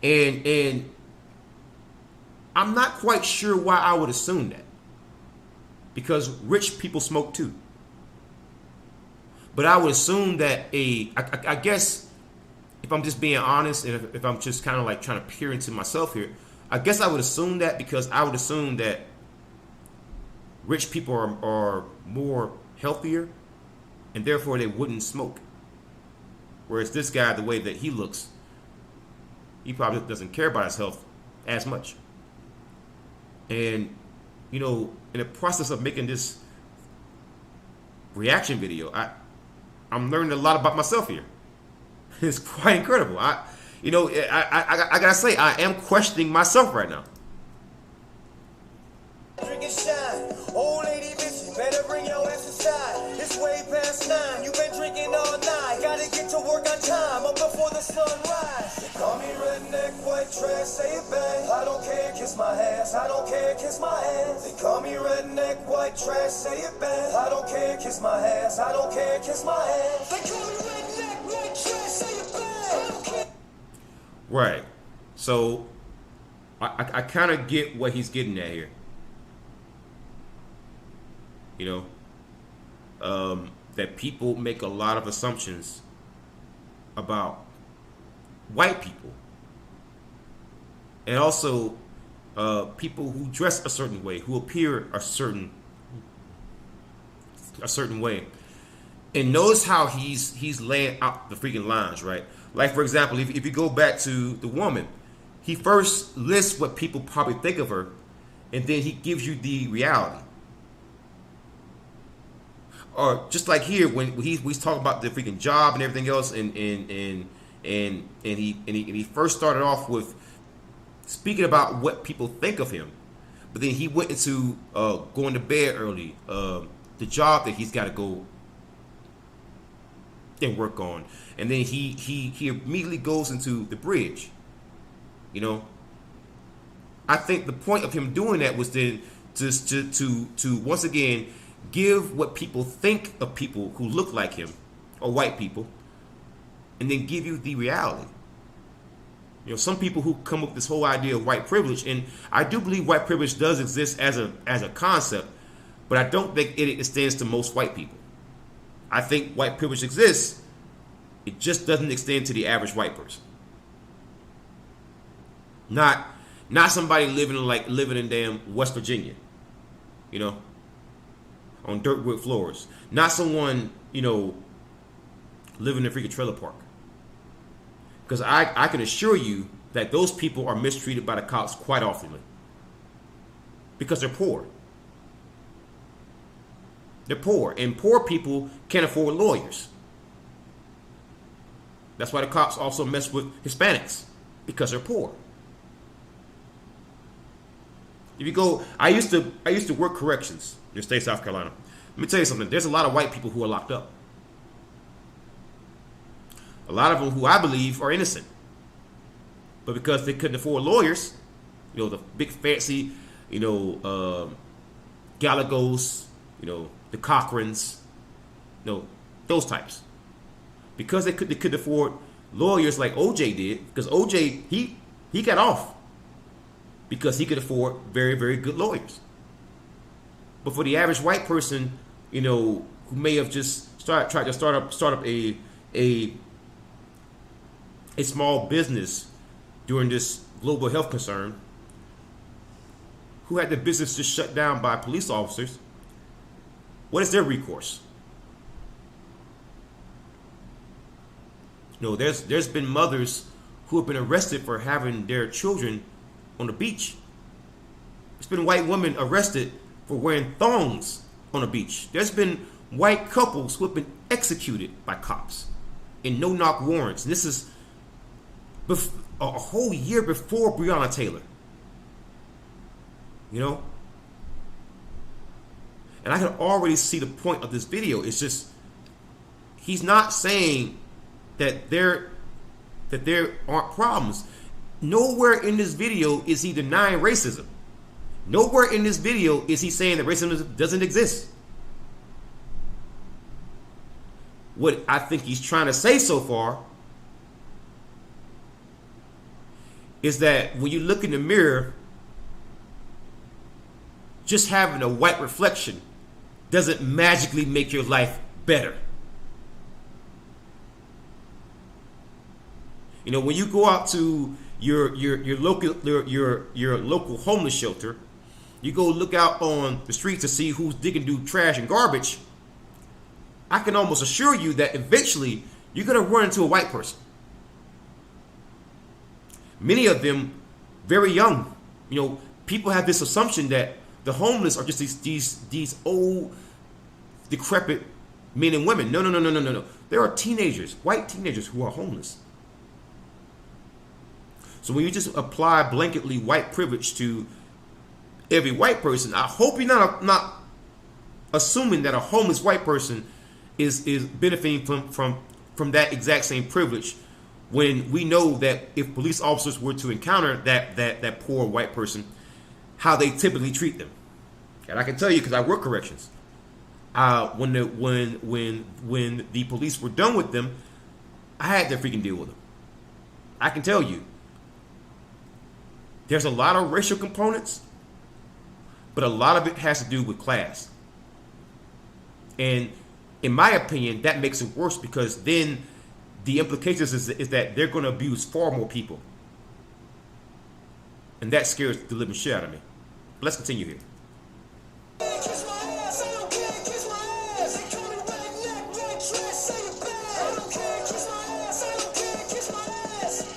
And I'm not quite sure why I would assume that. Because rich people smoke too. But I would assume that I guess if I'm just being honest and if I'm just kind of like trying to peer into myself here, I guess I would assume that because I would assume that rich people are more healthier and therefore they wouldn't smoke. Whereas this guy, the way that he looks, he probably doesn't care about his health as much. And, you know, in the process of making this reaction video, I'm learning a lot about myself here. It's quite incredible. I gotta say, I am questioning myself right now. Drinking shine, old lady bitch, you better bring your ass inside. It's way past 9, you been drinking all night. Gotta get to work on time, up before the sun rise. They call me redneck, white trash, say it back. I don't care, kiss my ass. I don't care, kiss my ass. They call me redneck, white trash, say it back. I don't care, kiss my ass. I don't care, kiss my ass. They call me redneck, white trash, say it back. I don't care. Right. So I kind of get what he's getting at here. You know, that people make a lot of assumptions about white people, and also people who dress a certain way, who appear a certain way. And notice how he's laying out the freaking lines, right? Like, for example, if you go back to the woman, he first lists what people probably think of her, and then he gives you the reality. Or just like here when he's talking about the freaking job and everything else, and he first started off with speaking about what people think of him, but then he went into going to bed early, the job that he's got to go and work on, and then he immediately goes into the bridge. You know, I think the point of him doing that was then just to once again give what people think of people who look like him, or white people, and then give you the reality. You know, some people who come up with this whole idea of white privilege, and I do believe white privilege does exist as a concept, but I don't think it extends to most white people. I think white privilege exists, it just doesn't extend to the average white person. Not somebody living in damn West Virginia, you know, on dirt wood floors. Not someone, you know, living in a freaking trailer park. Because I can assure you that those people are mistreated by the cops quite often. Because they're poor. They're poor. And poor people can't afford lawyers. That's why the cops also mess with Hispanics. Because they're poor. If you go, I used to work corrections in the state of South Carolina. Let me tell you something. There's a lot of white people who are locked up. A lot of them who I believe are innocent. But because they couldn't afford lawyers, you know, the big fancy, you know, Galagos, you know, the Cochrans, you know, those types. Because they couldn't afford lawyers like OJ did, because OJ, he got off because he could afford very, very good lawyers. But for the average white person, you know, who may have just tried to start up a small business during this global health concern, who had their business just shut down by police officers, what is their recourse? You know, there's been mothers who have been arrested for having their children on the beach. There's been white women arrested for wearing thongs on the beach. There's been white couples who have been executed by cops in no-knock warrants. And this is a whole year before Breonna Taylor. You know? And I can already see the point of this video. It's just, he's not saying that there aren't problems. Nowhere in this video is he denying racism. Nowhere in this video is he saying that racism doesn't exist. What I think he's trying to say so far is that when you look in the mirror, just having a white reflection doesn't magically make your life better. You know, when you go out to your local homeless shelter, you go look out on the streets to see who's digging through trash and garbage, I can almost assure you that eventually you're going to run into a white person. Many of them very young. You know, people have this assumption that the homeless are just these old, decrepit men and women. No. There are teenagers, white teenagers, who are homeless. So when you just apply blanketly white privilege to every white person, I hope you're not assuming that a homeless white person is benefiting from that exact same privilege, when we know that if police officers were to encounter that poor white person, how they typically treat them. And I can tell you, because I work corrections, when the police were done with them, I had to freaking deal with them. I can tell you, there's a lot of racial components, but a lot of it has to do with class. And in my opinion, that makes it worse, because then the implications is that they're going to abuse far more people. And that scares the living shit out of me. But let's continue here.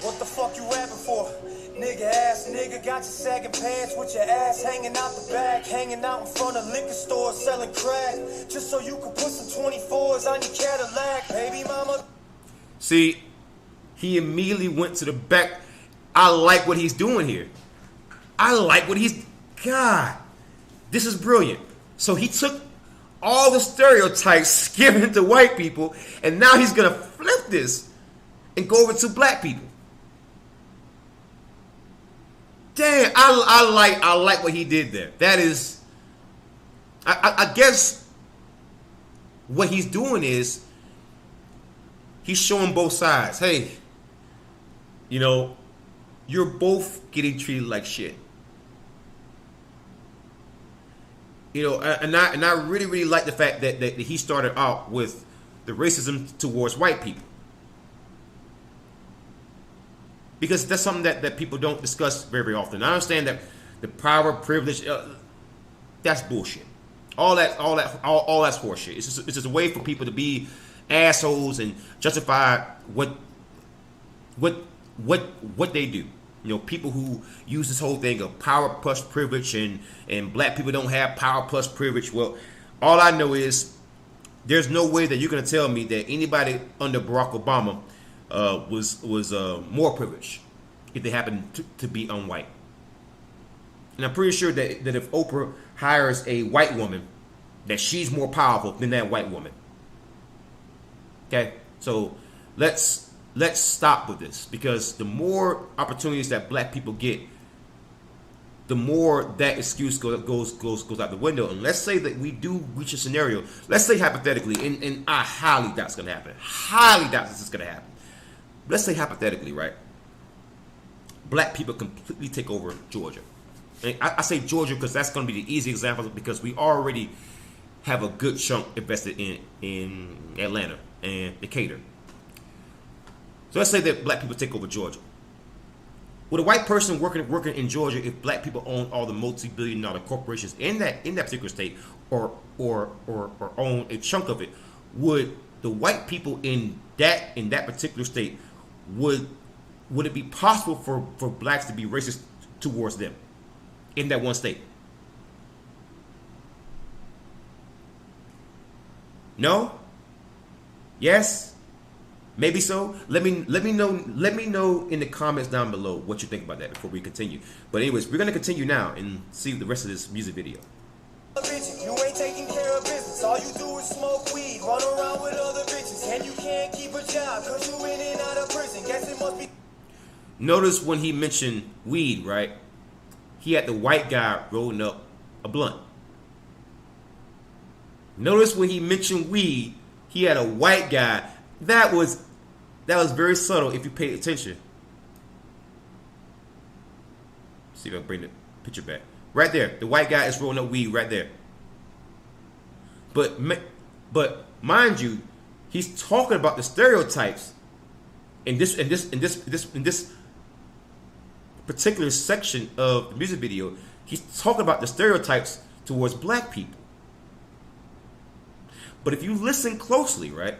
What the fuck you rapping for? Nigga ass nigga, got your sagging pants with your ass hanging out the back, hanging out in front of liquor stores selling crack, just so you can put some 24s on your Cadillac, baby mama. See, he immediately went to the back. I like what he's doing here. God, this is brilliant. So he took all the stereotypes given to white people, and now he's gonna flip this and go over to black people. Damn, I like what he did there. That is, I guess what he's doing is he's showing both sides. Hey, you know, you're both getting treated like shit. You know, and I really like the fact that he started out with the racism towards white people. Because that's something that people don't discuss very often. I understand that the power, privilege, that's bullshit. All that's horseshit. It's just a way for people to be assholes and justify what they do. You know, people who use this whole thing of power plus privilege and black people don't have power plus privilege. Well, all I know is there's no way that you're going to tell me that anybody under Barack Obama was more privileged if they happen to be unwhite. And I'm pretty sure that if Oprah hires a white woman, that she's more powerful than that white woman. Okay, so let's stop with this, because the more opportunities that black people get, the more that excuse goes out the window. And let's say that we do reach a scenario. Let's say hypothetically, and I highly doubt it's going to happen. Highly doubt this is going to happen. Let's say hypothetically, right? Black people completely take over Georgia. And I say Georgia because that's going to be the easy example because we already have a good chunk invested in Atlanta and Decatur. So let's say that black people take over Georgia. Would a white person working in Georgia, if black people own all the multi-billion-dollar corporations in that particular state, or own a chunk of it, would the white people in that particular state, would it be possible for blacks to be racist towards them in that one state? No? Yes? Maybe so. Let me know in the comments down below what you think about that before we continue. But anyways, we're gonna continue now and see the rest of this music video. You ain't taking care of business. All you do is smoke weed, run around with other bitches, and you can't keep a job cause you in and out of prison. Guess it must be. Notice when he mentioned weed, right? He had the white guy rolling up a blunt. Notice when he mentioned weed, he had a white guy. That was very subtle if you paid attention. See if I can bring the picture back. Right there, the white guy is rolling up weed right there. But mind you, he's talking about the stereotypes in this particular section of the music video. He's talking about the stereotypes towards black people. But if you listen closely, right,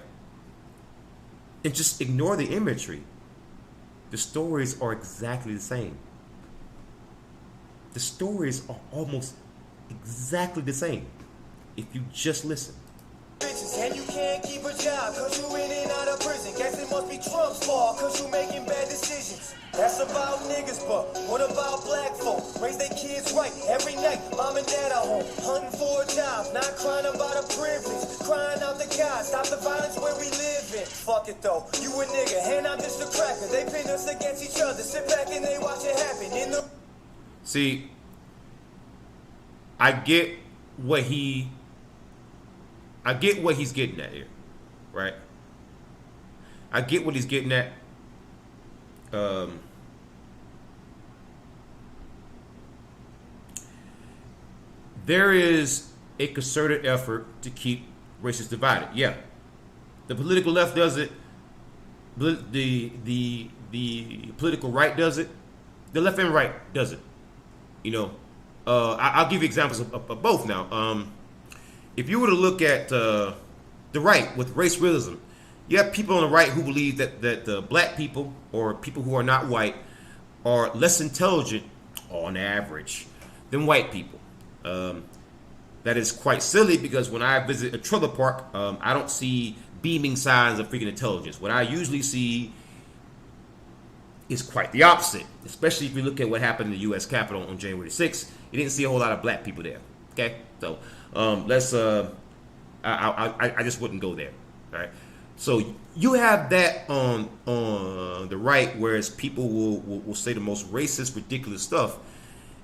and just ignore the imagery, the stories are exactly the same. The stories are almost exactly the same if you just listen. And you can't keep a job cause you in and out of prison. Guess it must be Trump's fault cause you making bad decisions. That's about niggas, but what about black folk? Raise their kids right every night. Mom and dad are home, hunting for a job, not crying about a privilege, crying out to God, stop the violence where we live in. Fuck it though, you a nigga, hand out this the cracker. They pin us against each other, sit back and they watch it happen. In the See, I get what he's getting at here, right? I get what he's getting at. There is a concerted effort to keep races divided. Yeah, the political left does it. The political right does it. The left and right does it. You know, I'll give you examples of both now. If you were to look at the right with race realism, you have people on the right who believe that black people or people who are not white are less intelligent on average than white people. That is quite silly because when I visit a trailer park, I don't see beaming signs of freaking intelligence. What I usually see is quite the opposite, especially if you look at what happened in the U.S. Capitol on January 6th. You didn't see a whole lot of black people there. Okay, so I just wouldn't go there. All right, so you have that on the right, whereas people will say the most racist, ridiculous stuff,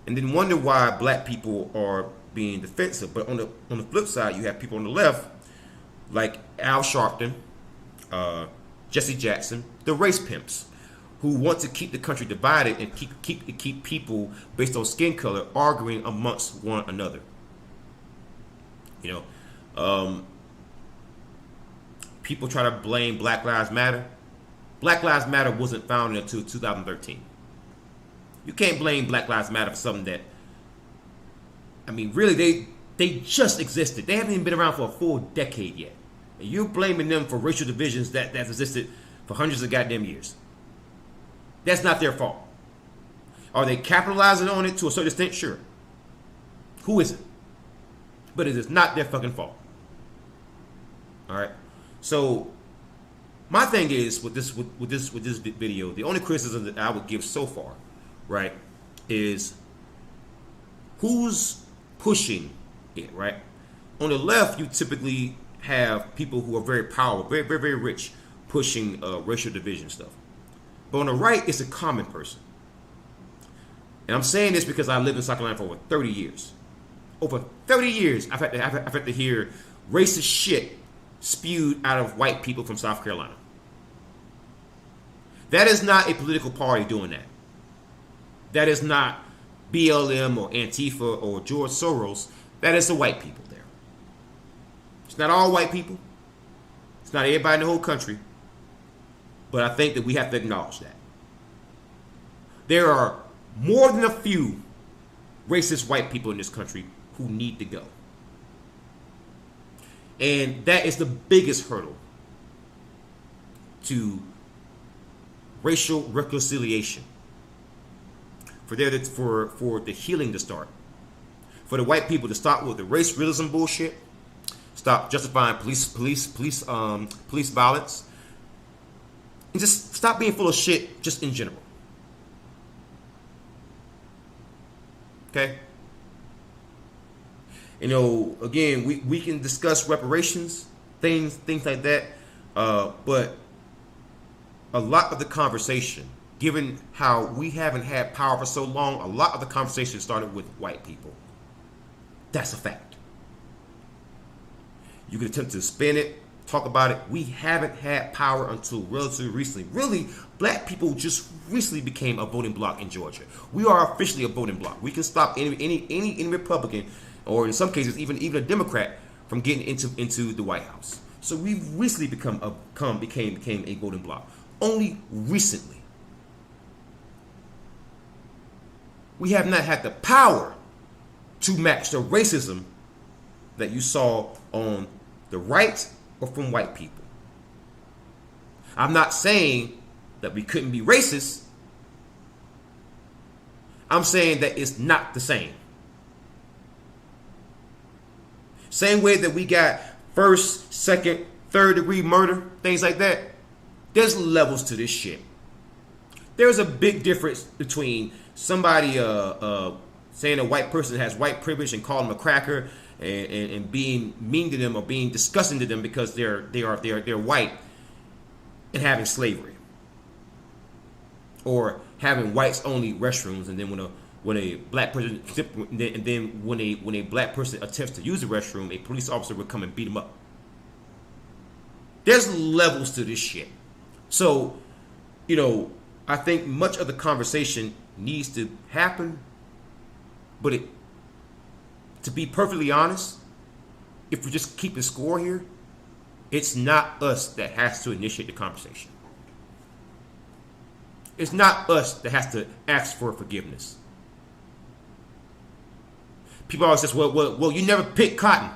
and then wonder why black people are being defensive. But on the flip side, you have people on the left like Al Sharpton, Jesse Jackson, the race pimps, who want to keep the country divided and keep people based on skin color arguing amongst one another. You know, people try to blame Black Lives Matter. Black Lives Matter wasn't founded until 2013. You can't blame Black Lives Matter for something that, I mean, really, they just existed. They haven't even been around for a full decade yet. And you're blaming them for racial divisions that existed for hundreds of goddamn years. That's not their fault. Are they capitalizing on it to a certain extent? Sure. Who isn't? But it is not their fucking fault. All right. So my thing is with this video, the only criticism that I would give so far, right, is who's pushing it, right? On the left, you typically have people who are very powerful, very, very, very rich, pushing racial division stuff. But on the right, it's a common person. And I'm saying this because I lived in South Carolina for over 30 years. Over 30 years, I've had to hear racist shit spewed out of white people from South Carolina. That is not a political party doing that. That is not BLM or Antifa or George Soros, that is the white people there. It's not all white people. It's not everybody in the whole country. But I think that we have to acknowledge that. There are more than a few racist white people in this country who need to go. And that is the biggest hurdle to racial reconciliation. For the healing to start. For the white people to stop with the race realism bullshit. Stop justifying police violence. And just stop being full of shit just in general. Okay? You know, again, we can discuss reparations, things like that. But a lot of the conversation, given how we haven't had power for so long, a lot of the conversation started with white people. That's a fact. You can attempt to spin it, talk about it. We haven't had power until relatively recently. Really, black people just recently became a voting bloc in Georgia. We are officially a voting bloc. We can stop any Republican, or in some cases even a Democrat, from getting into the White House. So we've recently became a voting bloc. Only recently. We have not had the power to match the racism that you saw on the right or from white people. I'm not saying that we couldn't be racist. I'm saying that it's not the same. Same way that we got first, second, third degree murder, things like that. There's levels to this shit. There's a big difference between somebody saying a white person has white privilege and calling them a cracker and being mean to them or being disgusting to them because they're white, and having slavery, or having whites only restrooms, and then when a black person when a black person attempts to use the restroom, a police officer would come and beat him up. There's levels to this shit. So, you know, I think much of the conversation needs to happen, but to be perfectly honest, if we're just keeping score here, it's not us that has to initiate the conversation. It's not us that has to ask for forgiveness. People always say, well, you never picked cotton.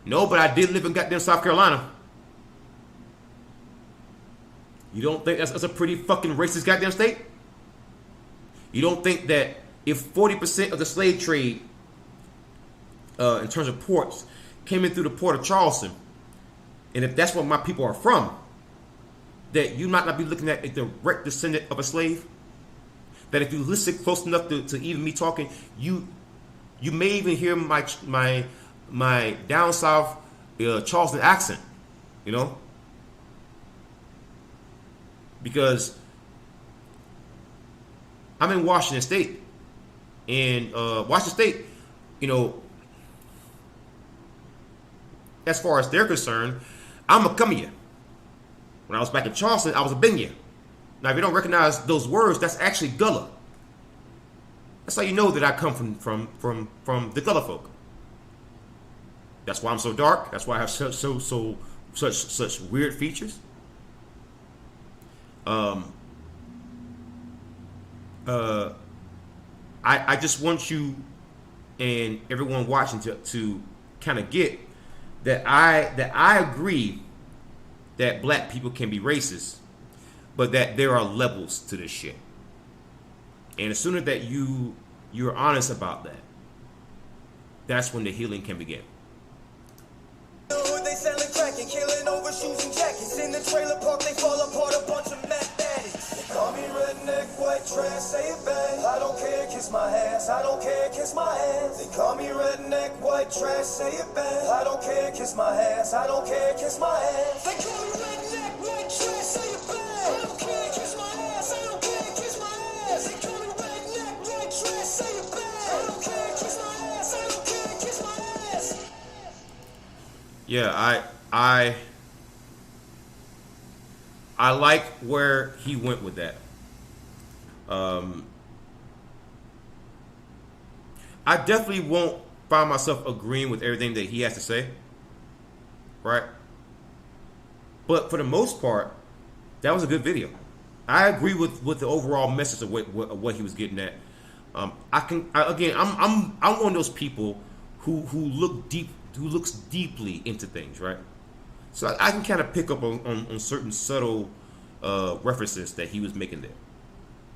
No, but I did live in goddamn South Carolina. You don't think that's a pretty fucking racist goddamn state? You don't think that if 40% of the slave trade, in terms of ports, came in through the port of Charleston, and if that's where my people are from, that you might not be looking at a direct descendant of a slave? That if you listen close enough to even me talking, you may even hear my down south Charleston accent, you know? Because I'm in Washington State, and Washington State, you know, as far as they're concerned, I'm a Cumbia. When I was back in Charleston, I was a Binya. Now, if you don't recognize those words, that's actually Gullah. That's how you know that I come from the Gullah folk. That's why I'm so dark. That's why I have such weird features. I just want you and everyone watching to kind of get that I agree that black people can be racist, but that there are levels to this shit. And the sooner that you're honest about that, that's when the healing can begin. They selling crack and killing over shoes and jackets. In the trailer park, they fall apart, a bunch of mathematics. They call me redneck, white trash, say it back. I don't care, kiss my ass. I don't care, kiss my ass. They call me redneck, white trash, say it back. I don't care, kiss my ass. I don't care, kiss my ass. They call me redneck, white trash, say it back. I don't care, kiss my ass. I don't care, kiss my ass. They call me redneck, white trash, say it back. I don't care, kiss my ass. I don't care, kiss my ass. Yeah, I like where he went with that. I definitely won't find myself agreeing with everything that he has to say, right? But for the most part, that was a good video. I agree with the overall message of what he was getting at. I'm one of those people who looks deeply into things, right? So I can kind of pick up on certain subtle references that he was making there.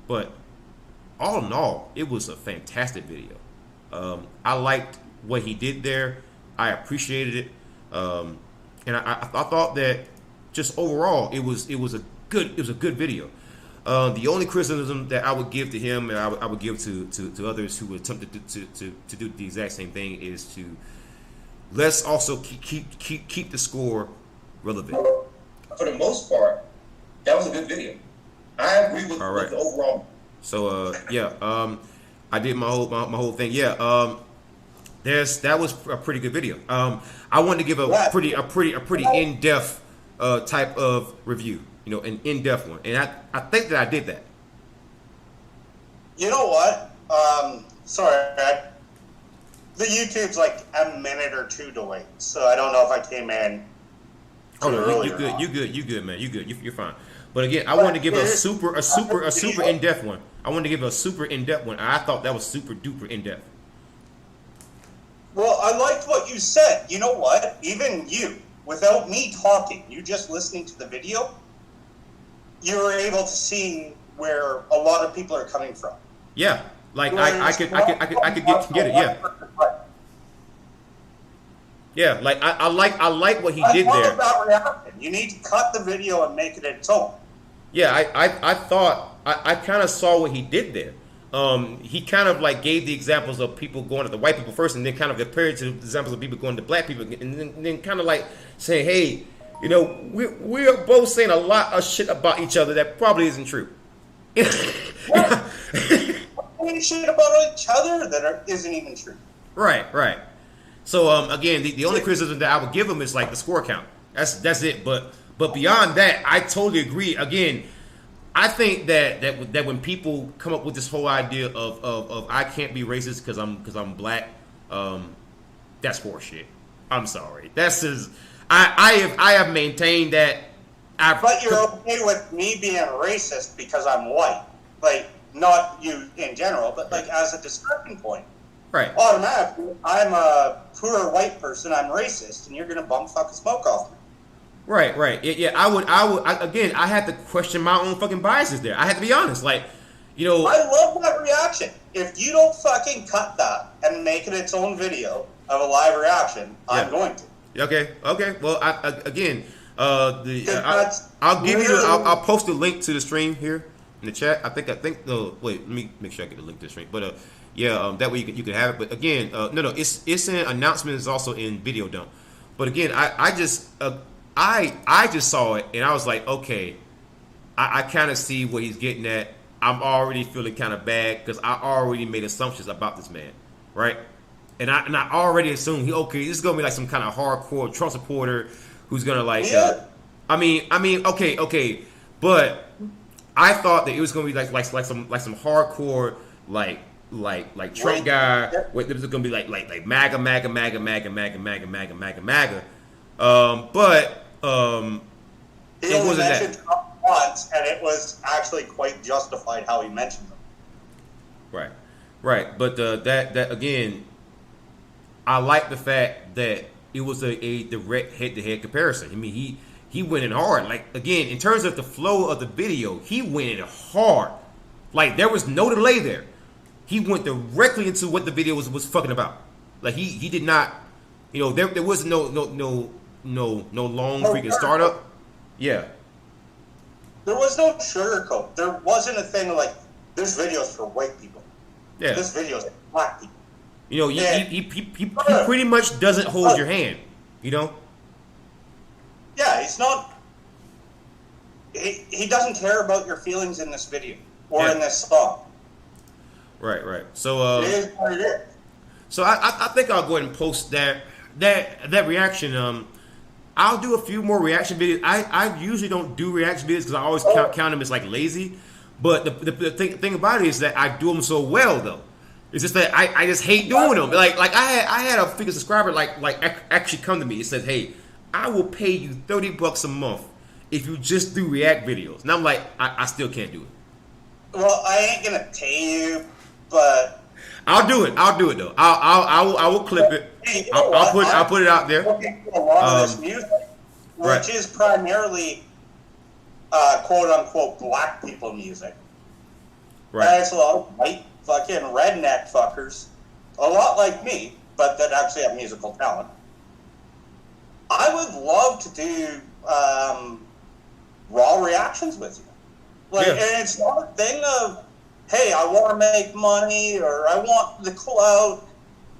But all in all, it was a fantastic video. I liked what he did there. I appreciated it, and I thought that just overall it was a good video. The only criticism that I would give to him, and I would give to others who attempted to do the exact same thing, is to let's also keep the score relevant. For the most part, that was a good video. I agree with the overall. So I did my whole thing. Yeah, that was a pretty good video. I wanted to give a pretty in-depth type of review. You know, an in-depth one, and I think that I did that. You know what? The YouTube's like a minute or two delayed, so I don't know if I came in. Oh no, you good, man. You good. You're fine. But again, I wanted to give a super in-depth one. I wanted to give a super in-depth one. I thought that was super duper in-depth. Well, I liked what you said. You know what? Even you, without me talking, you just listening to the video, you were able to see where a lot of people are coming from. Yeah, like I could get it. Yeah, yeah. Like I like what he did there. About reaction. You need to cut the video and make it its own. Yeah, I thought I kind of saw what he did there. He kind of like gave the examples of people going to the white people first, and then kind of compared it to the examples of people going to black people, and then kind of like saying, hey, you know, we're both saying a lot of shit about each other that probably isn't true. Shit about each other that isn't even true. Right. So again, the only criticism that I would give him is like the score count. That's it. But beyond that, I totally agree. Again, I think that when people come up with this whole idea of I can't be racist because I'm black, that's horseshit. I'm sorry. That's just I have maintained that. But you're okay with me being racist because I'm white, like not you in general, but like as a discussion point. Right. Automatically, I'm a poor white person. I'm racist, and you're gonna bum fucking smoke off me. Right. Yeah. I had to question my own fucking biases there. I had to be honest. Like, you know. I love that reaction. If you don't fucking cut that and make it its own video of a live reaction, yeah. I'm going to. Okay. Well, I'll give you. I'll post a link to the stream here in the chat. I think. No, wait. Let me make sure I get the link to the stream. But that way you can have it. But again, no. It's an announcement. It's also in video dump. But again, I just saw it and I was like, okay, I kind of see what he's getting at. I'm already feeling kind of bad because I already made assumptions about this man, right? And I already assumed this is gonna be like some kind of hardcore Trump supporter who's gonna like. Yeah. I mean, okay, but I thought that it was gonna be like some hardcore like Trump guy. It was gonna be like MAGA. But it wasn't mentioned that. Trump once, and it was actually quite justified how he mentioned them. Right. But that again, I like the fact that it was a direct head-to-head comparison. I mean, he went in hard. Like again, in terms of the flow of the video, he went in hard. Like there was no delay there. He went directly into what the video was fucking about. Like he did not, you know, there was no long freaking startup. Yeah. There was no sugarcoat. There wasn't a thing like this video's for white people. Yeah. This video's for black people. You know, he pretty much doesn't hold your hand. You know. Yeah, he's not. He doesn't care about your feelings in this video or in this song. Right. So it is what it is. So I think I'll go ahead and post that reaction. I'll do a few more reaction videos. I usually don't do reaction videos because I always count them as like lazy. But the thing about it is that I do them so well though It's just that I just hate doing them. Like I had a freaking subscriber actually come to me. It said, "Hey, I will pay you $30 a month if you just do react videos." And I'm like, I still can't do it. Well, I ain't gonna pay you, but I'll do it. I'll do it though. I will clip it. Hey, I'll put it out there. Looking for a lot of this music, which is primarily quote unquote black people music. Right. And it's a lot of white fucking redneck fuckers, a lot like me, but that actually have musical talent. I would love to do raw reactions with you. Like, and it's not a thing of, hey, I want to make money or I want the clout.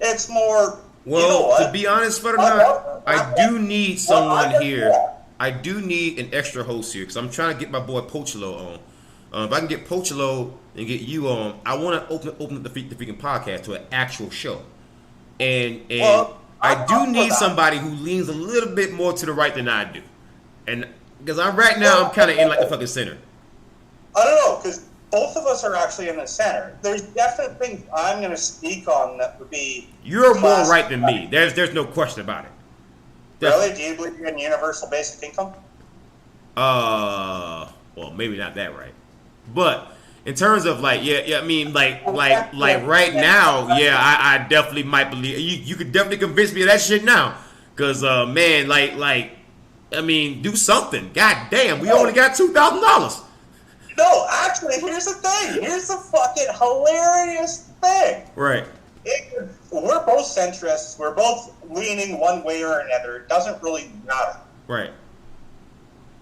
It's more, well, you know what? To be honest, I do need someone here. I do need an extra host here because I'm trying to get my boy Pocholo on. If I can get Pocholo and get you on, I want to open up the freaking podcast to an actual show. And I do need somebody who leans a little bit more to the right than I do. And because I'm kind of in like the fucking center. I don't know, because both of us are actually in the center. There's definite things I'm going to speak on that would be... You're more right than me. There's no question about it. Definitely. Really? Do you believe in universal basic income? Well, maybe not that right. But in terms of like right now, I definitely might believe you could definitely convince me of that shit now. Cause man, do something. God damn, we only got $2,000. No, actually, here's the thing. Here's the fucking hilarious thing. Right. We're both centrists. We're both leaning one way or another. It doesn't really matter. Right.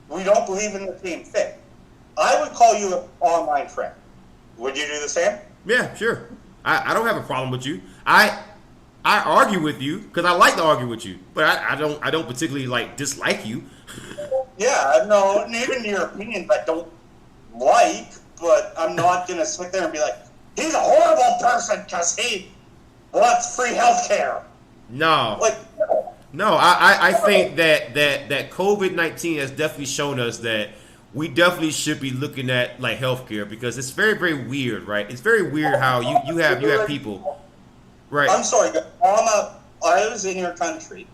We don't believe in the same thing. I would call you an online friend. Would you do the same? Yeah, sure. I don't have a problem with you. I argue with you because I like to argue with you, but I don't particularly dislike you. Yeah, no, and even your opinions I don't like, but I'm not gonna sit there and be like, he's a horrible person because he wants free healthcare. No. No, I think that COVID-19 has definitely shown us that we definitely should be looking at healthcare because it's very, very weird, right? It's very weird how you have people, right? I'm sorry, Obama. I was in your country.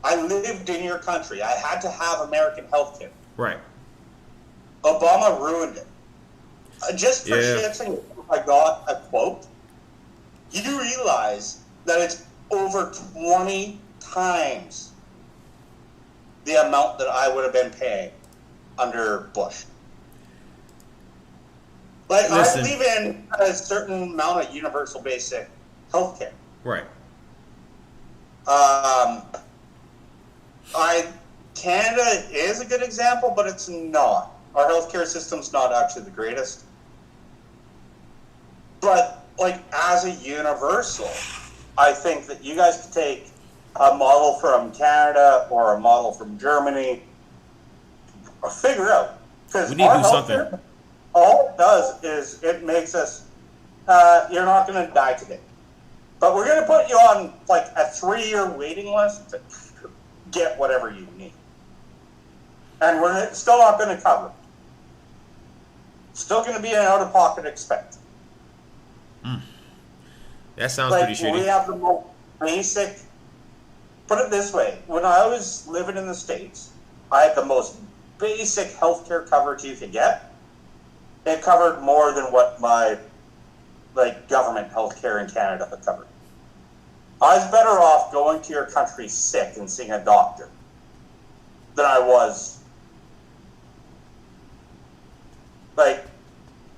I lived in your country. I had to have American healthcare. Right. Obama ruined it. Just for shits and I got a quote. You realize that it's over 20 times the amount that I would have been paying under Bush. Listen. I believe in a certain amount of universal basic health care. Right. Canada is a good example, but it's not. Our healthcare system's not actually the greatest. But, as a universal, I think that you guys could take a model from Canada or a model from Germany or figure out. Because we need to do something. All it does is it makes us, you're not going to die today. But we're going to put you on, a 3-year waiting list to get whatever you need. And we're still not going to cover it. Still going to be an out-of-pocket expense. That sounds pretty shitty. We have the most basic... Put it this way. When I was living in the States, I had the most basic healthcare coverage you could get. It covered more than what my government healthcare in Canada had covered. I was better off going to your country sick and seeing a doctor than I was.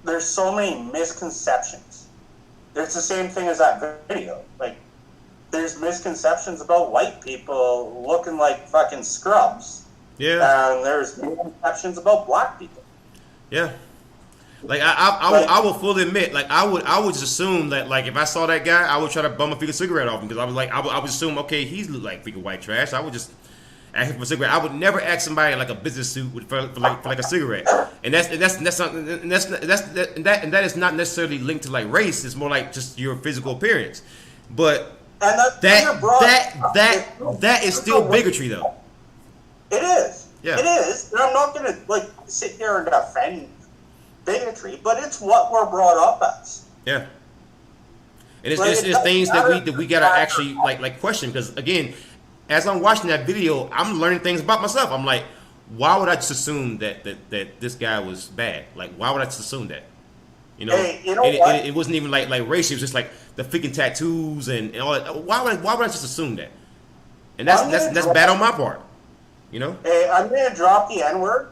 There's so many misconceptions. It's the same thing as that video. There's misconceptions about white people looking like fucking scrubs. Yeah. And there's misconceptions about black people. Yeah. I will fully admit, I would just assume that, if I saw that guy, I would try to bum a freaking cigarette off him because I would assume, okay, he's look like freaking white trash. I would just ask him for a cigarette. I would never ask somebody in a business suit for a cigarette, and that is not necessarily linked to race. It's more just your physical appearance, but that is still bigotry, though. It is. Yeah. It is. And I'm not going to sit here and defend bigotry, but it's what we're brought up as. Yeah. And it's things that we gotta actually like question, because again, as I'm watching that video, I'm learning things about myself. I'm like, why would I just assume that this guy was bad? Like, why would I just assume that? You know, hey, you know what? It wasn't even like racial. It was just like the freaking tattoos and all that. Why would I just assume that? And that's bad on my part. You know. Hey, I'm gonna drop the N-word.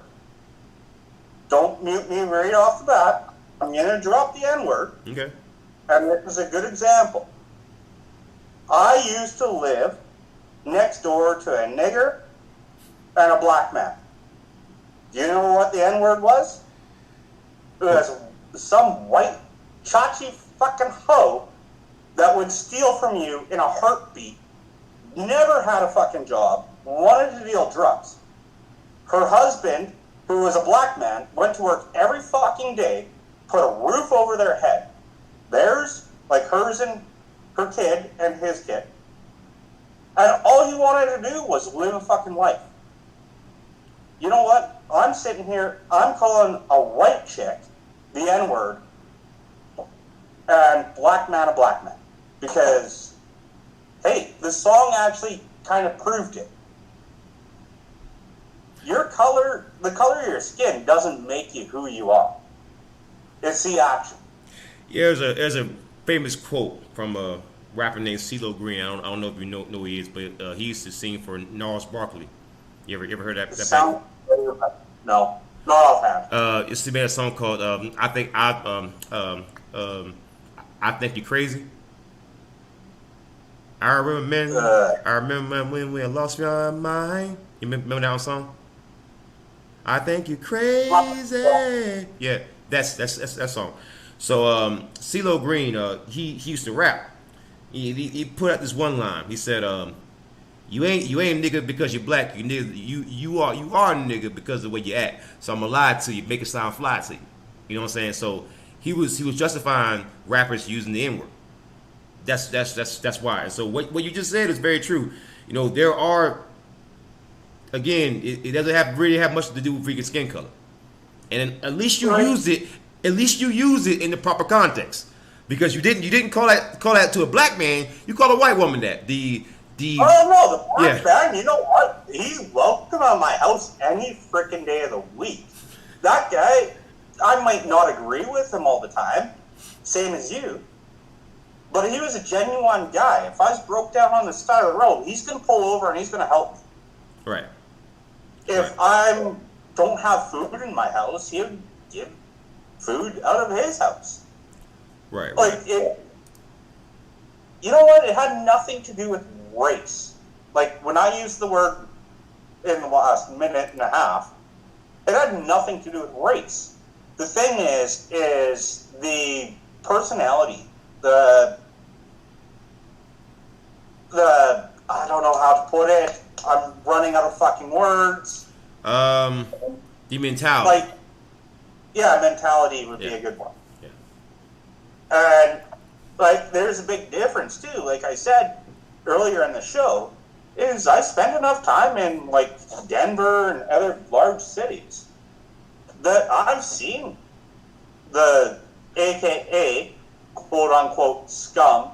Don't mute me right off the bat. I'm gonna drop the N-word. Okay. And this is a good example. I used to live next door to a nigger and a black man. Do you know what the N-word was? It was some white chachi fucking hoe that would steal from you in a heartbeat, never had a fucking job, wanted to deal drugs. Her husband, who was a black man, went to work every fucking day, put a roof over their head. Theirs, like hers and her kid and his kid. And all he wanted to do was live a fucking life. You know what? I'm sitting here, I'm calling a white chick the N-word and black man a black man. Because, hey, the song actually kind of proved it. Your color, the color of your skin doesn't make you who you are. It's the action. Yeah, there's a famous quote from a rapper named CeeLo Green. I don't know if you know who he is, but he used to sing for Gnarls Barkley. You ever heard that? Sound? No, not offhand. He made a song called I Think You Crazy. I remember when we lost your mind. You remember that song? I think you crazy. Yeah, that's that song. So CeeLo Green, he used to rap. He put out this one line. He said, "You ain't nigga because you're black. You are a nigga because of the way you act. So I'm gonna lie to you, make it sound fly to you. You know what I'm saying?" So he was justifying rappers using the N-word. That's why. And so what you just said is very true. You know, there are, again, it doesn't really have much to do with freaking skin color. And at least you use it. At least you use it in the proper context, because you didn't call that to a black man. You call a white woman that the. Oh no, the black man. You know what? He's welcome at my house any freaking day of the week. That guy, I might not agree with him all the time, same as you. But he was a genuine guy. If I was broke down on the side of the road, he's going to pull over and he's going to help me. Right. If I don't have food in my house, he would give food out of his house. Right. Like, you know what? It had nothing to do with race. Like, when I used the word in the last minute and a half, it had nothing to do with race. The thing is the personality, the I don't know how to put it. I'm running out of fucking words. The mentality. Mentality would be a good one. Yeah. And there's a big difference too. Like I said earlier in the show, is I spent enough time in Denver and other large cities that I've seen the AKA quote unquote scum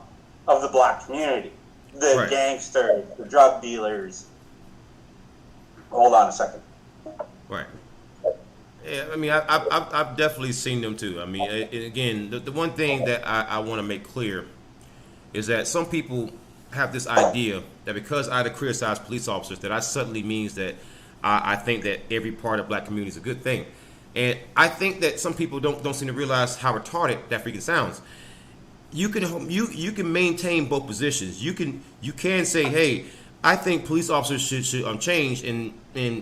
of the black community. The gangsters, the drug dealers. Hold on a second. Right. Yeah, I mean, I've definitely seen them too. I mean, again, the one thing that I want to make clear is that some people have this idea that because I criticize police officers, that I suddenly means that I think that every part of black community is a good thing. And I think that some people don't seem to realize how retarded that freaking sounds. You can maintain both positions. You can say, hey, I think police officers should change, and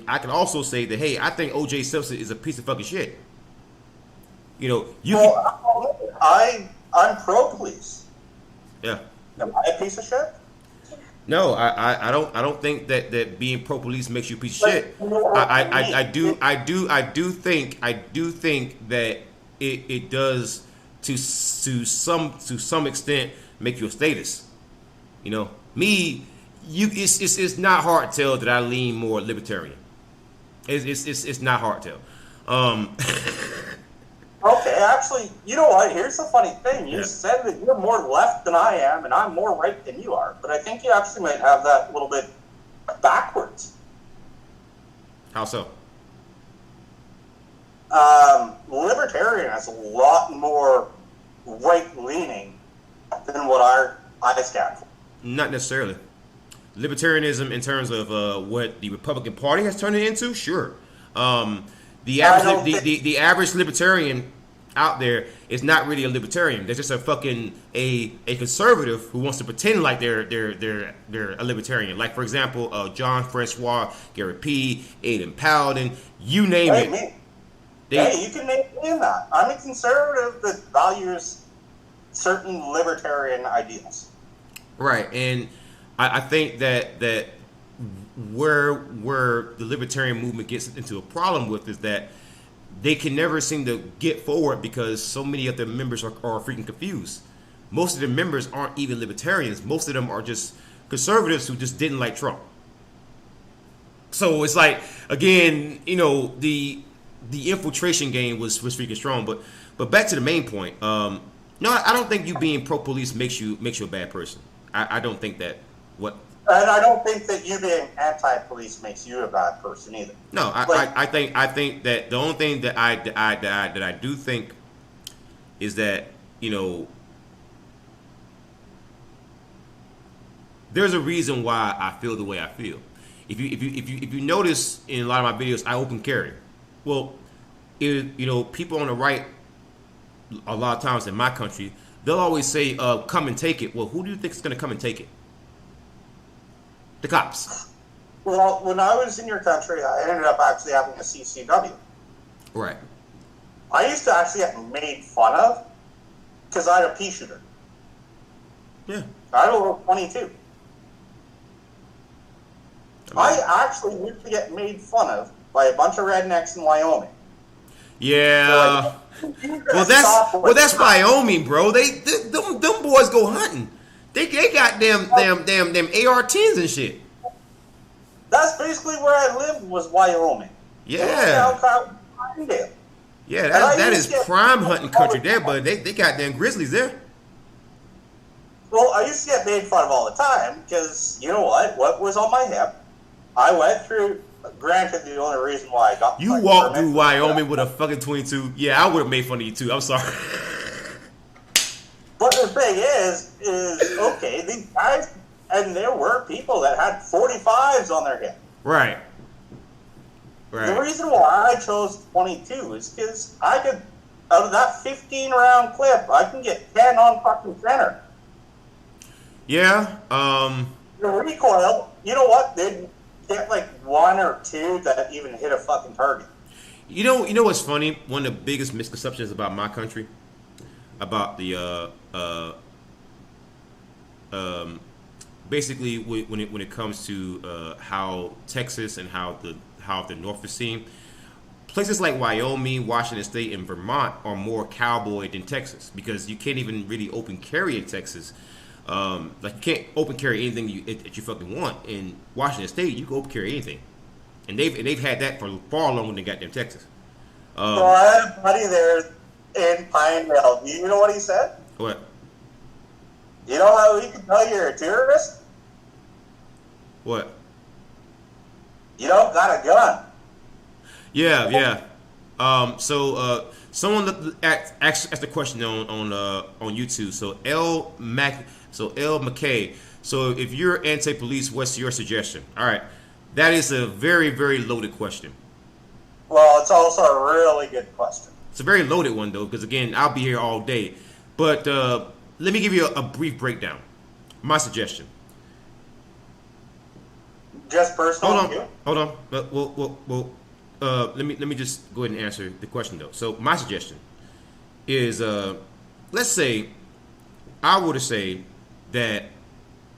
I can also say that, hey, I think O.J. Simpson is a piece of fucking shit. You know, I'm pro police. Yeah. Am I a piece of shit? No, I don't think that being pro police makes you a piece of shit. I do think that it does to some extent make you a status. You know, me. It's not hard to tell that I lean more libertarian. It's not hard to tell. Okay, actually, you know what? Here's the funny thing. You Yeah. said that you're more left than I am, and I'm more right than you are. But I think you actually might have that a little bit backwards. How so? Libertarian is a lot more right-leaning than what I stand for. Not necessarily. Libertarianism, in terms of what the Republican Party has turned it into, sure. The average libertarian out there is not really a libertarian. They're just a conservative who wants to pretend like they're a libertarian. Like, for example, John Francois, Gary P, Aiden Powden, you name it. Me. Hey, you can name that. I'm a conservative that values certain libertarian ideals. Right, and I think that where the libertarian movement gets into a problem with is that they can never seem to get forward because so many of their members are freaking confused. Most of their members aren't even libertarians. Most of them are just conservatives who just didn't like Trump. So it's like, again, the infiltration game was freaking strong. But back to the main point. No, I don't think you being pro-police makes you a bad person. I don't think that. And I don't think that you being anti-police makes you a bad person either. No, I think that the only thing that I do think is that, there's a reason why I feel the way I feel. If you notice in a lot of my videos, I open carry. Well, people on the right, a lot of times in my country, they'll always say, "Come and take it." Well, who do you think is going to come and take it? The cops. Well, when I was in your country, I ended up actually having a CCW. Right. I used to actually get made fun of because I had a pea shooter. Yeah. I had a little 22. I actually used to get made fun of by a bunch of rednecks in Wyoming. Yeah. Well, that's Wyoming, bro. Them boys go hunting. They got them AR-10s and shit. That's basically where I lived, was Wyoming. Yeah. Yeah, that is prime hunting country there, but they got them grizzlies there. Well, I used to get made fun of all the time because, you know what was on my hip? I went through, granted, the only reason why I got... You walked through Wyoming with a fucking 22. Yeah, I would have made fun of you too. I'm sorry. But the thing is, okay, these guys, and there were people that had 45s on their hip. Right. The reason why I chose 22 is because I could, out of that 15-round clip, I can get 10 on fucking center. Yeah. The recoil, you know what? They'd get like one or two that even hit a fucking target. You know what's funny? One of the biggest misconceptions about my country, about the basically when it comes to how Texas and how the North is seen, places like Wyoming, Washington State, and Vermont are more cowboy than Texas because you can't even really open carry in Texas. Like you can't open carry anything that you fucking want. In Washington State, you can open carry anything, and they've had that for far longer than goddamn Texas. So I had a buddy there in Pinedale. Do you know what he said? What? You know how he can tell you're a terrorist? What? You don't got a gun. Yeah. So someone asked the question on YouTube. So L McKay. So if you're anti-police, what's your suggestion? All right, that is a very, very loaded question. Well, it's also a really good question. It's a very loaded one though, because again, I'll be here all day. But let me give you a brief breakdown. My suggestion. Just personal. Hold on. Well, let me just go ahead and answer the question though. So my suggestion is, let's say I were to say that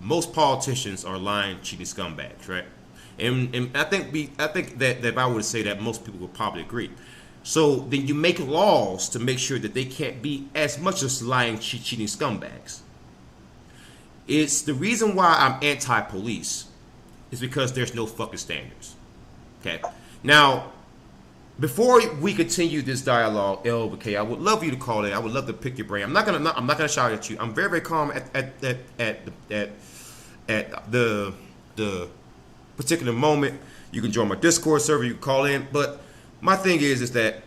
most politicians are lying, cheating scumbags, right? And I think that if I were to say that, most people would probably agree. So then you make laws to make sure that they can't be as much as lying, cheating scumbags. It's the reason why I'm anti-police is because there's no fucking standards. Okay. Now, before we continue this dialogue, LBK, I would love you to call in. I would love to pick your brain. I'm not gonna shout at you. I'm very, very calm at the particular moment. You can join my Discord server. You can call in. But my thing is that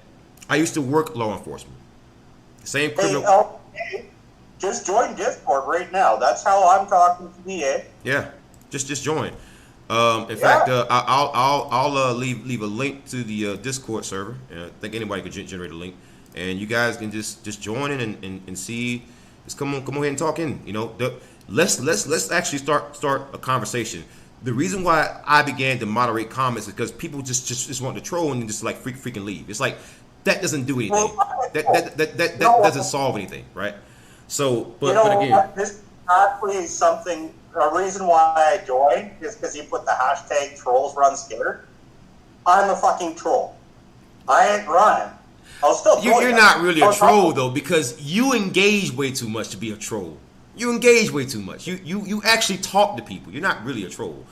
I used to work law enforcement. Same criminal. Hey, just join Discord right now. That's how I'm talking to me. Yeah, just join. In fact, I'll leave a link to the Discord server. I think anybody could generate a link, and you guys can just join in and see. Just come ahead and talk in. You know, let's actually start a conversation. The reason why I began to moderate comments is because people just want to troll and just like freaking leave. It's like that doesn't do anything. That doesn't solve anything, right? So, but again, this is actually something. A reason why I joined is because you put the hashtag trolls run scared. I'm a fucking troll. I ain't running. I'll still troll. You're not really a troll though, because you engage way too much to be a troll. You engage way too much. You actually talk to people. You're not really a troll.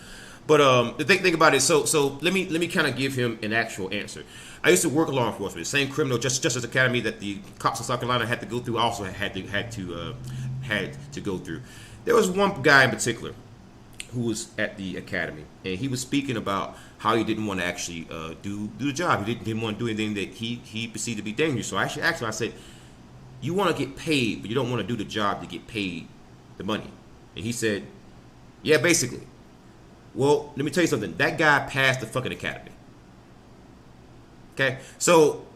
But the thing about it, so let me kind of give him an actual answer. I used to work in law enforcement, the same criminal justice academy that the cops in South Carolina had to go through. I also had to go through. There was one guy in particular who was at the academy, and he was speaking about how he didn't want to actually do the job. He didn't want to do anything that he perceived to be dangerous. So I actually asked him, I said, you want to get paid, but you don't want to do the job to get paid the money. And he said, yeah, basically. Well, let me tell you something. That guy passed the fucking academy. Okay? So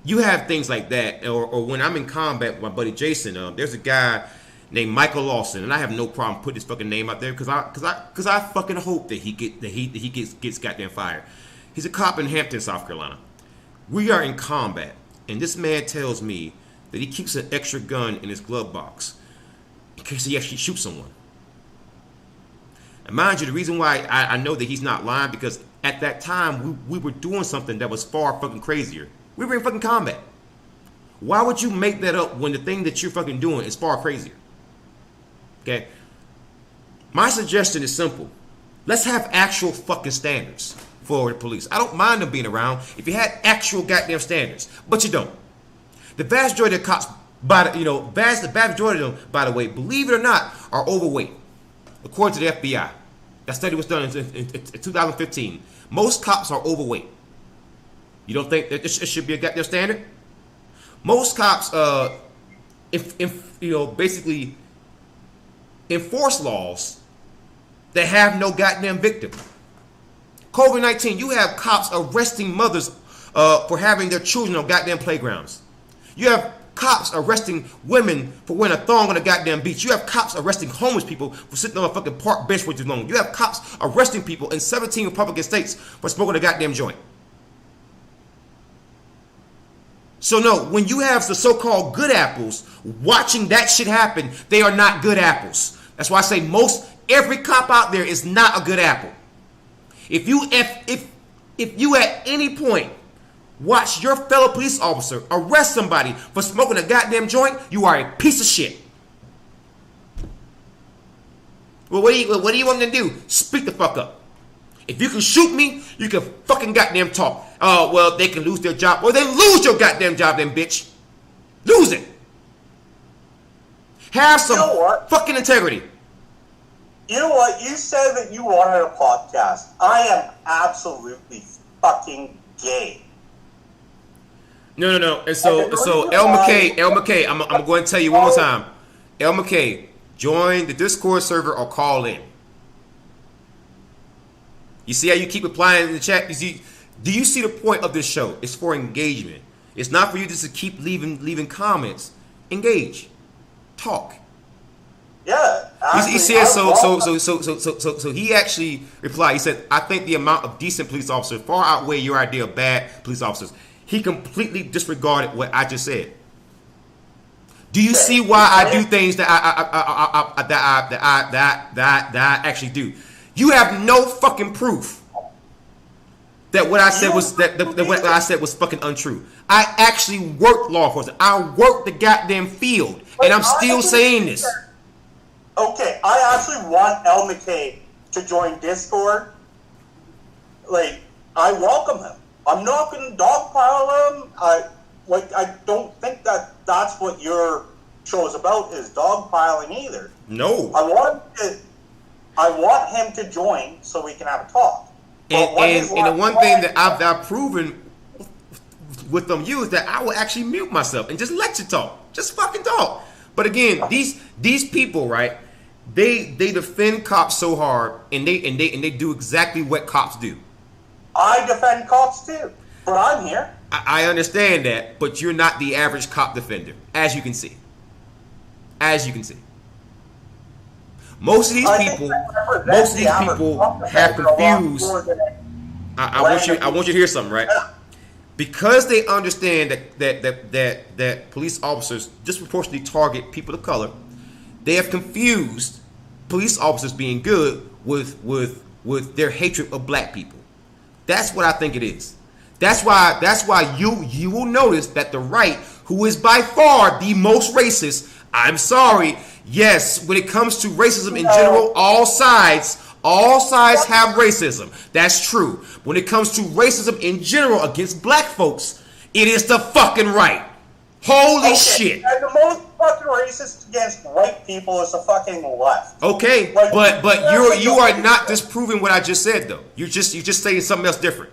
you have things like that. Or when I'm in combat with my buddy Jason, there's a guy named Michael Lawson, and I have no problem putting his fucking name out there because I fucking hope that he gets goddamn fired. He's a cop in Hampton, South Carolina. We are in combat, and this man tells me that he keeps an extra gun in his glove box in case he actually shoots someone. And mind you, the reason why I know that he's not lying, because at that time we were doing something that was far fucking crazier. We were in fucking combat. Why would you make that up when the thing that you're fucking doing is far crazier? Okay? My suggestion is simple. Let's have actual fucking standards for the police. I don't mind them being around if you had actual goddamn standards, but you don't. The vast majority of cops, vast majority of them, by the way, believe it or not, are overweight. According to the FBI, that study was done in 2015. Most cops are overweight. You don't think that it should be a goddamn standard? Most cops, basically enforce laws that have no goddamn victim. COVID-19, you have cops arresting mothers for having their children on goddamn playgrounds. You have cops arresting women for wearing a thong on a goddamn beach. You have cops arresting homeless people for sitting on a fucking park bench for too long. You have cops arresting people in 17 Republican states for smoking a goddamn joint. So no, when you have the so-called good apples watching that shit happen, they are not good apples. That's why I say every cop out there is not a good apple. If you at any point watch your fellow police officer arrest somebody for smoking a goddamn joint, you are a piece of shit. Well, what do you want them to do? Speak the fuck up. If you can shoot me, you can fucking goddamn talk. Oh, well, they can lose their job. Well, then lose your goddamn job then, bitch. Lose it. Have some fucking integrity. You know what? You said that you wanted a podcast. I am absolutely fucking gay. No. And so L McKay, I'm going to go and tell you one more time. L McKay, join the Discord server or call in. You see how you keep replying in the chat? Do you see the point of this show? It's for engagement. It's not for you just to keep leaving comments. Engage. Talk. Yeah. He said so he actually replied. He said, I think the amount of decent police officers far outweigh your idea of bad police officers. He completely disregarded what I just said. Do you see why I do things that I actually do? You have no fucking proof that what I said was that what I said was fucking untrue. I actually worked law enforcement. I worked the goddamn field, and I'm still saying this. Okay, I actually want L McKay to join Discord. Like, I welcome him. I'm not going to dogpile him. I don't think that's what your show is about, is dogpiling either. No. I want him to join so we can have a talk. And the one thing that I've proven with you is that I will actually mute myself and just let you talk. Just fucking talk. But again, these people, right? They defend cops so hard, and they do exactly what cops do. I defend cops too, but I'm here. I understand that, but you're not the average cop defender, as you can see. As you can see. Most of these people have confused. I want you to hear something, right? Because they understand that police officers disproportionately target people of color, they have confused police officers being good with their hatred of black people. That's what I think it is. That's why you will notice that the right, who is by far the most racist, I'm sorry, yes, when it comes to racism in general, all sides have racism. That's true. When it comes to racism in general against black folks, it is the fucking right. Holy shit. And the most fucking racist against white people is the fucking left. Okay, but you are not disproving what I just said though. You're just saying something else different.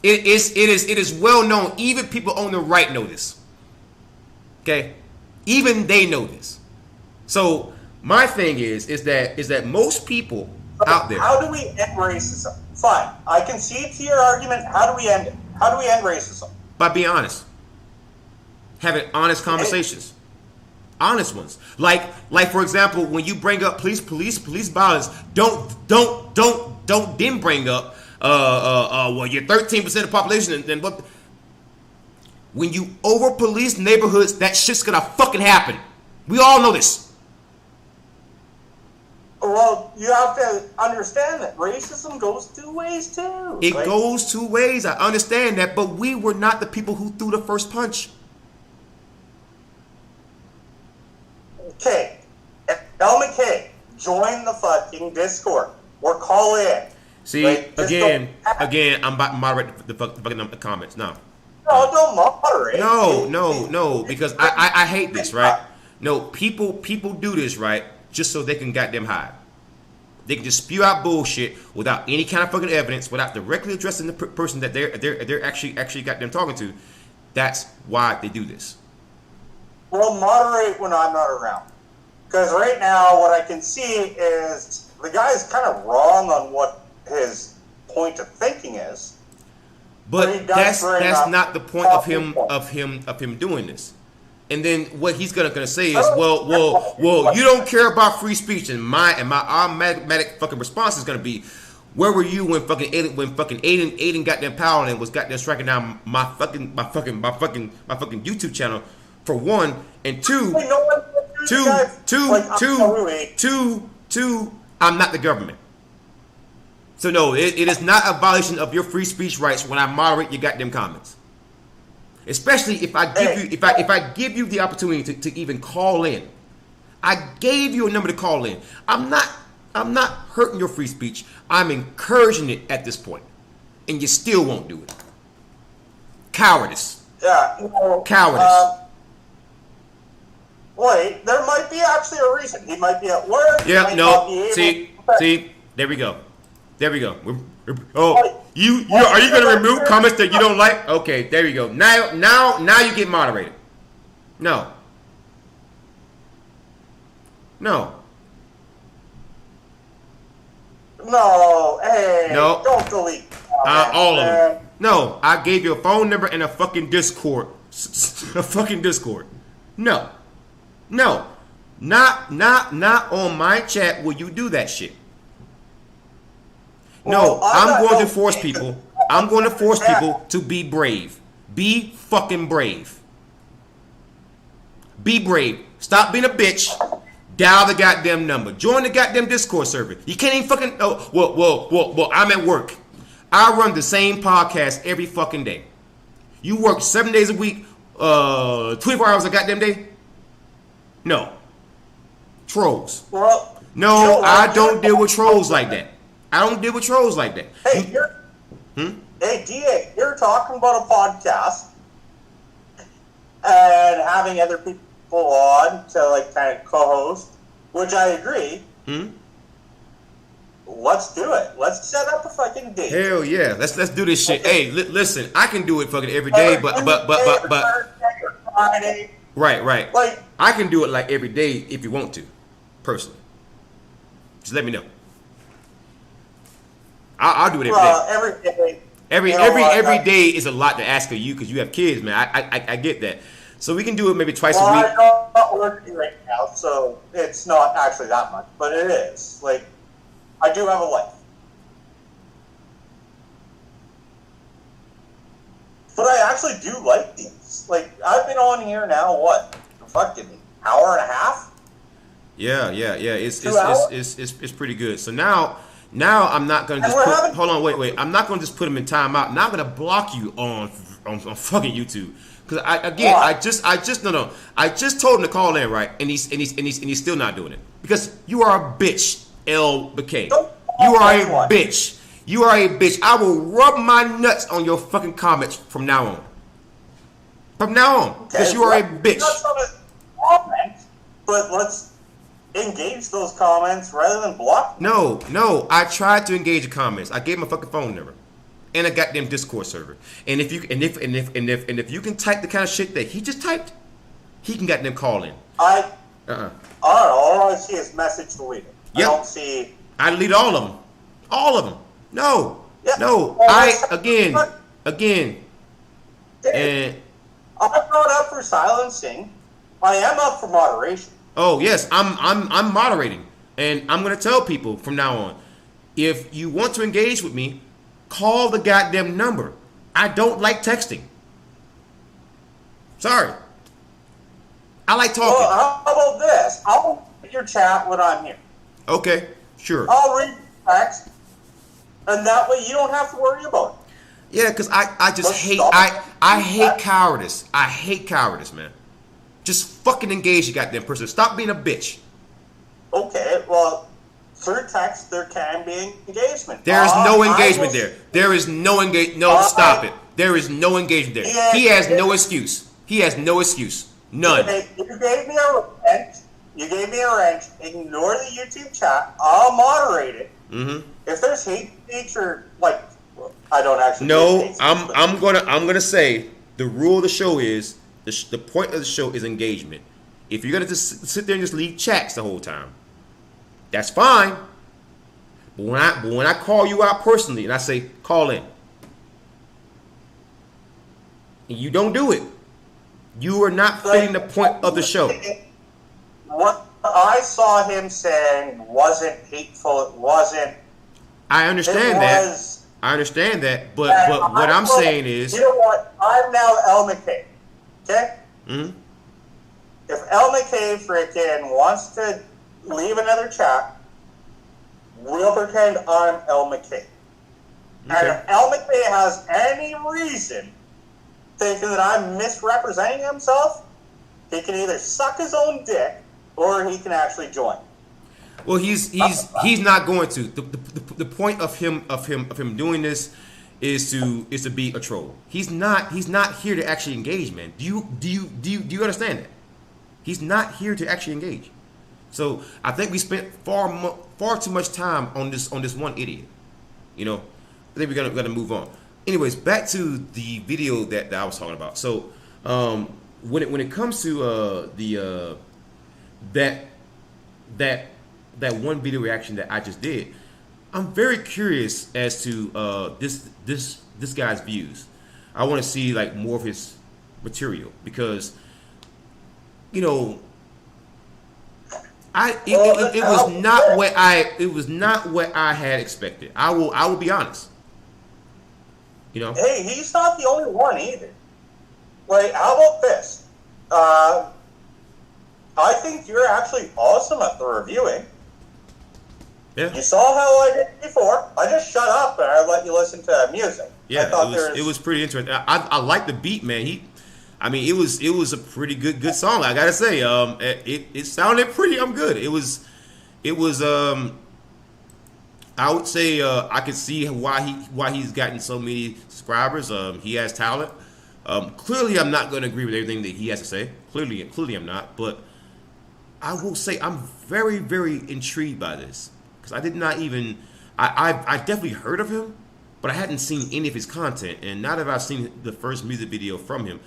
It is well known. Even people on the right know this. Okay, even they know this. So my thing is that most people out there. How do we end racism? Fine, I concede to your argument. How do we end it? How do we end racism? By being honest, having honest conversations, honest ones. Like for example, when you bring up police violence, don't then bring up well, you're 13% of the population, and then what? When you over police neighborhoods, that shit's gonna fucking happen. We all know this. Well, you have to understand that racism goes two ways too. It goes two ways. I understand that, but we were not the people who threw the first punch. Okay, L McKay, join the fucking Discord or call in. See, again, I'm about to moderate the fucking comments now. No, don't moderate. No, because I hate this, right? No, people do this, right, just so they can goddamn hide. They can just spew out bullshit without any kind of fucking evidence, without directly addressing the person that they're actually goddamn talking to. That's why they do this. Well, moderate when I'm not around. Because right now, what I can see is the guy's kind of wrong on what his point of thinking is. But that's not the point of him doing this. And then what he's gonna say is, well, you don't care about free speech, and my automatic fucking response is gonna be, where were you when fucking Aiden got them power and was goddamn striking down my fucking YouTube channel, for one, and two, I'm not the government. So no, it is not a violation of your free speech rights when I moderate your goddamn comments. Especially if I give you the opportunity to even call in. I gave you a number to call in. I'm not hurting your free speech. I'm encouraging it at this point. And you still won't do it. Cowardice. Yeah. Cowardice. Wait, there might be actually a reason. He might be at work. Yeah, no. See, there we go. There we go. Are you going to remove comments that you don't like? Okay, there you go. Now you get moderated. No. Hey. No. Don't delete. All of them. No, I gave you a phone number and a fucking Discord. A fucking Discord. No. Not on my chat will you do that shit. No, I'm going to force people. I'm going to force people to be brave. Be fucking brave. Be brave. Stop being a bitch. Dial the goddamn number. Join the goddamn Discord server. You can't even fucking. Oh, well. I'm at work. I run the same podcast every fucking day. You work 7 days a week, 24 hours a goddamn day. No. Trolls. No, I don't deal with trolls like that. I don't deal with trolls like that. Hey, hey, DA, you're talking about a podcast and having other people on to like kind of co-host, which I agree. Let's do it. Let's set up a fucking date. Hell yeah, let's do this shit. Hey, listen, I can do it fucking every day, but Friday. Right. Like, I can do it like every day if you want to, personally. Just let me know. I'll do it every day. Every day. Every day is a lot to ask of you because you have kids, man. I get that. So we can do it maybe twice a week. I'm not working right now, so it's not actually that much, but it is. Like, I do have a life. But I actually do like these. Like, I've been on here now, what? A fucking hour and a half? Yeah. It's pretty good. So now I'm not gonna just hold on, wait. I'm not gonna just put them in timeout. Now I'm gonna block you on fucking YouTube. Because I just told him to call in, right? And he's still not doing it. Because you are a bitch, L. McKay. You are a bitch. You are a bitch. I will rub my nuts on your fucking comments from now on. From now on. Because you are a bitch. Comments, but let's engage those comments rather than block them. No. I tried to engage the comments. I gave him a fucking phone number. And a goddamn Discord server. And if you can type the kind of shit that he just typed, he can goddamn call in. I don't know. All I see is message deleted. Yep. I don't see. I delete all of them. All of them. No. Yeah. No. Well, again. And I'm not up for silencing. I am up for moderation. Oh yes, I'm moderating, and I'm gonna tell people from now on, if you want to engage with me, call the goddamn number. I don't like texting. Sorry. I like talking. Well, how about this? I'll read your chat when I'm here. Okay, sure. I'll read the text, and that way you don't have to worry about it. Yeah, because I just I hate cowardice. I hate cowardice, man. Just fucking engage the goddamn person. Stop being a bitch. Okay, well, through text there can be engagement. There is no engagement there. There is no engagement. No, stop it. There is no engagement there. Yeah, he has no excuse. He has no excuse. None. You gave me a wrench. Ignore the YouTube chat. I'll moderate it. Mm-hmm. If there's hate speech or like, I don't actually. No, I'm gonna say the rule of the show is the point of the show is engagement. If you're gonna just sit there and just leave chats the whole time, that's fine. But when I call you out personally and I say call in, and you don't do it, you are not fitting the point of the show. What I saw him saying wasn't hateful. It wasn't. I understand that. I understand that. But what I'm saying is, you know what? I'm now El McKay. Okay. Mm-hmm. If El McKay freaking wants to leave another chat, we'll pretend I'm El McKay. Okay. And if El McKay has any reason thinking that I'm misrepresenting himself, he can either suck his own dick or he can actually join. Well, he's not going to. The point of him doing this is to be a troll. He's not here to actually engage, man. Do you understand that? He's not here to actually engage. So I think we spent far too much time on this one idiot. You know, I think we're gonna move on. Anyways, back to the video that I was talking about. So when it comes to that one video reaction that I just did, I'm very curious as to this guy's views. I want to see like more of his material because, you know, it was not what I had expected. I will be honest. You know. Hey, he's not the only one either. Like, how about this? I think you're actually awesome at the reviewing. Yeah. You saw how I did before. I just shut up and I let you listen to music. Yeah, it was pretty interesting. I like the beat, man. It was a pretty good song. I gotta say, it sounded pretty good. It was I would say I could see why he's gotten so many subscribers. He has talent. Clearly, I'm not going to agree with everything that he has to say. Clearly, I'm not. But I will say I'm very, very intrigued by this because I did not even. I definitely heard of him, but I hadn't seen any of his content. And now that I've seen the first music video from him,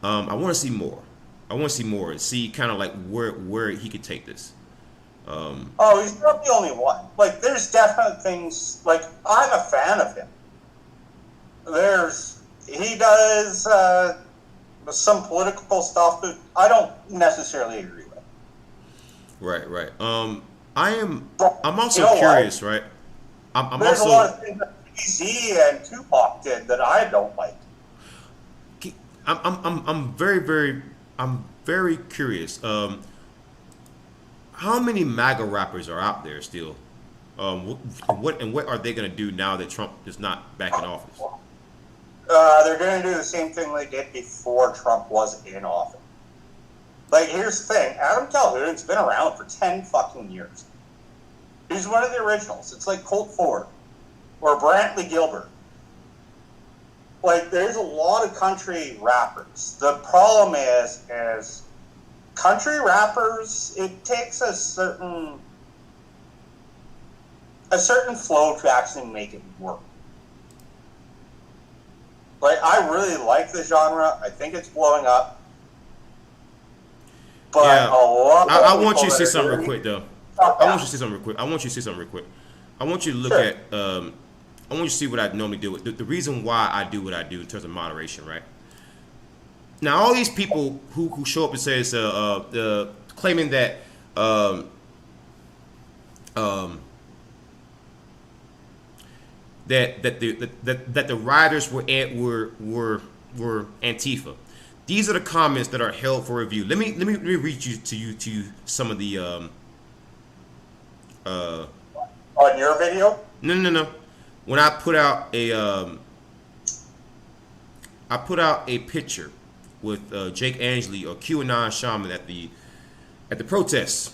I want to see more. I want to see more and see kind of like where he could take this. Oh, he's not the only one. Like, there's definite things. Like, I'm a fan of him. He does some political stuff that I don't necessarily agree with. Right. I'm also curious, right? There's a lot of things that Z and Kpop did that I don't like. I'm very curious. How many MAGA rappers are out there still? What are they going to do now that Trump is not back in office? They're going to do the same thing they did before Trump was in office. Like, here's the thing. Adam Calhoun's been around for 10 fucking years. He's one of the originals. It's like Colt Ford or Brantley Gilbert. Like, there's a lot of country rappers. The problem is country rappers, it takes a certain flow to actually make it work. Like, I really like the genre. I think it's blowing up. But yeah. a lot of I want you to say something real quick, though. I want you to say something real quick. I want you to look at. I want you to see what I normally do. The reason why I do what I do in terms of moderation, right? Now, all these people who show up and says claiming that that the rioters were Antifa. These are the comments that are held for review. Let me read to you some of the on your video? No. When I put out a picture with Jake Angley or QAnon Shaman at the protests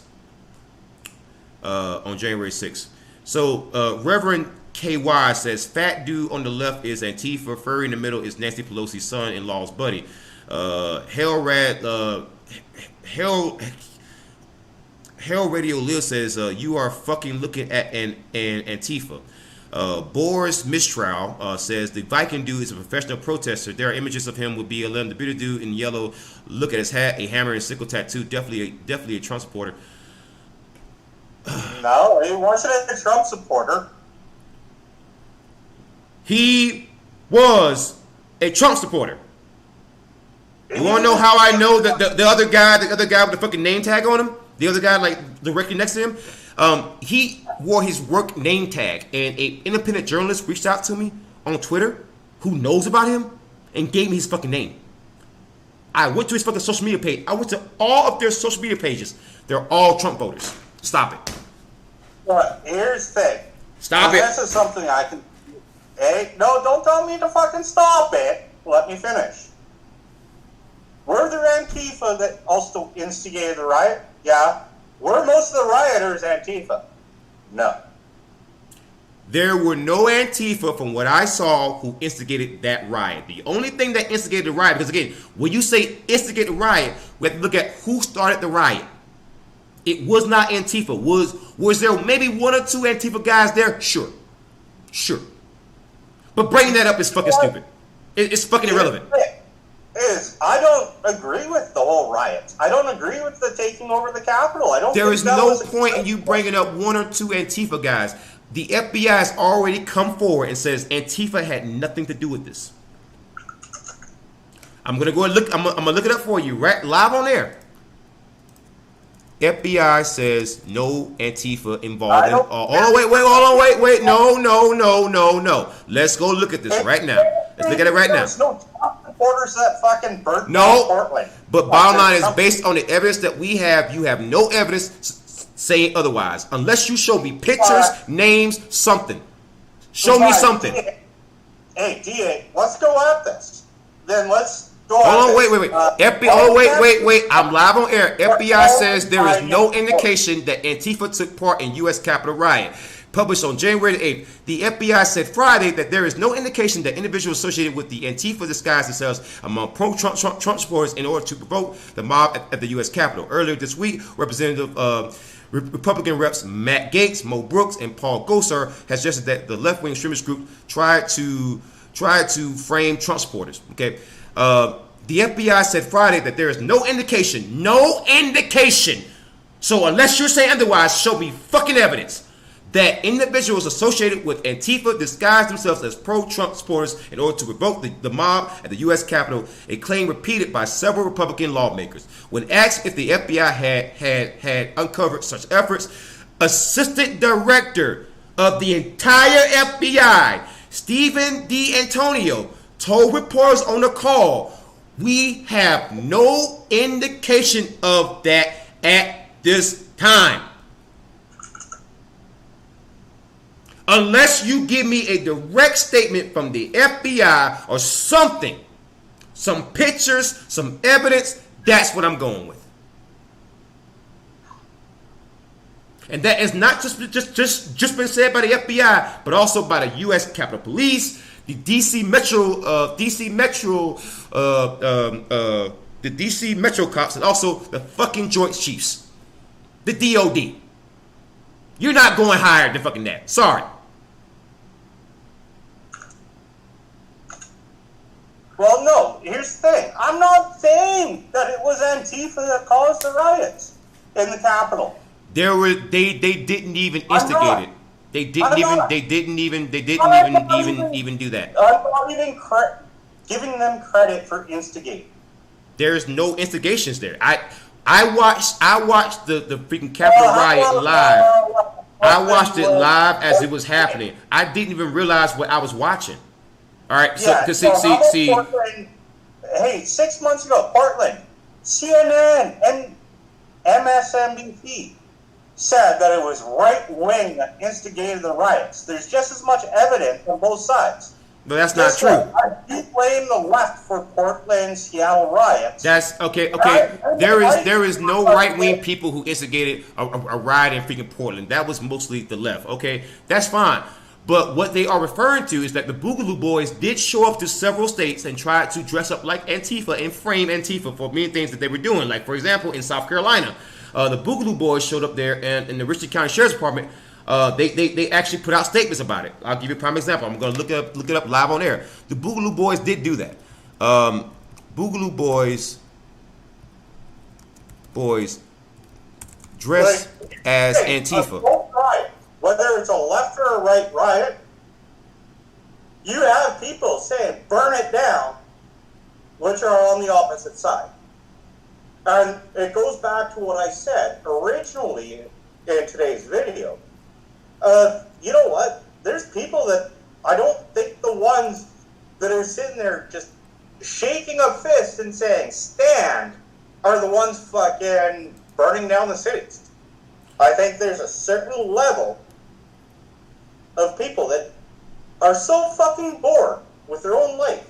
on January 6th. So Reverend KY says fat dude on the left is Antifa, furry in the middle is Nancy Pelosi's son-in-law's buddy. Hell Radio Live says you are fucking looking at an Antifa. Boris Mistral says the Viking dude is a professional protester. There are images of him with BLM. The bitter dude in yellow, look at his hat, a hammer and sickle tattoo. Definitely a Trump supporter. No, he wasn't a Trump supporter. He was a Trump supporter. You want to know how I know that the other guy with the fucking name tag on him, the other guy like directly next to him, he wore his work name tag, and an independent journalist reached out to me on Twitter who knows about him and gave me his fucking name. I went to his fucking social media page. I went to all of their social media pages. They're all Trump voters. Stop it. Well, here's the thing. Stop it. This is something I can... Hey, no, don't tell me to fucking stop it. Let me finish. Were there Antifa that also instigated the riot? Yeah. Were most of the rioters Antifa? No. There were no Antifa from what I saw who instigated that riot. The only thing that instigated the riot, because again, when you say instigate the riot, we have to look at who started the riot. It was not Antifa. Was there maybe one or two Antifa guys there? Sure. But bringing that up is fucking stupid. It's fucking irrelevant. I don't agree with the whole riot. I don't agree with the taking over the Capitol. There is no point in you bringing up one or two Antifa guys. The FBI has already come forward and says Antifa had nothing to do with this. I'm gonna go and look. I'm gonna look it up for you right live on air. FBI says no Antifa involved. Wait. No. Let's go look at this right now. Let's look at it right now. There's no Trump supporters that fucking burnt down Portland. But bottom line is, based on the evidence that we have, you have no evidence saying otherwise. Unless you show me pictures, names, something. Show me something. Hey, DA, let's go at this. Then let's... Hold on, wait. Wait. I'm live on air. FBI says there is no indication that Antifa took part in U.S. Capitol riot. published on January the 8th, the FBI said Friday that there is no indication that individuals associated with the Antifa disguised themselves among pro-Trump supporters in order to provoke the mob at the U.S. Capitol. Earlier this week, Republican reps Matt Gaetz, Mo Brooks, and Paul Gosar has suggested that the left-wing extremist group tried to frame Trump supporters. Okay, the FBI said Friday that there is no indication. So unless you're saying otherwise, show me fucking evidence that individuals associated with Antifa disguised themselves as pro-Trump supporters in order to provoke the mob at the U.S. Capitol, a claim repeated by several Republican lawmakers. When asked if the FBI had uncovered such efforts, Assistant Director of the entire FBI, Stephen D'Antonio, told reporters on the call, "We have no indication of that at this time." Unless you give me a direct statement from the FBI or something, some pictures, some evidence, that's what I'm going with. And that is not just been said by the FBI, but also by the U.S. Capitol Police, the DC Metro cops, and also the fucking Joint Chiefs, the DOD. You're not going higher than fucking that. Sorry. Well, no, here's the thing. I'm not saying that it was Antifa that caused the riots in the Capitol. They didn't even instigate it. They didn't even do that. I'm not even giving them credit for instigating. There's no instigations there. I watched the freaking Capitol riot live. I watched it live as it was happening. I didn't even realize what I was watching. All right, yeah, so see. Portland, hey, 6 months ago, Portland, CNN and MSNBC said that it was right wing that instigated the riots. There's just as much evidence on both sides. But that's not true. I do blame the left for Portland, Seattle riots. That's okay. There is no right wing people who instigated a riot in freaking Portland. That was mostly the left. Okay, that's fine. But what they are referring to is that the Boogaloo Boys did show up to several states and tried to dress up like Antifa and frame Antifa for many things that they were doing. Like, for example, in South Carolina, the Boogaloo Boys showed up there, and in the Richland County Sheriff's Department, they actually put out statements about it. I'll give you a prime example. I'm going to look it up live on air. The Boogaloo Boys did do that. Boogaloo Boys dress as Antifa. Whether it's a left or a right riot, you have people saying, burn it down, which are on the opposite side. And it goes back to what I said originally in today's video. You know what? There's people that I don't think the ones that are sitting there just shaking a fist and saying, stand, are the ones fucking burning down the cities. I think there's a certain level of people that are so fucking bored with their own life,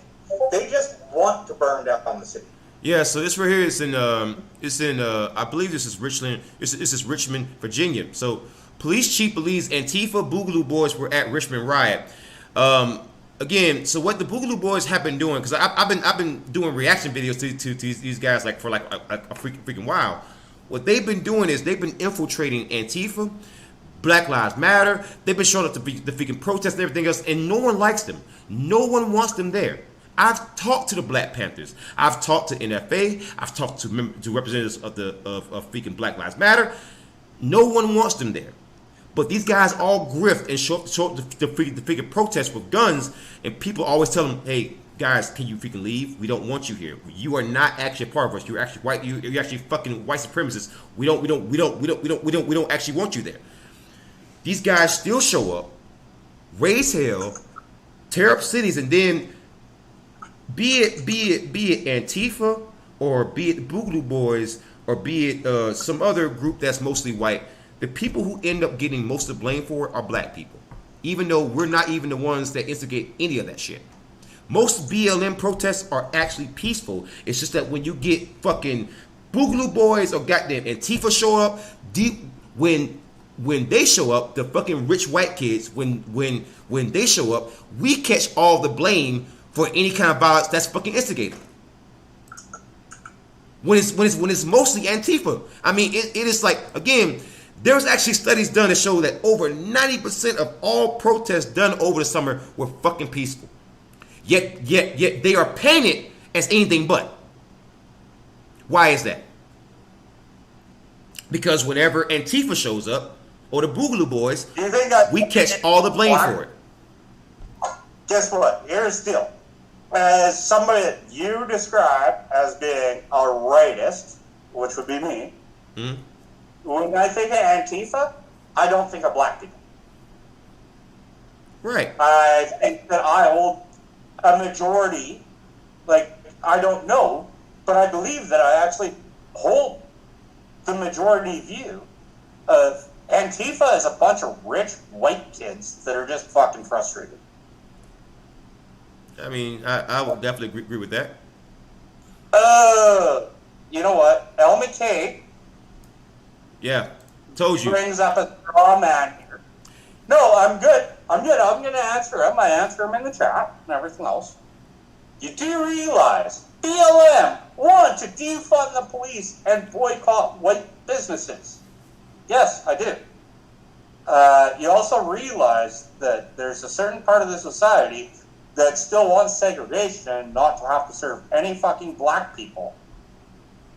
they just want to burn down the city. Yeah, so this right here is in I believe this is Richland. This is Richmond, Virginia. So police chief believes Antifa Boogaloo Boys were at Richmond riot. Again, so what the Boogaloo Boys have been doing, because I've been doing reaction videos to these guys like for like a freaking while. What they've been doing is they've been infiltrating Antifa, Black Lives Matter. They've been showing up to the freaking protests and everything else, and no one likes them. No one wants them there. I've talked to the Black Panthers. I've talked to NFA. I've talked to representatives of freaking Black Lives Matter. No one wants them there. But these guys all grift and show up to freaking protest with guns, and people always tell them, "Hey, guys, can you freaking leave? We don't want you here. You are not actually a part of us. You're actually white. You're actually fucking white supremacists. We don't actually want you there." These guys still show up, raise hell, tear up cities, and then be it Antifa or be it the Boogaloo Boys or be it some other group that's mostly white, the people who end up getting most of the blame for it are black people, even though we're not even the ones that instigate any of that shit. Most BLM protests are actually peaceful. It's just that when you get fucking Boogaloo Boys or goddamn Antifa show up, when when they show up, the fucking rich white kids, when they show up, we catch all the blame for any kind of violence that's fucking instigated. When it's mostly Antifa. I mean, it is like, again, there's actually studies done that show that over 90% of all protests done over the summer were fucking peaceful. Yet they are painted as anything but. Why is that? Because whenever Antifa shows up, or the Boogaloo Boys, we catch all the blame for it. Guess what? Here's the deal. As somebody that you describe as being a rightist, which would be me, when I think of Antifa, I don't think of black people. Right. I think that I hold a majority, like, I don't know, but I believe that I actually hold the majority view of Antifa as a bunch of rich white kids that are just fucking frustrated. I mean, I would definitely agree with that. You know what? El McKay. Yeah, told you. Brings up a straw man here. No, I'm good. I'm going to answer him. I answer him in the chat and everything else. You do realize BLM want to defund the police and boycott white businesses. Yes, I do. You also realize that there's a certain part of the society that still wants segregation and not to have to serve any fucking black people.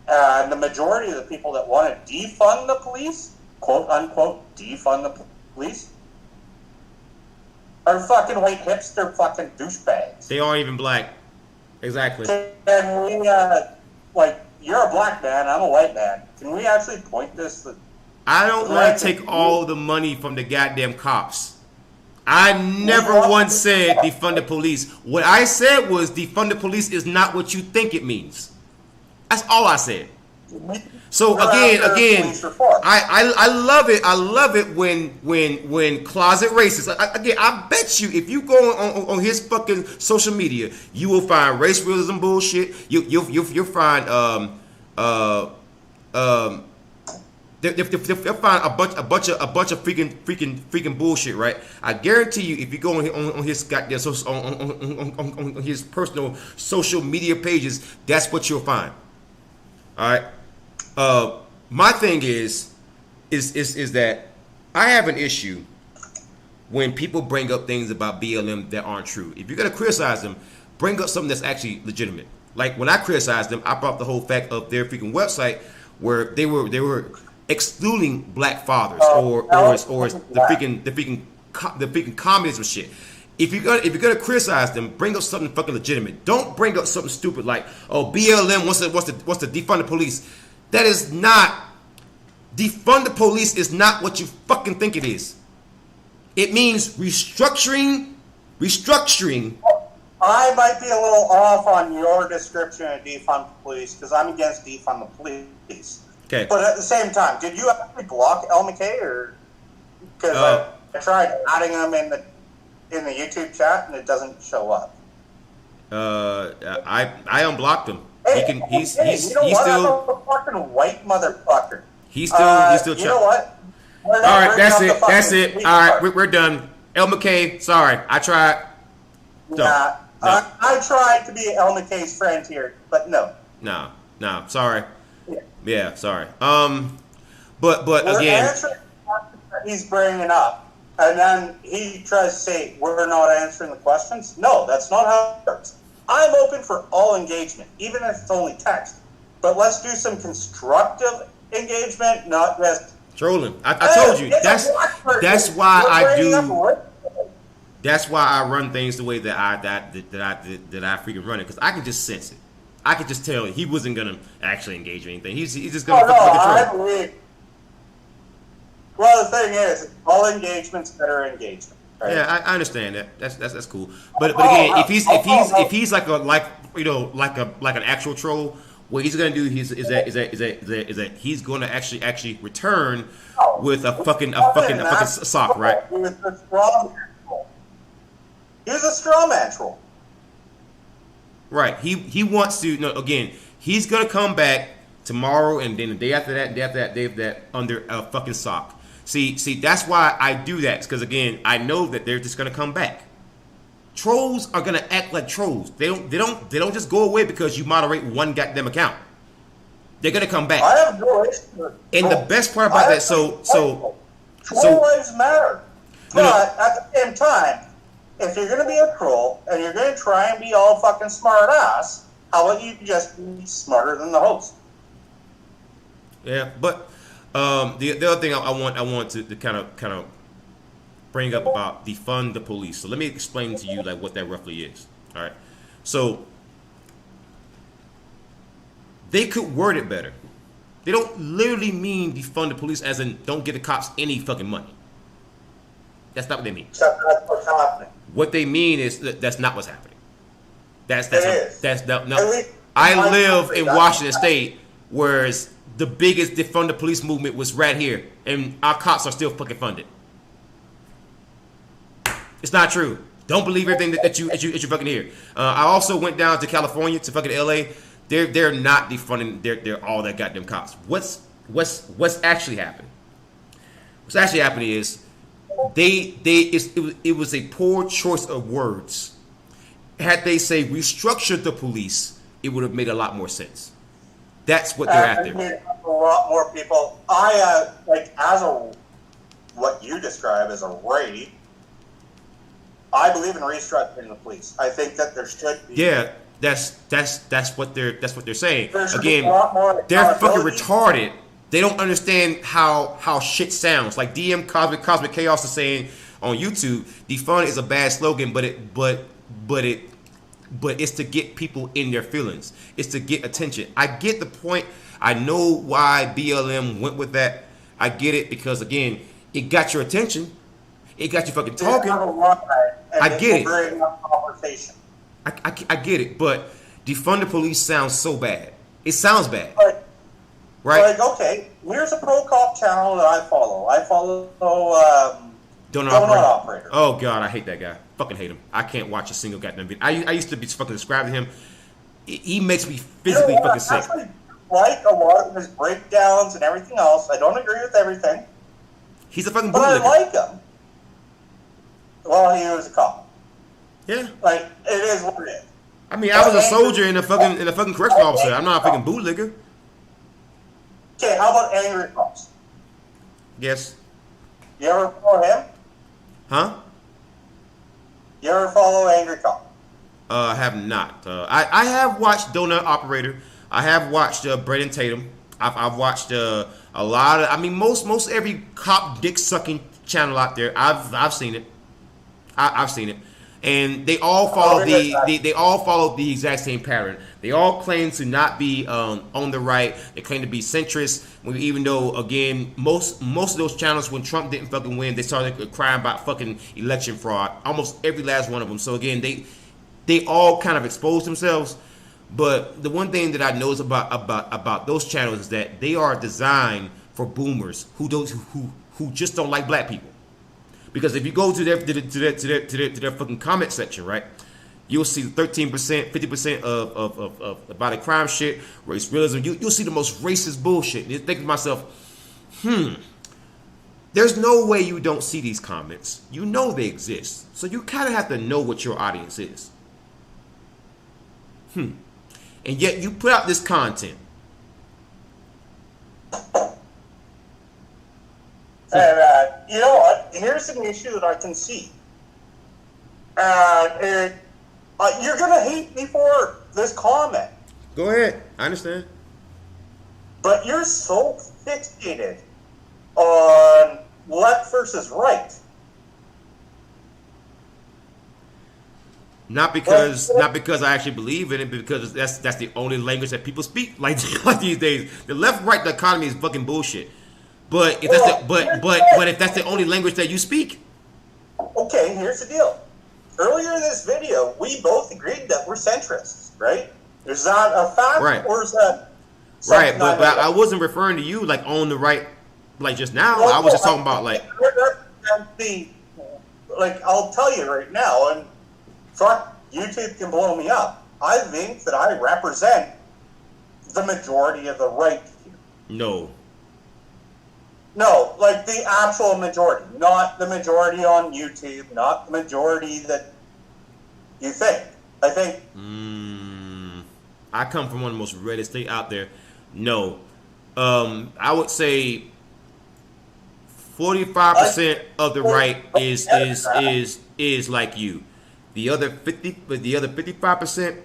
And the majority of the people that want to defund the police, quote unquote, defund the police, are fucking white hipster fucking douchebags. They aren't even black. Exactly. And we, like, you're a black man, I'm a white man. Can we actually point this? I don't want to take all the money from the goddamn cops. I never once said defund the police. What I said was defund the police is not what you think it means. That's all I said. So again, I love it. I love it when closet racists. Again, I bet you if you go on his fucking social media, you will find race realism bullshit. You'll find they'll find a bunch of freaking bullshit, right? I guarantee you, if you go on his goddamn on his personal social media pages, that's what you'll find. All right. My thing is that I have an issue when people bring up things about BLM that aren't true. If you're gonna criticize them, bring up something that's actually legitimate. Like when I criticized them, I brought up the whole fact of their freaking website where they were excluding black fathers or the freaking communism shit. If you're gonna criticize them, bring up something fucking legitimate. Don't bring up something stupid like, oh, BLM wants to defund the police. That is not, defund the police is not what you fucking think it is. It means restructuring. I might be a little off on your description of defund the police because I'm against defund the police. Okay. But at the same time, did you actually block El McKay or? Because I tried adding him in the YouTube chat and it doesn't show up. I unblocked him. He's still I'm a fucking white motherfucker. He's still. You know what? All right, that's it. All right, we're done. El McKay, sorry, I tried. Nah, I tried to be El McKay's friend here, but no. No, sorry. Yeah, sorry. But We're again, answering the questions that he's bringing up, and then he tries to say we're not answering the questions. No, that's not how it works. I'm open for all engagement, even if it's only text. But let's do some constructive engagement, not just trolling. I told you that's why I do. That's why I run things the way that I freaking run it, because I can just sense it. I could just tell he wasn't gonna actually engage or anything. He's just gonna control. Well, the thing is, all engagement's better engagement. Right? Yeah, I understand that. That's cool. But again, if he's like an actual troll, what he's gonna do is that he's gonna actually return with a fucking sock, right? He was a straw man troll. He was a straw man troll. Right. He wants to. No, again, he's gonna come back tomorrow, and then the day after that, under a fucking sock. See, that's why I do that. Because again, I know that they're just gonna come back. Trolls are gonna act like trolls. They don't just go away because you moderate one goddamn account. They're gonna come back. I have no issue. And the best part about that, so troll lives matter. But at the same time, if you're gonna be a troll and you're gonna try and be all fucking smart ass, how about you just be smarter than the host? Yeah, but the other thing I want to kind of bring up about defund the police. So let me explain to you like what that roughly is. All right, so they could word it better. They don't literally mean defund the police as in don't get the cops any fucking money. That's not what they mean. Except that's what's happening. What they mean is that's not what's happening. That's no. least I live in Washington State, whereas the biggest defund the police movement was right here, and our cops are still fucking funded. It's not true. Don't believe everything that you fucking hear. I also went down to California, to fucking LA. They're not defunding they're all that goddamn cops. What's actually happening? What's actually happening is it was a poor choice of words. Had they say restructured the police, it would have made a lot more sense. That's what they're after. A lot more people. I as a what you describe as a raid. I believe in restructuring the police. I think that there should be. Yeah, that's what they're saying. Again, they're fucking retarded. They don't understand how shit sounds. Like DM Cosmic Chaos is saying on YouTube, defund is a bad slogan, but it's to get people in their feelings. It's to get attention. I get the point. I know why BLM went with that. I get it because again, it got your attention. It got you fucking talking. I get it. I get it, but defund the police sounds so bad. It sounds bad. Right? Like, okay, here's a pro cop channel that I follow. I follow Donut Operator. Oh god, I hate that guy. Fucking hate him. I can't watch a single goddamn video. I used to be fucking subscribed to him. He makes me physically fucking sick. I like a lot of his breakdowns and everything else. I don't agree with everything. He's a fucking bootlegger. But I like him. Well, he was a cop. Yeah. Like, it is what it is. I mean, I was a soldier and a fucking correctional officer. I'm not a fucking bootlegger. Okay, how about angry cops? Yes. You ever follow him? Huh? You ever follow Angry Cop? I have not. I have watched Donut Operator. I have watched Braden Tatum. I've watched a lot of. I mean, most every cop dick sucking channel out there. I've seen it. I've seen it, and they all follow they all follow the exact same pattern. They all claim to not be on the right. They claim to be centrist. Even though, again, most of those channels, when Trump didn't fucking win, they started crying about fucking election fraud. Almost every last one of them. So again, they all kind of expose themselves. But the one thing that I know about those channels is that they are designed for boomers who just don't like black people. Because if you go to their fucking comment section, right, you'll see 13%, 50% of violent crime shit, race realism. You'll see the most racist bullshit. And you think to myself, there's no way you don't see these comments. You know they exist. So you kind of have to know what your audience is. And yet you put out this content. And you know what? Here's an issue that I can see. You're going to hate me for this comment. Go ahead. I understand. But you're so fixated on left versus right. Not because I actually believe in it, but because that's the only language that people speak like these days. The left-right dichotomy is fucking bullshit. But if that's the only language that you speak. Okay, here's the deal. Earlier in this video, we both agreed that we're centrists, right? Is that a fact, right? Or is that right? But I wasn't referring to you like on the right, like just now. I was just talking about like I'll tell you right now, and fuck, YouTube can blow me up. I think that I represent the majority of the right here. No. No, like the actual majority, not the majority on YouTube, not the majority that you think. I think. I come from one of the most reddest states out there. No, I would say 45% of the right is like you. The other 55%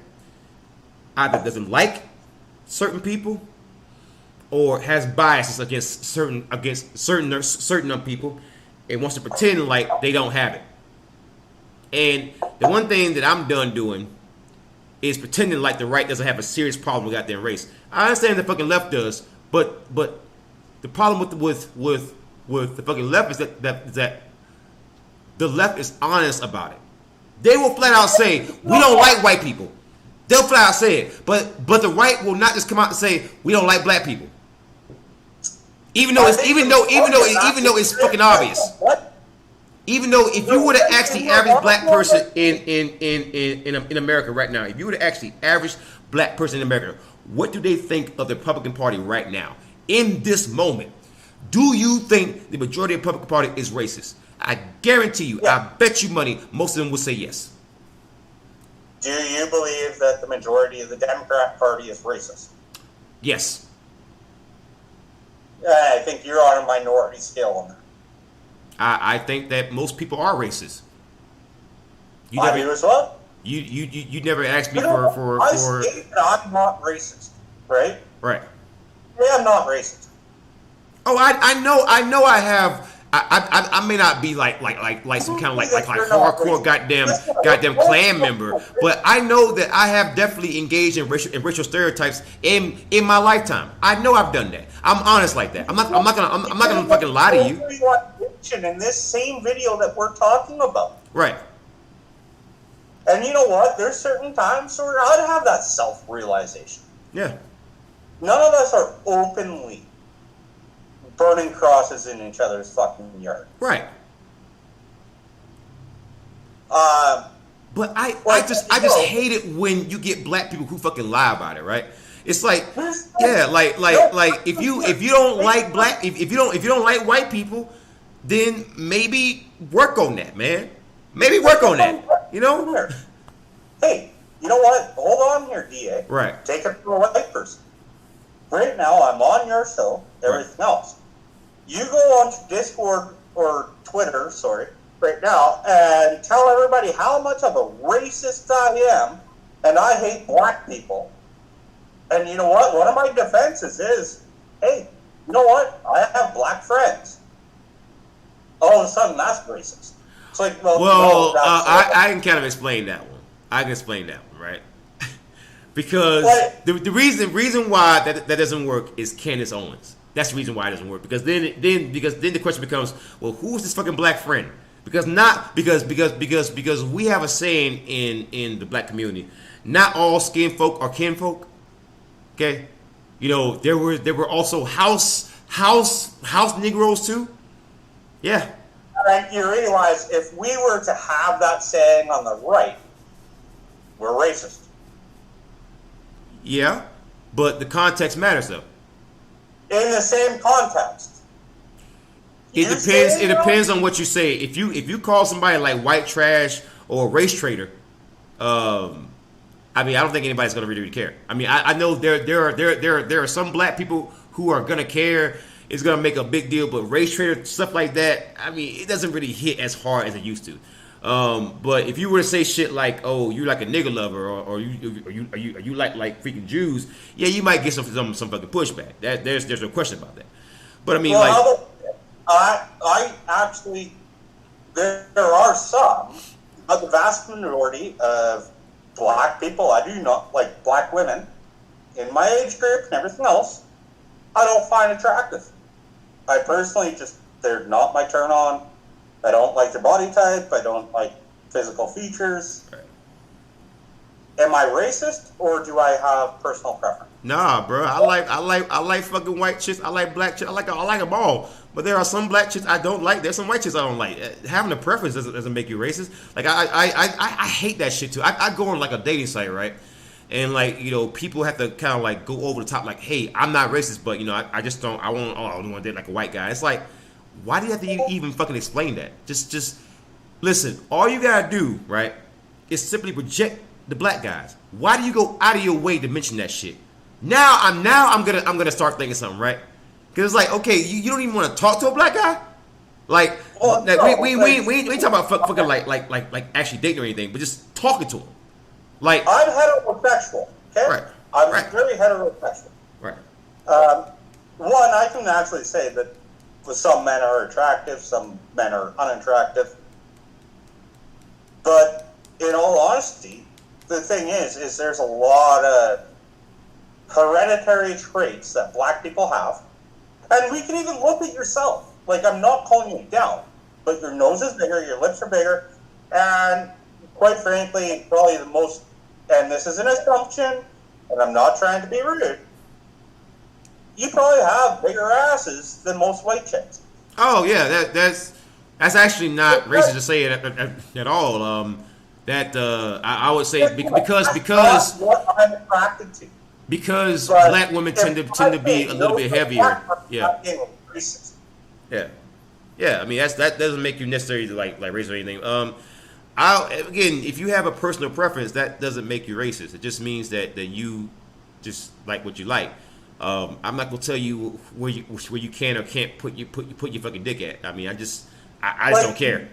either doesn't like certain people or has biases against certain people and wants to pretend like they don't have it. And the one thing that I'm done doing is pretending like the right doesn't have a serious problem with goddamn race. I understand the fucking left does, but the problem with the fucking left is that the left is honest about it. They will flat out say we don't like white people. They'll flat out say it, but the right will not just come out and say we don't like black people. Even though it's fucking obvious. Even though if you were to ask the average black person in America right now, if you were to ask the average black person in America, what do they think of the Republican Party right now? In this moment, do you think the majority of the Republican Party is racist? I guarantee you, I bet you money, most of them will say yes. Do you believe that the majority of the Democrat Party is racist? Yes. I think you're on a minority scale on that. I think that most people are racist. You I do as well. You never asked me I state that I'm not racist, right? Right. Yeah, I'm not racist. Oh, I know I have. I may not be like some kind of like hardcore goddamn Klan member, but I know that I have definitely engaged in racial stereotypes in my lifetime. I know I've done that. I'm honest like that. I'm not gonna fucking lie to you. In this same video that we're talking about, right? And you know what? There's certain times where I'd have that self-realization. Yeah. None of us are openly burning crosses in each other's fucking yard. Right. But I just hate it when you get black people who fucking lie about it, right? It's like, yeah, like if you don't like black, if you don't like white people, then maybe work on that, man. Maybe work on that, you know? Hey, you know what? Hold on here, DA. Right. Take it from a white person. Right now, I'm on your show, everything else. You go on to Discord or Twitter, right now, and tell everybody how much of a racist I am, and I hate black people. And you know what? One of my defenses is, hey, you know what? I have black friends. All of a sudden, that's racist. It's like, no, I can kind of explain that one. I can explain that one, right? Because the reason why that doesn't work is Candace Owens. That's the reason why it doesn't work. Because then the question becomes, well, who's this fucking black friend? Because we have a saying in the black community, not all skin folk are kinfolk. Okay, you know there were also house Negroes too. Yeah. And you realize if we were to have that saying on the right, we're racist. Yeah, but the context matters though. In the same context. It depends on what you say. If you call somebody like white trash or race traitor, I mean, I don't think anybody's gonna really care. I mean, I know there are some black people who are gonna care. It's gonna make a big deal, but race traitor stuff like that, I mean, it doesn't really hit as hard as it used to. But if you were to say shit like, "Oh, you like a nigger lover," or you like freaking Jews, yeah, you might get some fucking pushback. There's no question about that. But I mean, I actually there are some, but the vast majority of black people I do not like, black women in my age group and everything else, I don't find attractive. I personally they're not my turn on. I don't like their body type. I don't like physical features. Right. Am I racist or do I have personal preference? Nah, bro. I like fucking white chicks. I like black chicks. I like them all. But there are some black chicks I don't like. There's some white chicks I don't like. Having a preference doesn't make you racist. Like I hate that shit too. I go on like a dating site, right? and like, you know, people have to kind of like go over the top, like, hey, I'm not racist, but you know, I just don't, I don't want to date like a white guy. It's like, why do you have to even fucking explain that? Just listen. All you gotta do, right, is simply reject the black guys. Why do you go out of your way to mention that shit? Now I'm gonna start thinking something, right? Because it's like, okay, you don't even want to talk to a black guy, like, we ain't talking about fucking like actually dating or anything, but just talking to him. Like, I'm heterosexual, okay? Right. I'm Right. very heterosexual. Right. One, I can actually say that some men are attractive, some men are unattractive. But in all honesty, the thing is there's a lot of hereditary traits that black people have. And we can even look at yourself. Like, I'm not calling you down, but your nose is bigger, your lips are bigger, and quite frankly, probably the most, and this is an assumption, and I'm not trying to be rude, you probably have bigger asses than most white chicks. Oh yeah, that's actually not racist to say it at all. I would say because That's what I'm attracted to. Because But black women tend to be a little bit heavier. Yeah. Yeah. I mean, that doesn't make you necessarily like racist or anything. Again, if you have a personal preference, that doesn't make you racist. It just means that you just like what you like. I'm not gonna tell you where you can or can't put your fucking dick at. I mean, I just don't care.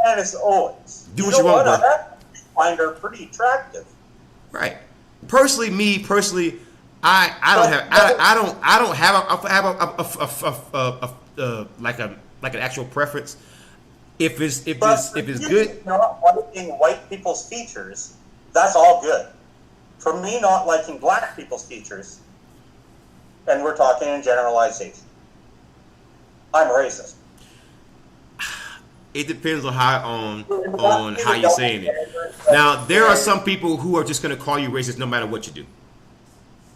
As always. Do what you want, bro. I find her pretty attractive. Right. Personally, I don't have like an actual preference. If it's good. Not liking white people's features, that's all good. For me, not liking black people's features, and we're talking in generalization, I'm racist. It depends on how you're saying it. Now, there are some people who are just gonna call you racist no matter what you do.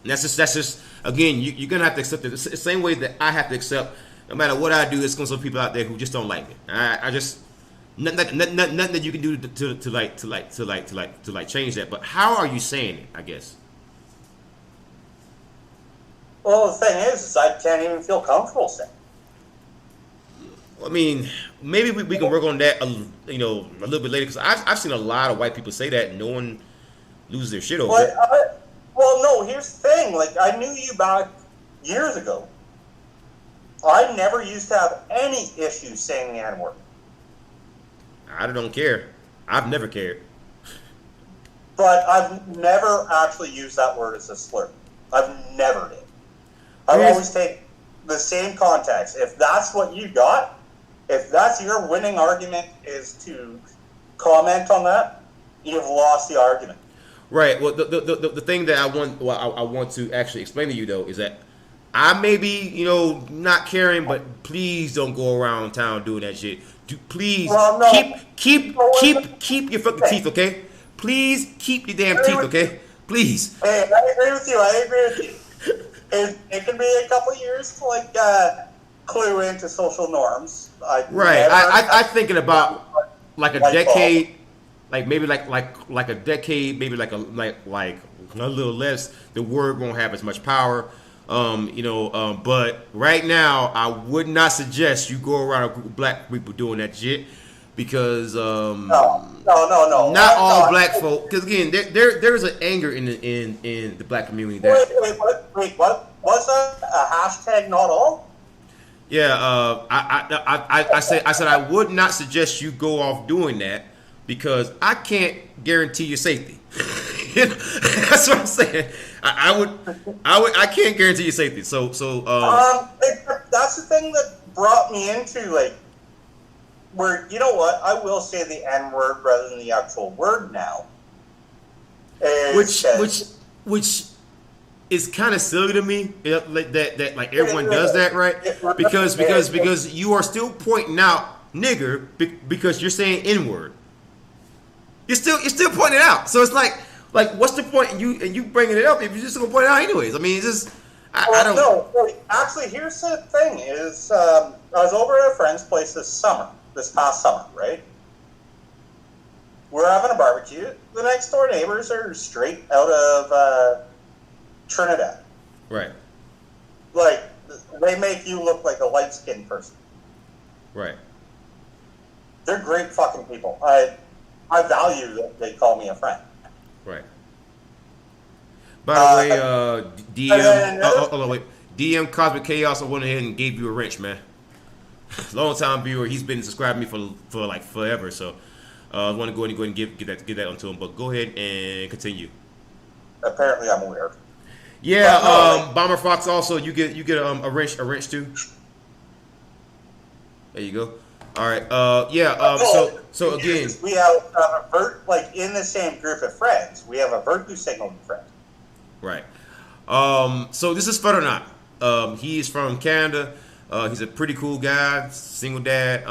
And that's just again, you're gonna have to accept it. The same way that I have to accept no matter what I do. There's gonna be some people out there who just don't like it. I just nothing that you can do to change that. But how are you saying it? I guess. Well, the thing is I can't even feel comfortable saying. I mean, maybe we can work on that, a little bit later. Because I've seen a lot of white people say that, and no one loses their shit over it. Well, no. Here's the thing. Like, I knew you back years ago. I never used to have any issues saying the N-word. I don't care. I've never cared. But I've never actually used that word as a slur. I've never did. I've always taken the same context. If that's what you got, if that's your winning argument is to comment on that, you've lost the argument. Right. Well, the thing that I want to actually explain to you though is that I may be not caring, but please don't go around town doing that shit. Please keep your fucking teeth, okay? Please keep your damn teeth, okay? Please. Hey, I agree with you. It can be a couple years to clue into social norms. I'm thinking about like a decade, like maybe like a decade, maybe like a little less. The word won't have as much power. But right now I would not suggest you go around a group of black people doing that shit because no. Not all black folk, because again, there's an anger in the black community. Wait, what was that? A hashtag not all? Yeah, I said I would not suggest you go off doing that because I can't guarantee your safety. That's what I'm saying. I can't guarantee your safety. So that's the thing that brought me into where, you know what, I will say the N-word rather than the actual word now. Which is kind of silly to me, that like everyone does that, right? Because you are still pointing out nigger because you're saying N-word. You're still pointing it out. So it's like what's the point in you bringing it up if you're just gonna point it out anyways? I mean, it's just I don't know. Actually, here's the thing: is I was over at a friend's place this past summer, right? we're having a barbecue. The next door neighbors are straight out of Trinidad. Right. Like, they make you look like a light-skinned person. Right. They're great fucking people. I value that they call me a friend. Right. By the way, DM. Hold on, wait. DM Cosmic Chaos. I went ahead and gave you a wrench, man. Long time viewer. He's been subscribing me for like forever. So I want to go ahead and give that onto him. But go ahead and continue. Apparently, I'm weird. Yeah. Bomber Fox. Also, you get a wrench too. There you go. All right. So again, we have a Vert, like in the same group of friends. We have a Virtue signaling friend. Right. So this is Fed or Not. He's from Canada. He's a pretty cool guy, single dad.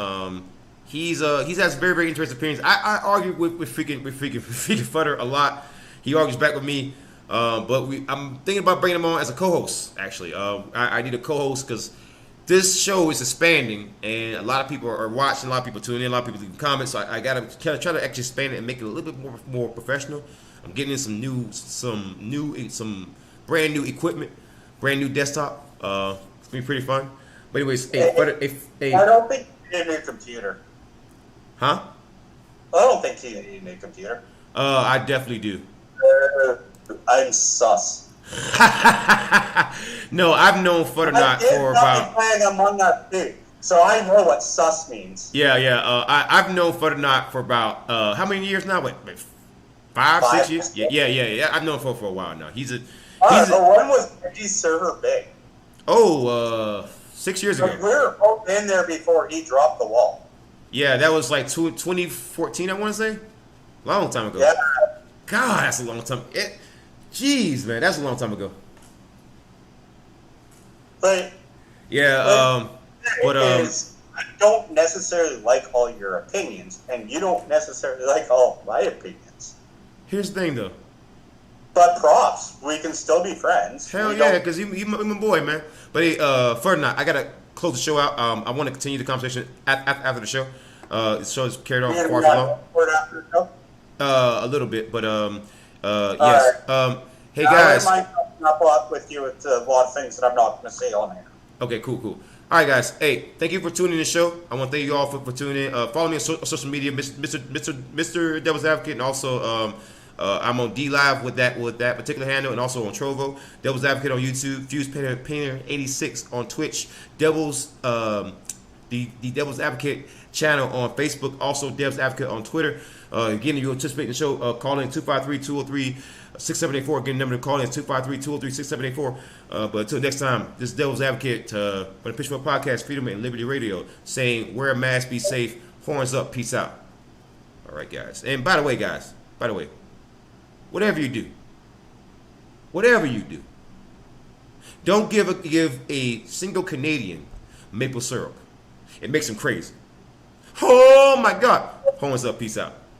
He has very, very interesting opinions. I argue with freaking Futter a lot. He argues back with me. But I'm thinking about bringing him on as a co-host. Actually, I need a co-host because this show is expanding, and a lot of people are watching. A lot of people tune in. A lot of people leave comments. So I gotta try to actually expand it and make it a little bit more professional. I'm getting in some brand new equipment, brand new desktop. It's gonna be pretty fun. But anyways, I don't think you need a new computer. Huh? I don't think you need a new computer. I definitely do. I'm sus. No, I've known Futternot for about. Playing Among Us too, so I know what sus means. Yeah. I've known Futternot for about how many years now? Wait, 5, 6 years? Yeah. I've known for a while now. When was Reggie's server big? 6 years ago. We were both in there before he dropped the wall. Yeah, that was like 2014, I want to say. Long time ago. Yeah. God, that's a long time. Jeez, man, that's a long time ago. But yeah, I don't necessarily like all your opinions, and you don't necessarily like all of my opinions. Here's the thing, though. But props, we can still be friends. Hell yeah, because you my boy, man. But hey, Ferdinand, I gotta close the show out. I want to continue the conversation after the show. The show is carried on far too long. After the show? A little bit, but yes. Right. Hey guys. I might up with you with a lot of things that I'm not going to say on here. Okay, cool. All right, guys. Hey, thank you for tuning in the show. I want to thank you all for tuning in. Follow me on social media, Mr. Devil's Advocate, and also I'm on D Live with that particular handle, and also on Trovo. Devil's Advocate on YouTube, Fuse Painter 86 on Twitch, the Devil's Advocate channel on Facebook, also Devil's Advocate on Twitter. Again, if you anticipate the show, call in 253-203-6784. Again, number to call in 253-203-6784. But until next time, this is Devil's Advocate for the Pitchfork Podcast, Freedom and Liberty Radio, saying wear a mask, be safe, horns up, peace out. All right, guys. And by the way, guys, whatever you do, don't give a single Canadian maple syrup. It makes them crazy. Oh my God. Horns up, peace out.